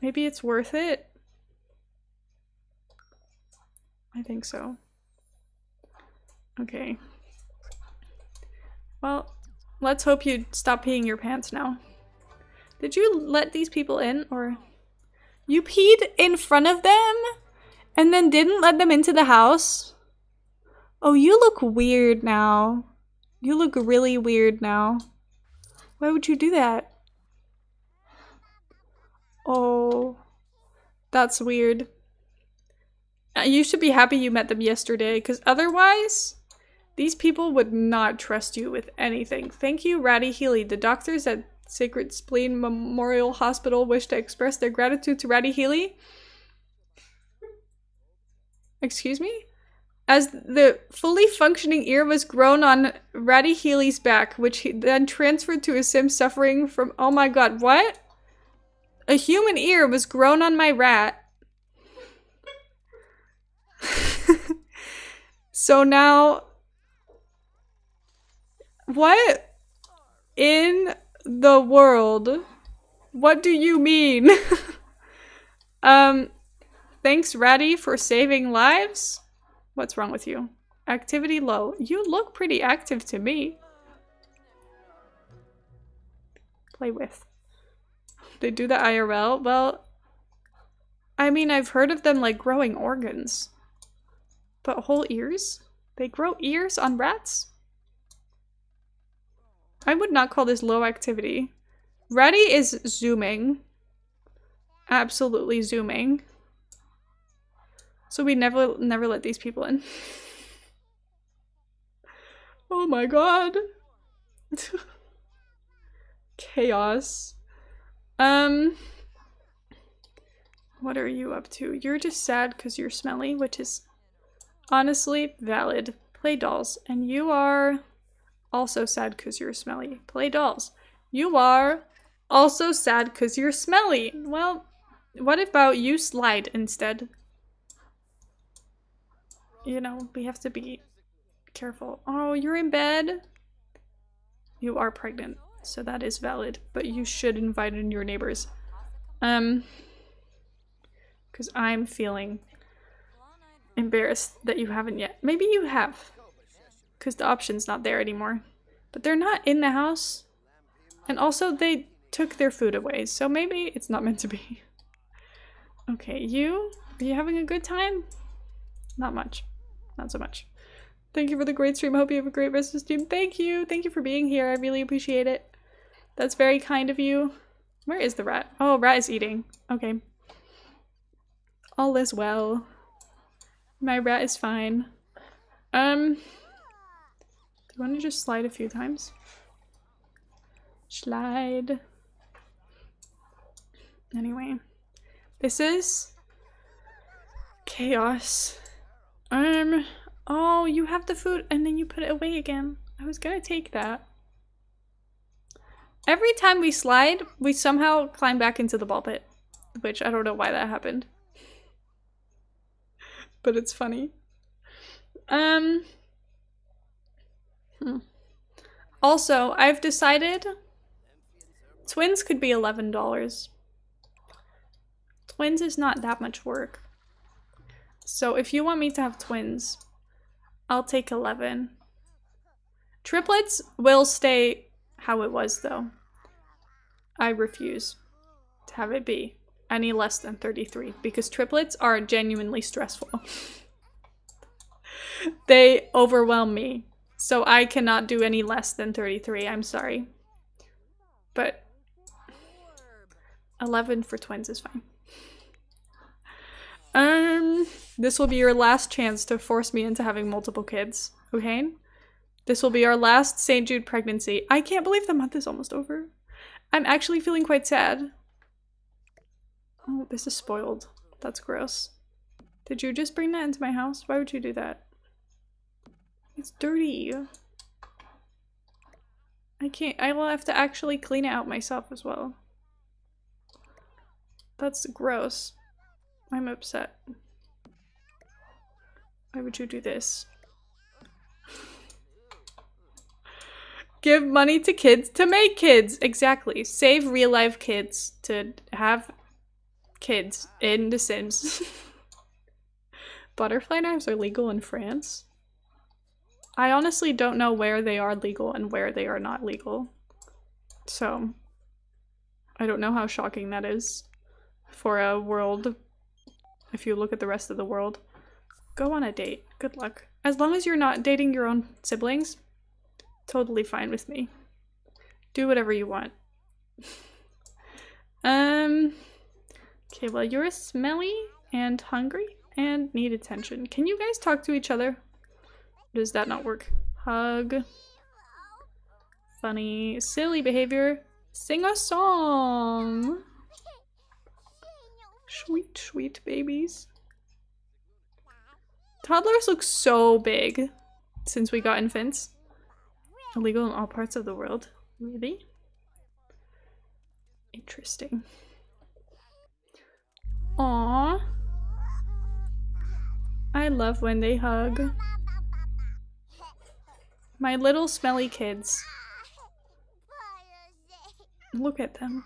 Maybe it's worth it? I think so. Okay. Well, let's hope you stop peeing your pants now. Did you let these people in, or? You peed in front of them and then didn't let them into the house? Oh, you look weird now. You look really weird now. Why would you do that? Oh, that's weird. You should be happy you met them yesterday, because otherwise, these people would not trust you with anything. Thank you, Ratty Healy. The doctors at Sacred Spleen Memorial Hospital wish to express their gratitude to Ratty Healy. Excuse me? As the fully functioning ear was grown on Ratty Healy's back, which he then transferred to a sim suffering from— oh my god, what? A human ear was grown on my rat. So now, what in the world? What do you mean? Thanks, Ratty, for saving lives? What's wrong with you? Activity low. You look pretty active to me. Play with. They do the IRL? Well, I mean, I've heard of them like growing organs. But whole ears? They grow ears on rats? I would not call this low activity. Ratty is zooming. Absolutely zooming. So we never let these people in. Oh my god. Chaos. What are you up to? You're just sad because you're smelly, which is honestly valid. Play dolls. And you are also sad because you're smelly. Play dolls. You are also sad because you're smelly. Well, what about you slide instead? You know, we have to be careful. Oh, you're in bed? You are pregnant, so that is valid. But you should invite in your neighbors. Because I'm feeling embarrassed that you haven't yet. Maybe you have. Because the option's not there anymore. But they're not in the house. And also, they took their food away, so maybe it's not meant to be. Okay, you? Are you having a good time? Not much. Not so much. Thank you for the great stream. I hope you have a great rest of the stream. Thank you. Thank you for being here. I really appreciate it. That's very kind of you. Where is the rat? Oh, rat is eating. Okay. All is well. My rat is fine. Do you want to just slide a few times? Slide. Anyway, this is chaos. Oh, you have the food and then you put it away again. I was gonna take that. Every time we slide, we somehow climb back into the ball pit, which I don't know why that happened. But it's funny. Also, I've decided twins could be $11. Twins is not that much work. So if you want me to have twins, I'll take 11. Triplets will stay how it was though. I refuse to have it be any less than 33 because triplets are genuinely stressful. They overwhelm me. So I cannot do any less than 33. I'm sorry. But 11 for twins is fine. This will be your last chance to force me into having multiple kids, okay? This will be our last St. Jude pregnancy. I can't believe the month is almost over. I'm actually feeling quite sad. Oh, this is spoiled. That's gross. Did you just bring that into my house? Why would you do that? It's dirty. I can't. I will have to actually clean it out myself as well. That's gross. I'm upset. Why would you do this? Give money to kids to make kids. Exactly. Save real life kids to have kids in The Sims. Butterfly knives are legal in France. I honestly don't know where they are legal and where they are not legal. So, I don't know how shocking that is for a world. If you look at the rest of the world, go on a date. Good luck. As long as you're not dating your own siblings, totally fine with me. Do whatever you want. Okay, well, you're smelly and hungry and need attention. Can you guys talk to each other? Does that not work? Hug. Funny, silly behavior. Sing a song. Sweet, sweet babies. Toddlers look so big since we got infants. Illegal in all parts of the world. Really? Interesting. Aww. I love when they hug. My little smelly kids. Look at them.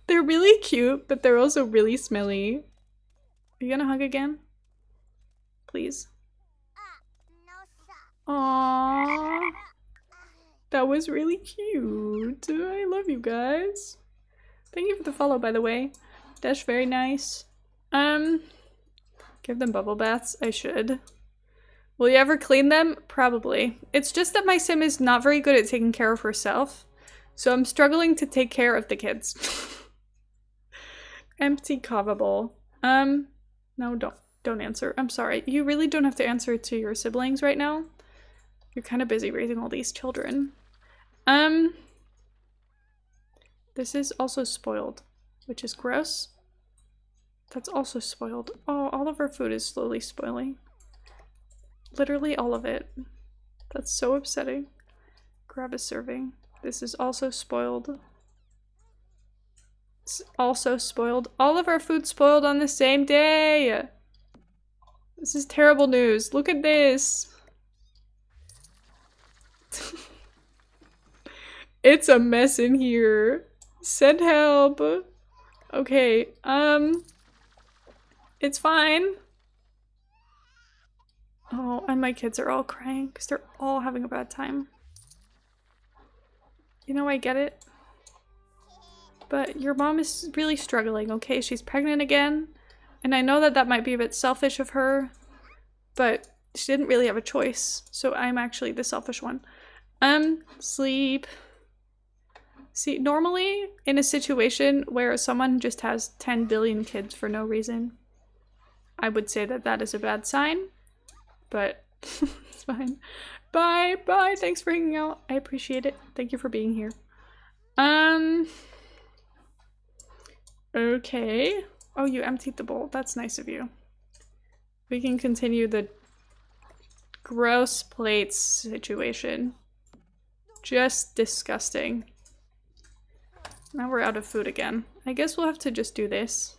They're really cute, but they're also really smelly. Are you gonna hug again? Please. Aww. That was really cute. I love you guys. Thank you for the follow, by the way. Dash, very nice. Give them bubble baths? I should. Will you ever clean them? Probably. It's just that my sim is not very good at taking care of herself. So I'm struggling to take care of the kids. Empty kava bowl. No, don't answer. I'm sorry. You really don't have to answer to your siblings right now. You're kind of busy raising all these children. This is also spoiled, which is gross. That's also spoiled. Oh, all of our food is slowly spoiling. Literally all of it. That's so upsetting. Grab a serving. This is also spoiled. It's also spoiled. All of our food spoiled on the same day. This is terrible news. Look at this. It's a mess in here. Send help. Okay, it's fine. Oh, and my kids are all crying because they're all having a bad time. You know, I get it. But your mom is really struggling, okay? She's pregnant again. And I know that that might be a bit selfish of her. But she didn't really have a choice. So I'm actually the selfish one. Sleep. See, normally in a situation where someone just has 10 billion kids for no reason, I would say that that is a bad sign, but it's fine. Bye, bye, thanks for hanging out. I appreciate it. Thank you for being here. Okay. Oh, you emptied the bowl. That's nice of you. We can continue the gross plates situation. Just disgusting. Now we're out of food again. I guess we'll have to just do this.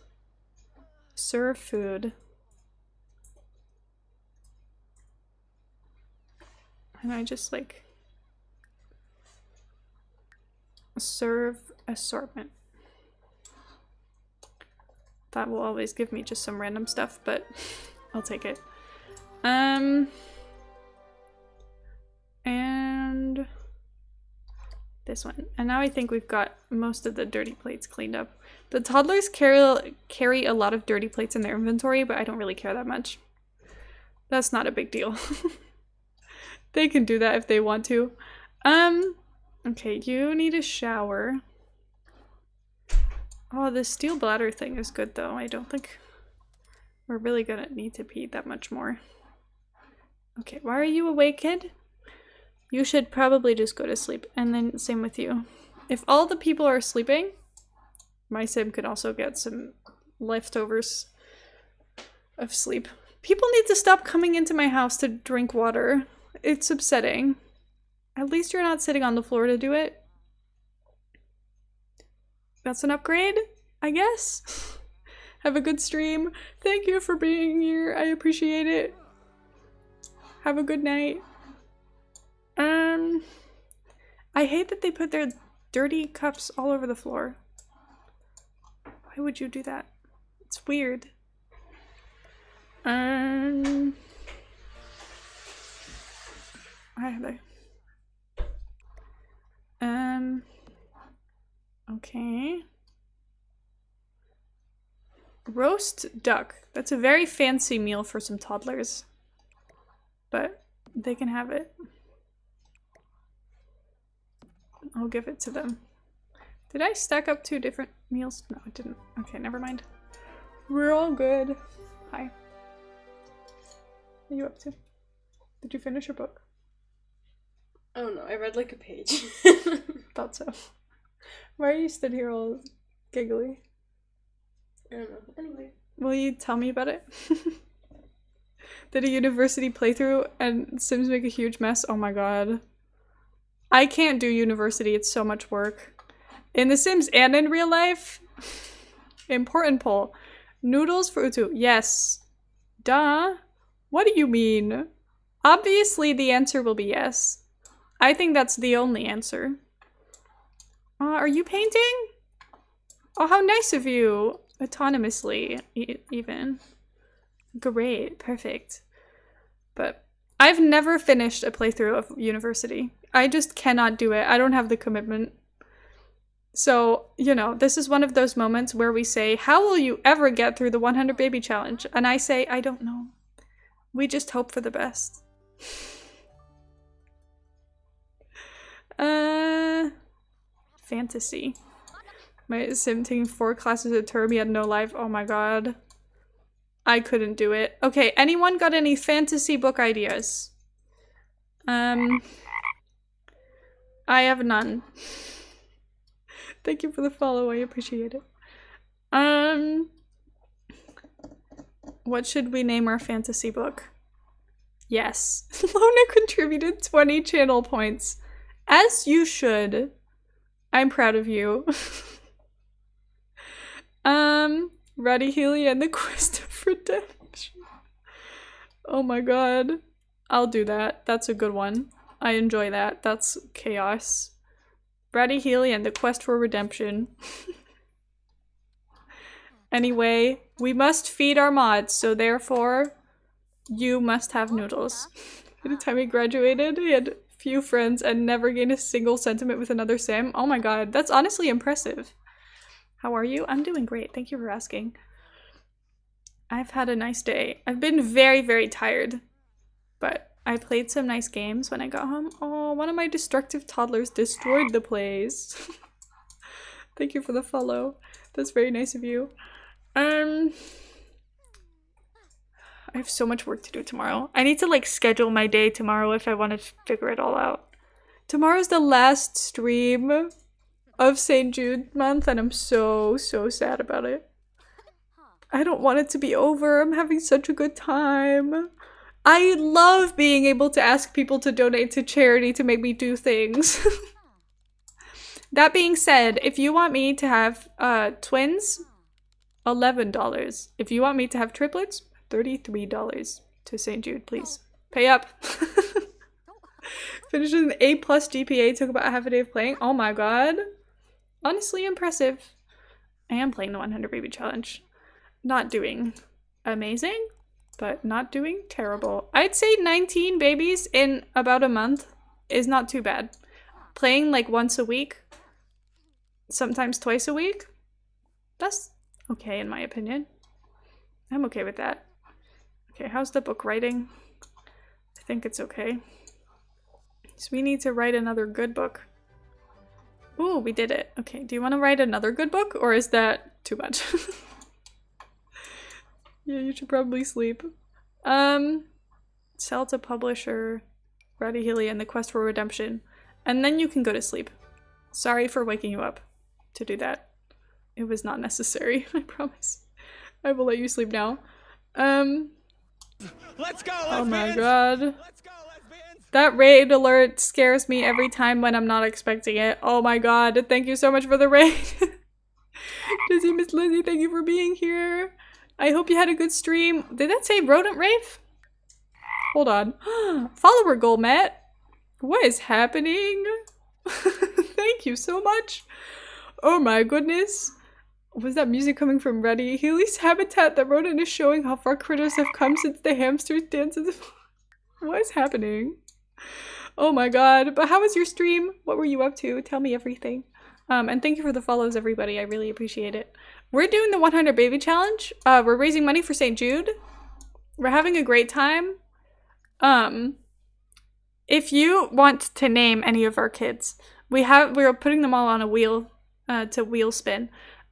Serve food. And I just like serve assortment. That will always give me just some random stuff, but I'll take it. And this one. And now I think we've got most of the dirty plates cleaned up. The toddlers carry a lot of dirty plates in their inventory, but I don't really care that much. That's not a big deal. They can do that if they want to. Okay, you need a shower. Oh, the steel bladder thing is good though. I don't think we're really gonna need to pee that much more. Okay, why are you awake, kid? You should probably just go to sleep. And then same with you. If all the people are sleeping, my sim could also get some leftovers of sleep. People need to stop coming into my house to drink water. It's upsetting. At least you're not sitting on the floor to do it. That's an upgrade, I guess. Have a good stream. Thank you for being here. I appreciate it. Have a good night. I hate that they put their dirty cups all over the floor. Why would you do that? It's weird. Why are they? Okay. Roast duck. That's a very fancy meal for some toddlers. But they can have it. I'll give it to them. Did I stack up 2 different meals? No, I didn't. Okay, never mind. We're all good. Hi. What are you up to? Did you finish your book? Oh no, I read like a page. Thought so. Why are you stood here all giggly? I don't know. Anyway. Will you tell me about it? Did a university playthrough and Sims make a huge mess? Oh my god. I can't do university, it's so much work. In The Sims and in real life? Important poll. Noodles for Utu. Yes. Duh. What do you mean? Obviously the answer will be yes. I think that's the only answer. Are you painting? Oh, how nice of you. Autonomously, even. Great. Perfect. But I've never finished a playthrough of University. I just cannot do it. I don't have the commitment. So, you know, this is one of those moments where we say, how will you ever get through the 100 baby challenge? And I say, I don't know. We just hope for the best. Fantasy. My sim taking 4 classes a term, he had no life. Oh my god. I couldn't do it. Okay, anyone got any fantasy book ideas? I have none. Thank you for the follow, I appreciate it. What should we name our fantasy book? Yes. Lona contributed 20 channel points. As you should. I'm proud of you. Ruddy Healy and the Quest of Redemption. Oh my god. I'll do that. That's a good one. I enjoy that. That's chaos. Ruddy Healy and the Quest for Redemption. Anyway, we must feed our mods, so therefore, you must have noodles. By the time he graduated, he had few friends and never gained a single sentiment with another Sim. Oh my god, that's honestly impressive. How are you? I'm doing great. Thank you for asking. I've had a nice day. I've been very, very tired, but I played some nice games when I got home. Oh, one of my destructive toddlers destroyed the place. Thank you for the follow. That's very nice of you. I have so much work to do tomorrow. I need to like schedule my day tomorrow if I want to figure it all out. Tomorrow's the last stream of St. Jude month and I'm so sad about it. I don't want it to be over. I'm having such a good time. I love being able to ask people to donate to charity to make me do things. That being said, if you want me to have twins, $11. If you want me to have triplets, $33 to St. Jude, please. Pay up. Finished with an A+ GPA, took about half a day of playing. Oh my god. Honestly impressive. I am playing the 100 baby challenge. Not doing amazing, but not doing terrible. I'd say 19 babies in about a month is not too bad. Playing like once a week, sometimes twice a week, that's okay in my opinion. I'm okay with that. Okay, how's the book writing? I think it's okay. So we need to write another good book. Ooh, we did it. Okay, do you want to write another good book or is that too much? Yeah, you should probably sleep. Sell to publisher, Roddy Healy and the Quest for Redemption. And then you can go to sleep. Sorry for waking you up to do that. It was not necessary, I promise. I will let you sleep now. Let's go, oh my lesbians! God. Let's go, lesbians! That raid alert scares me every time when I'm not expecting it. Oh my god, thank you so much for the raid. Dizzy Miss Lizzie, thank you for being here. I hope you had a good stream. Did that say rodent rave? Hold on. Follower goal, Matt. What is happening? Thank you so much. Oh my goodness. Was that music coming from Reddy? Healy's habitat, that rodent is showing how far critters have come since the hamsters dances. What is happening? Oh my god. But how was your stream? What were you up to? Tell me everything. And thank you for the follows, everybody. I really appreciate it. We're doing the 100 baby challenge. We're raising money for St. Jude. We're having a great time. If you want to name any of our kids, we're putting them all on a wheel to wheel spin.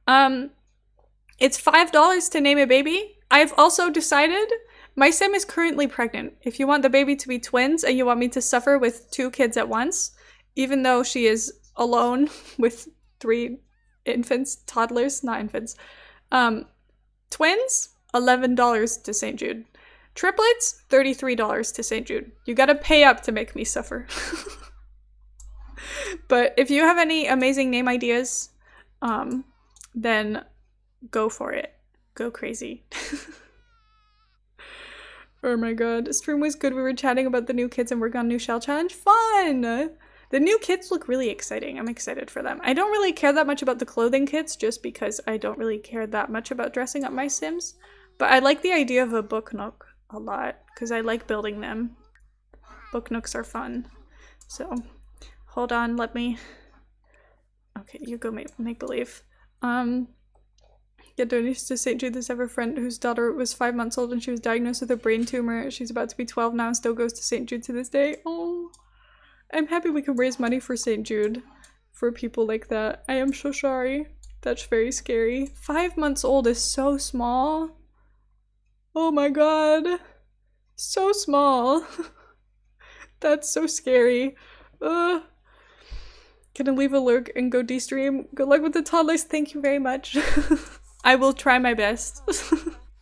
It's $5 to name a baby. I've also decided my sim is currently pregnant. If you want the baby to be twins and you want me to suffer with 2 kids at once, even though she is alone with 3 infants, toddlers, not infants. Twins, $11 to St. Jude. Triplets, $33 to St. Jude. You gotta pay up to make me suffer. But if you have any amazing name ideas, then go for it. Go crazy. Oh my god. Stream was good. We were chatting about the new kits and working on new shell challenge. Fun! The new kits look really exciting. I'm excited for them. I don't really care that much about the clothing kits just because I don't really care that much about dressing up my Sims. But I like the idea of a book nook a lot because I like building them. Book nooks are fun. So, hold on, let me... Okay, you go make believe. Get donations to St. Jude. This ever friend whose daughter was 5 months old and she was diagnosed with a brain tumor. She's about to be 12 now and still goes to St. Jude to this day. Oh... I'm happy we can raise money for St. Jude for people like that. I am so sorry. That's very scary. 5 months old is so small. Oh my god. So small. That's so scary. Can I leave a lurk and go de-stream? Good luck with the toddlers. Thank you very much. I will try my best.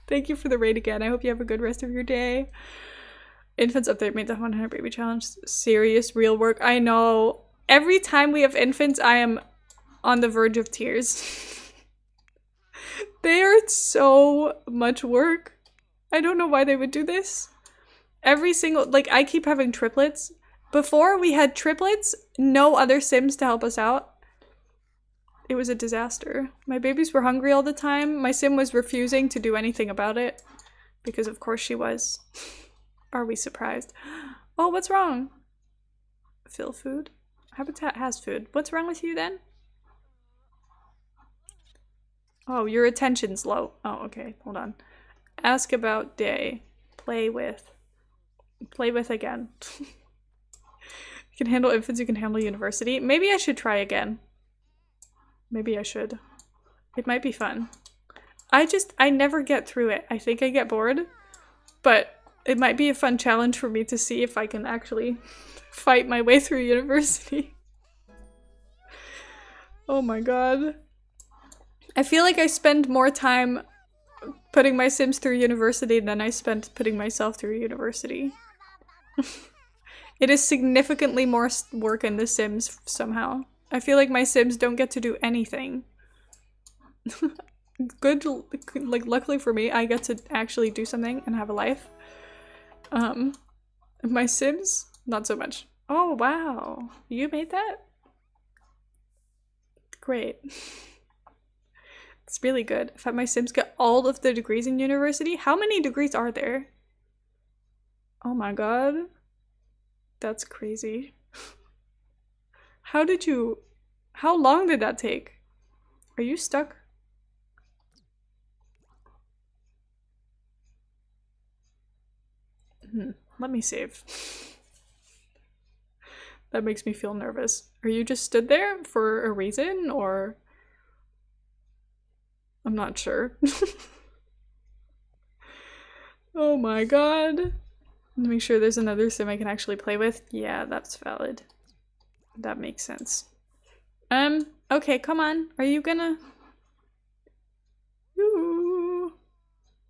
Thank you for the raid again. I hope you have a good rest of your day. Infants update made the 100 baby challenge. Serious, real work. I know. Every time we have infants, I am on the verge of tears. They are so much work. I don't know why they would do this. Every single, like, I keep having triplets. Before we had triplets, no other Sims to help us out. It was a disaster. My babies were hungry all the time. My Sim was refusing to do anything about it. Because of course she was. Are we surprised? Oh, what's wrong? Fill food? Habitat has food. What's wrong with you then? Oh, your attention's low. Oh, okay. Hold on. Ask about day. Play with. Play with again. You can handle infants, you can handle university. Maybe I should try again. Maybe I should. It might be fun. I never get through it. I think I get bored, but it might be a fun challenge for me to see if I can actually fight my way through university. Oh my god. I feel like I spend more time putting my Sims through university than I spent putting myself through university. It is significantly more work in The Sims somehow. I feel like my Sims don't get to do anything. Good, like luckily for me, I get to actually do something and have a life. My Sims, not so much. Oh wow, you made that? Great. It's really good. If my Sims get all of the degrees in university, how many degrees are there? Oh my god. That's crazy. How long did that take? Are you stuck? Let me save. That makes me feel nervous. Are you just stood there for a reason, or? I'm not sure. Oh my god. Let me make sure there's another sim I can actually play with. Yeah, that's valid. That makes sense. Okay, come on. Are you gonna... Ooh.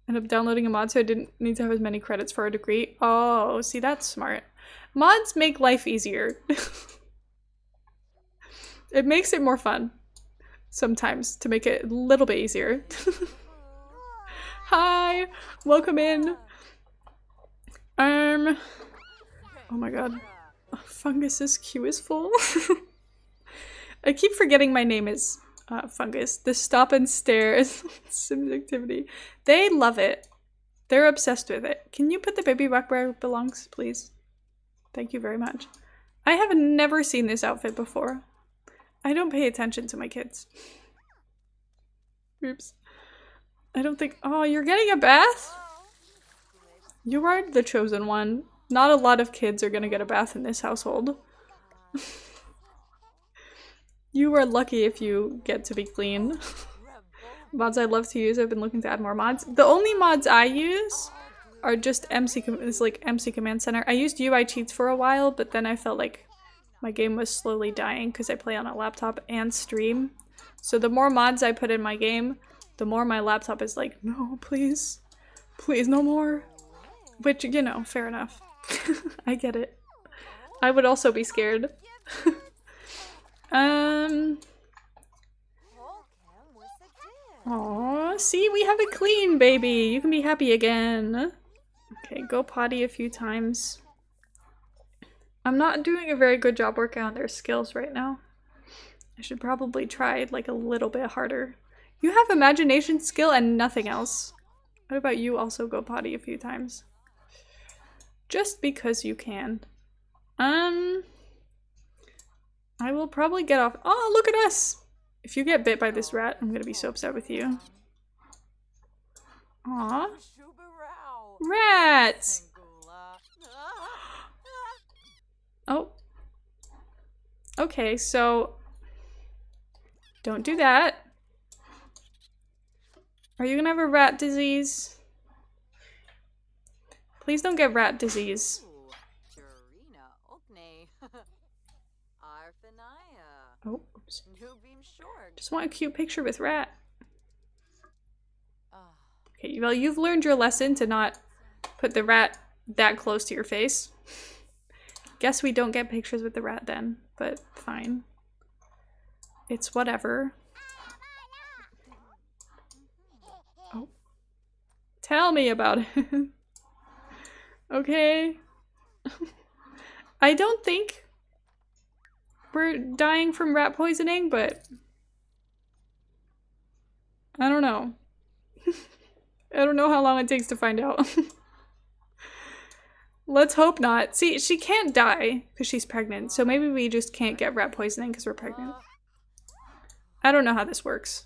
End up downloading a mod so I didn't need to have as many credits for a degree. Oh, see, that's smart. Mods make life easier. It makes it more fun. Sometimes, to make it a little bit easier. Hi! Welcome in! Oh my god. Fungus's queue is full. I keep forgetting my name is Fungus. The stop and stare is Sims activity. They love it. They're obsessed with it. Can you put the baby back where it belongs, please? Thank you very much. I have never seen this outfit before. I don't pay attention to my kids. Oops. I don't think- oh, you're getting a bath? You are the chosen one. Not a lot of kids are gonna get a bath in this household. You are lucky if you get to be clean. Mods I love to use, I've been looking to add more mods. The only mods I use are just MC Command Center. I used UI cheats for a while, but then I felt like my game was slowly dying because I play on a laptop and stream. So the more mods I put in my game, the more my laptop is like, no, please. Please, no more. Which, you know, fair enough. I get it. I would also be scared. Aw, see, we have a clean baby. You can be happy again. Okay, go potty a few times. I'm not doing a very good job working on their skills right now. I should probably try like a little bit harder. You have imagination skill and nothing else. What about you also go potty a few times? Just because you can. I will probably get off- oh, look at us! If you get bit by this rat, I'm gonna be so upset with you. Aw. Rats! Oh. Okay, so... don't do that. Are you gonna have a rat disease? Please don't get rat disease. Oh, oops. Just want a cute picture with rat. Okay, well, you've learned your lesson to not put the rat that close to your face. Guess we don't get pictures with the rat then, but fine. It's whatever. Oh. Tell me about it. Okay. I don't think we're dying from rat poisoning, but I don't know. I don't know how long it takes to find out. Let's hope not. See, she can't die because she's pregnant, so maybe we just can't get rat poisoning because we're pregnant. I don't know how this works.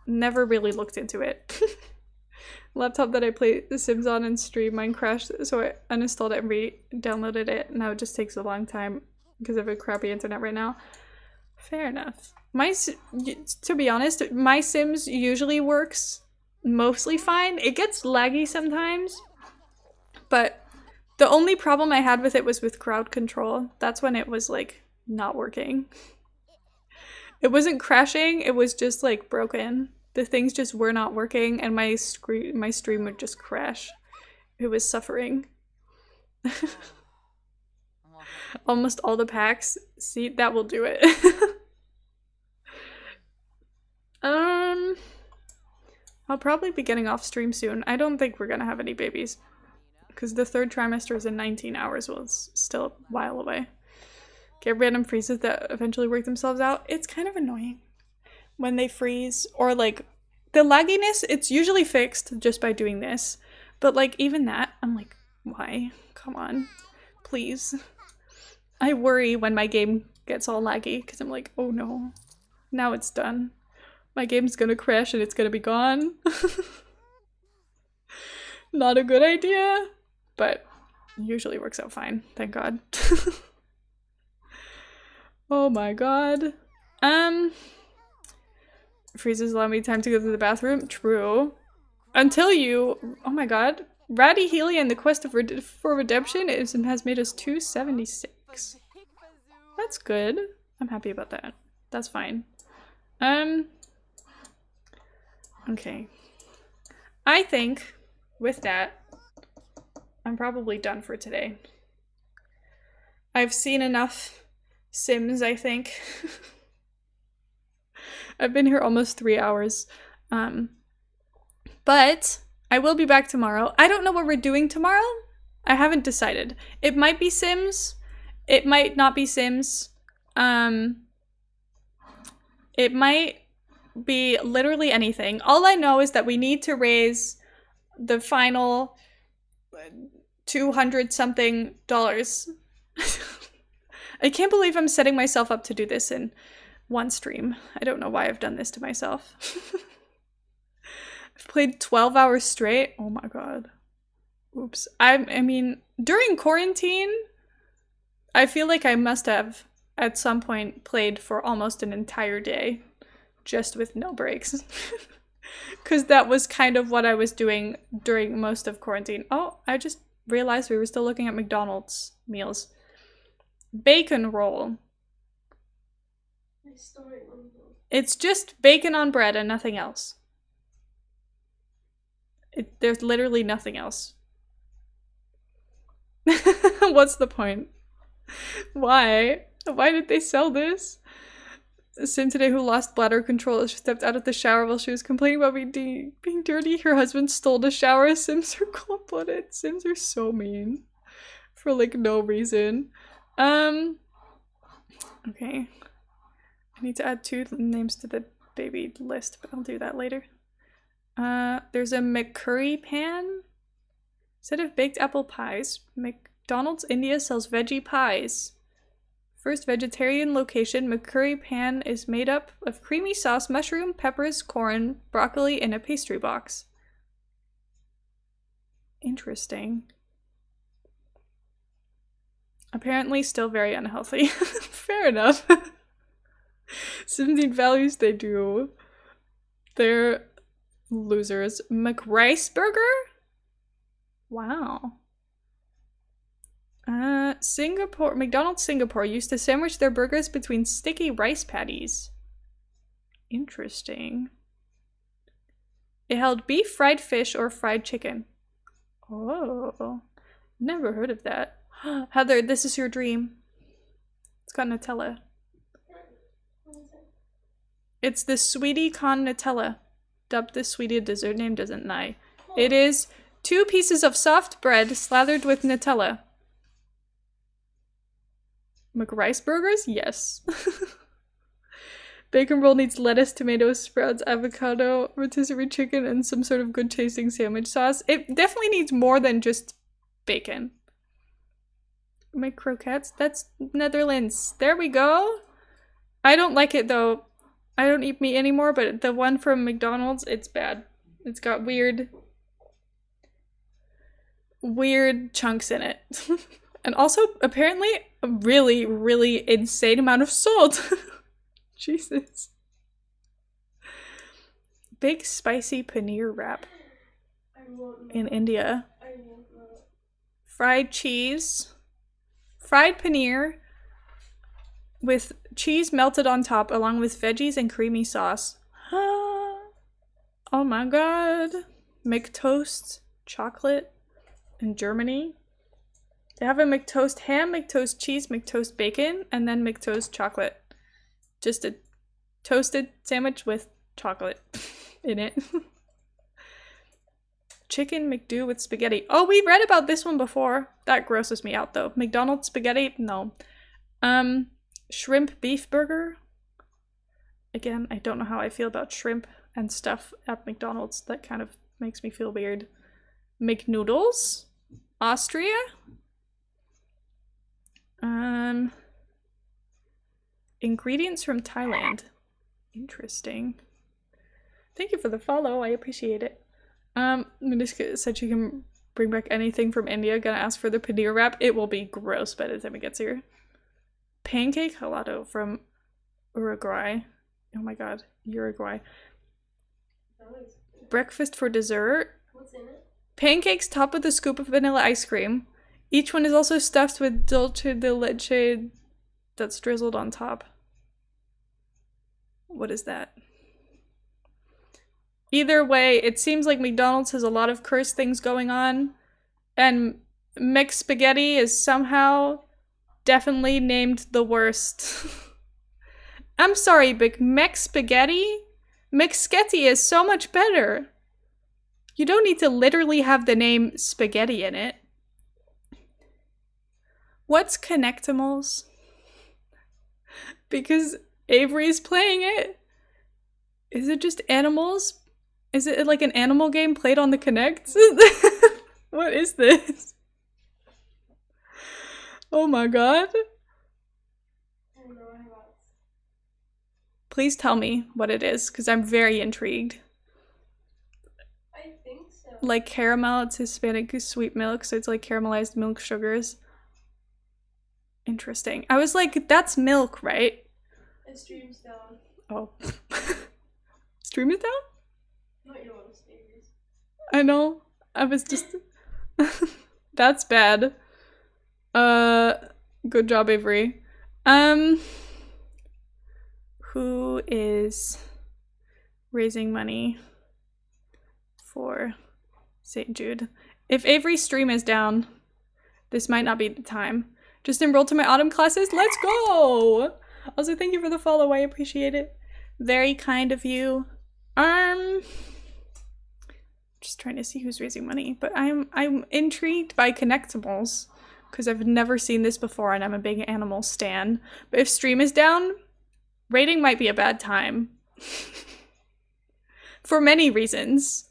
Never really looked into it. Laptop that I play The Sims on and stream, mine crashed, so I uninstalled it and re-downloaded it. Now it just takes a long time because of a crappy internet right now. Fair enough. To be honest, my Sims usually works mostly fine. It gets laggy sometimes, but the only problem I had with it was with crowd control. That's when it was like not working. It wasn't crashing, it was just like broken. The things just were not working and my stream would just crash. It was suffering. Almost all the packs. See, that will do it. I'll probably be getting off stream soon. I don't think we're gonna have any babies. Because the third trimester is in 19 hours, well, it's still a while away. Get random freezes that eventually work themselves out. It's kind of annoying when they freeze. Or like, the lagginess, it's usually fixed just by doing this. But like, even that, I'm like, why? Come on. Please. I worry when my game gets all laggy. Because I'm like, oh no. Now it's done. My game's gonna crash and it's gonna be gone. Not a good idea. But usually works out fine. Thank God. Oh my god. Freezes allow me time to go to the bathroom. True. Until you... Oh my god. Ratty Healy and the Quest for Redemption has made us 276. That's good. I'm happy about that. That's fine. Okay. I think, with that, I'm probably done for today. I've seen enough Sims, I think. I've been here almost 3 hours. But I will be back tomorrow. I don't know what we're doing tomorrow. I haven't decided. It might be Sims. It might not be Sims. It might be literally anything. All I know is that we need to raise the final 200 something dollars. I can't believe I'm setting myself up to do this in one stream. I don't know why I've done this to myself. I've played 12 hours straight. Oh my god. Oops. I mean, during quarantine, I feel like I must have, at some point, played for almost an entire day. Just with no breaks. Because that was kind of what I was doing during most of quarantine. Oh, I just realized we were still looking at McDonald's meals. Bacon roll. It's just bacon on bread and nothing else. There's literally nothing else. What's the point? Why? Why did they sell this? A Sim today who lost bladder control stepped out of the shower while she was complaining about being dirty. Her husband stole the shower. Sims are cold-blooded. Sims are so mean. For like no reason. Okay. I need to add 2 names to the baby list, but I'll do that later. There's a McCurry pan. Instead of baked apple pies, McDonald's India sells veggie pies. First vegetarian location, McCurry pan is made up of creamy sauce, mushroom, peppers, corn, broccoli, and a pastry box. Interesting. Apparently still very unhealthy. Fair enough. 17 values they do. They're losers. McRice burger? Wow. McDonald's Singapore used to sandwich their burgers between sticky rice patties. Interesting. It held beef, fried fish, or fried chicken. Oh, never heard of that. Heather, this is your dream. It's got Nutella. It's the Sweetie Con Nutella. Dubbed the Sweetie dessert name doesn't lie. It is 2 pieces of soft bread slathered with Nutella. McRice burgers? Yes. Bacon roll needs lettuce, tomatoes, sprouts, avocado, rotisserie chicken, and some sort of good tasting sandwich sauce. It definitely needs more than just bacon. Make croquettes? That's Netherlands. There we go. I don't like it though. I don't eat meat anymore, but the one from McDonald's, it's bad. It's got weird chunks in it. And also, apparently, a really, really insane amount of salt. Jesus. Big spicy paneer wrap in India. Fried cheese. Fried paneer with cheese melted on top along with veggies and creamy sauce. Oh my god. McToast chocolate in Germany. They have a McToast ham, McToast cheese, McToast bacon, and then McToast chocolate. Just a toasted sandwich with chocolate in it. Chicken McDo with spaghetti. Oh, we read about this one before. That grosses me out though. McDonald's spaghetti? No. Shrimp beef burger. Again, I don't know how I feel about shrimp and stuff at McDonald's. That kind of makes me feel weird. McNoodles? Austria? Ingredients from Thailand. Interesting. Thank you for the follow. I appreciate it. Maniska said she can bring back anything from India. Gonna ask for the paneer wrap. It will be gross by the time it gets here. Pancake helado from Uruguay. Oh my god, Uruguay. Breakfast for dessert. What's in it? Pancakes topped with a scoop of vanilla ice cream. Each one is also stuffed with dulce de leche that's drizzled on top. What is that? Either way, it seems like McDonald's has a lot of cursed things going on, and McSpaghetti is somehow definitely named the worst. I'm sorry, but McSpaghetti? McSketty is so much better. You don't need to literally have the name spaghetti in it. What's Connectimals? Because Avery's playing it. Is it just animals? Is it like an animal game played on the Kinect? What is this? Oh my god. Please tell me what it is, because I'm very intrigued. I think so. Like caramel, it's Hispanic sweet milk, so it's like caramelized milk sugars. Interesting. I was like, that's milk, right? It streams down. Oh. Stream it down? Not your own stairs. I know. I was just... That's bad. Good job, Avery. Who is raising money for St. Jude? If Avery's stream is down, this might not be the time. Just enrolled to my autumn classes. Let's go! Also, thank you for the follow. I appreciate it. Very kind of you. Just trying to see who's raising money, but I'm intrigued by Connectimals because I've never seen this before, and I'm a big animal stan. But if stream is down, rating might be a bad time. For many reasons.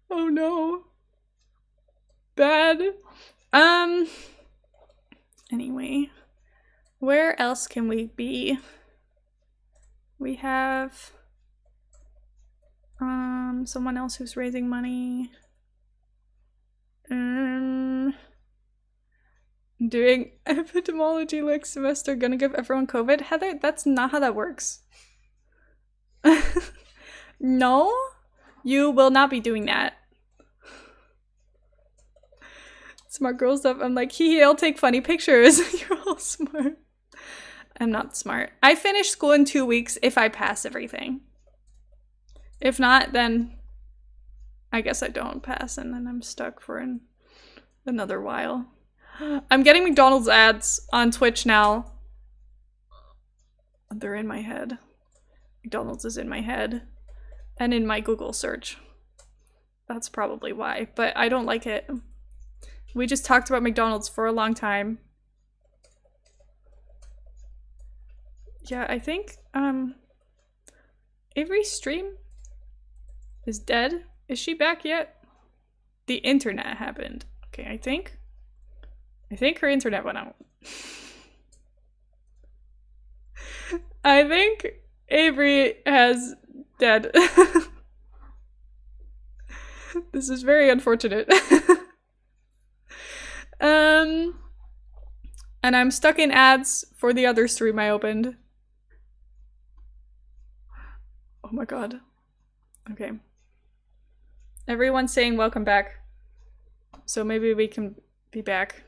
Oh no. Bad. Anyway. Where else can we be? We have someone else who's raising money. Doing epidemiology next semester, gonna give everyone COVID. Heather, that's not how that works. No, you will not be doing that. Smart girl stuff. I'm like, hee, I'll take funny pictures. You're all smart. I'm not smart. I finish school in 2 weeks if I pass everything. If not, then I guess I don't pass, and then I'm stuck for another while. I'm getting McDonald's ads on Twitch now. They're in my head. McDonald's is in my head. And in my Google search. That's probably why, but I don't like it. We just talked about McDonald's for a long time. Yeah, I think, Avery's stream is dead. Is she back yet? The internet happened. Okay, I think her internet went out. I think Avery has dead. This is very unfortunate. And I'm stuck in ads for the other stream I opened. Oh my god. Okay. Everyone's saying welcome back. So maybe we can be back.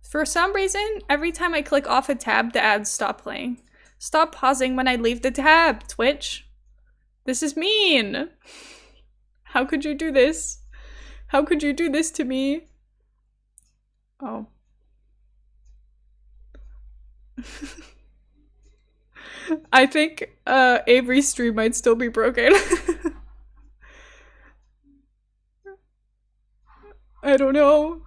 For some reason, every time I click off a tab, the ads stop playing. Stop pausing when I leave the tab, Twitch. This is mean. How could you do this? How could you do this to me? Oh. I think Avery's stream might still be broken. I don't know.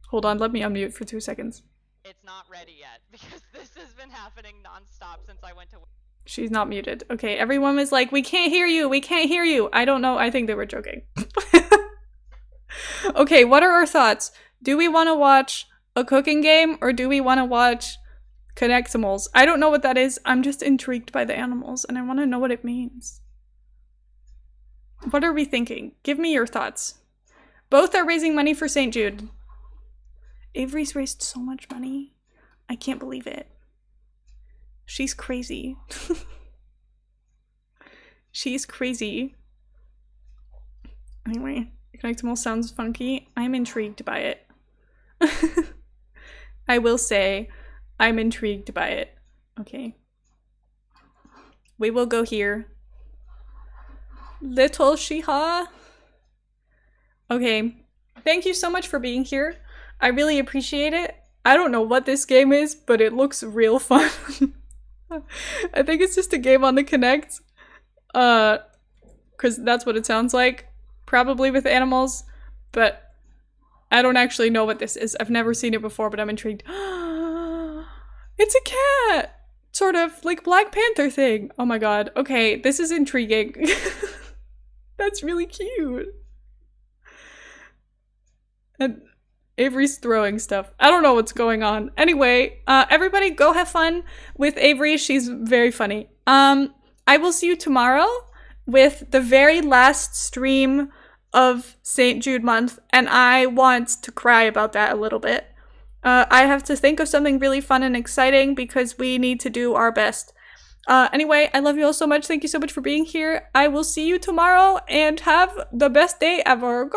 Hold on, let me unmute for 2 seconds. It's not ready yet because this has been happening non-stop since I went to. She's not muted. Okay, everyone was like, we can't hear you, we can't hear you. I don't know, I think they were joking. Okay, what are our thoughts? Do we want to watch a cooking game or do we want to watch Connectimals? I don't know what that is. I'm just intrigued by the animals and I want to know what it means. What are we thinking? Give me your thoughts. Both are raising money for St. Jude. Avery's raised so much money. I can't believe it. She's crazy. She's crazy. Anyway, Connectimal sounds funky. I'm intrigued by it. I will say, I'm intrigued by it. Okay. We will go here. Little Shiha. Okay. Thank you so much for being here. I really appreciate it. I don't know what this game is, but it looks real fun. I think it's just a game on the Kinect. Because that's what it sounds like. Probably with animals. But I don't actually know what this is. I've never seen it before, but I'm intrigued. It's a cat! Sort of like Black Panther thing. Oh my god. Okay, this is intriguing. That's really cute. And Avery's throwing stuff. I don't know what's going on. Anyway, everybody go have fun with Avery. She's very funny. I will see you tomorrow with the very last stream of St. Jude month, and I want to cry about that a little bit. I have to think of something really fun and exciting because we need to do our best. Anyway, I love you all so much. Thank you so much for being here. I will see you tomorrow and have the best day ever. Go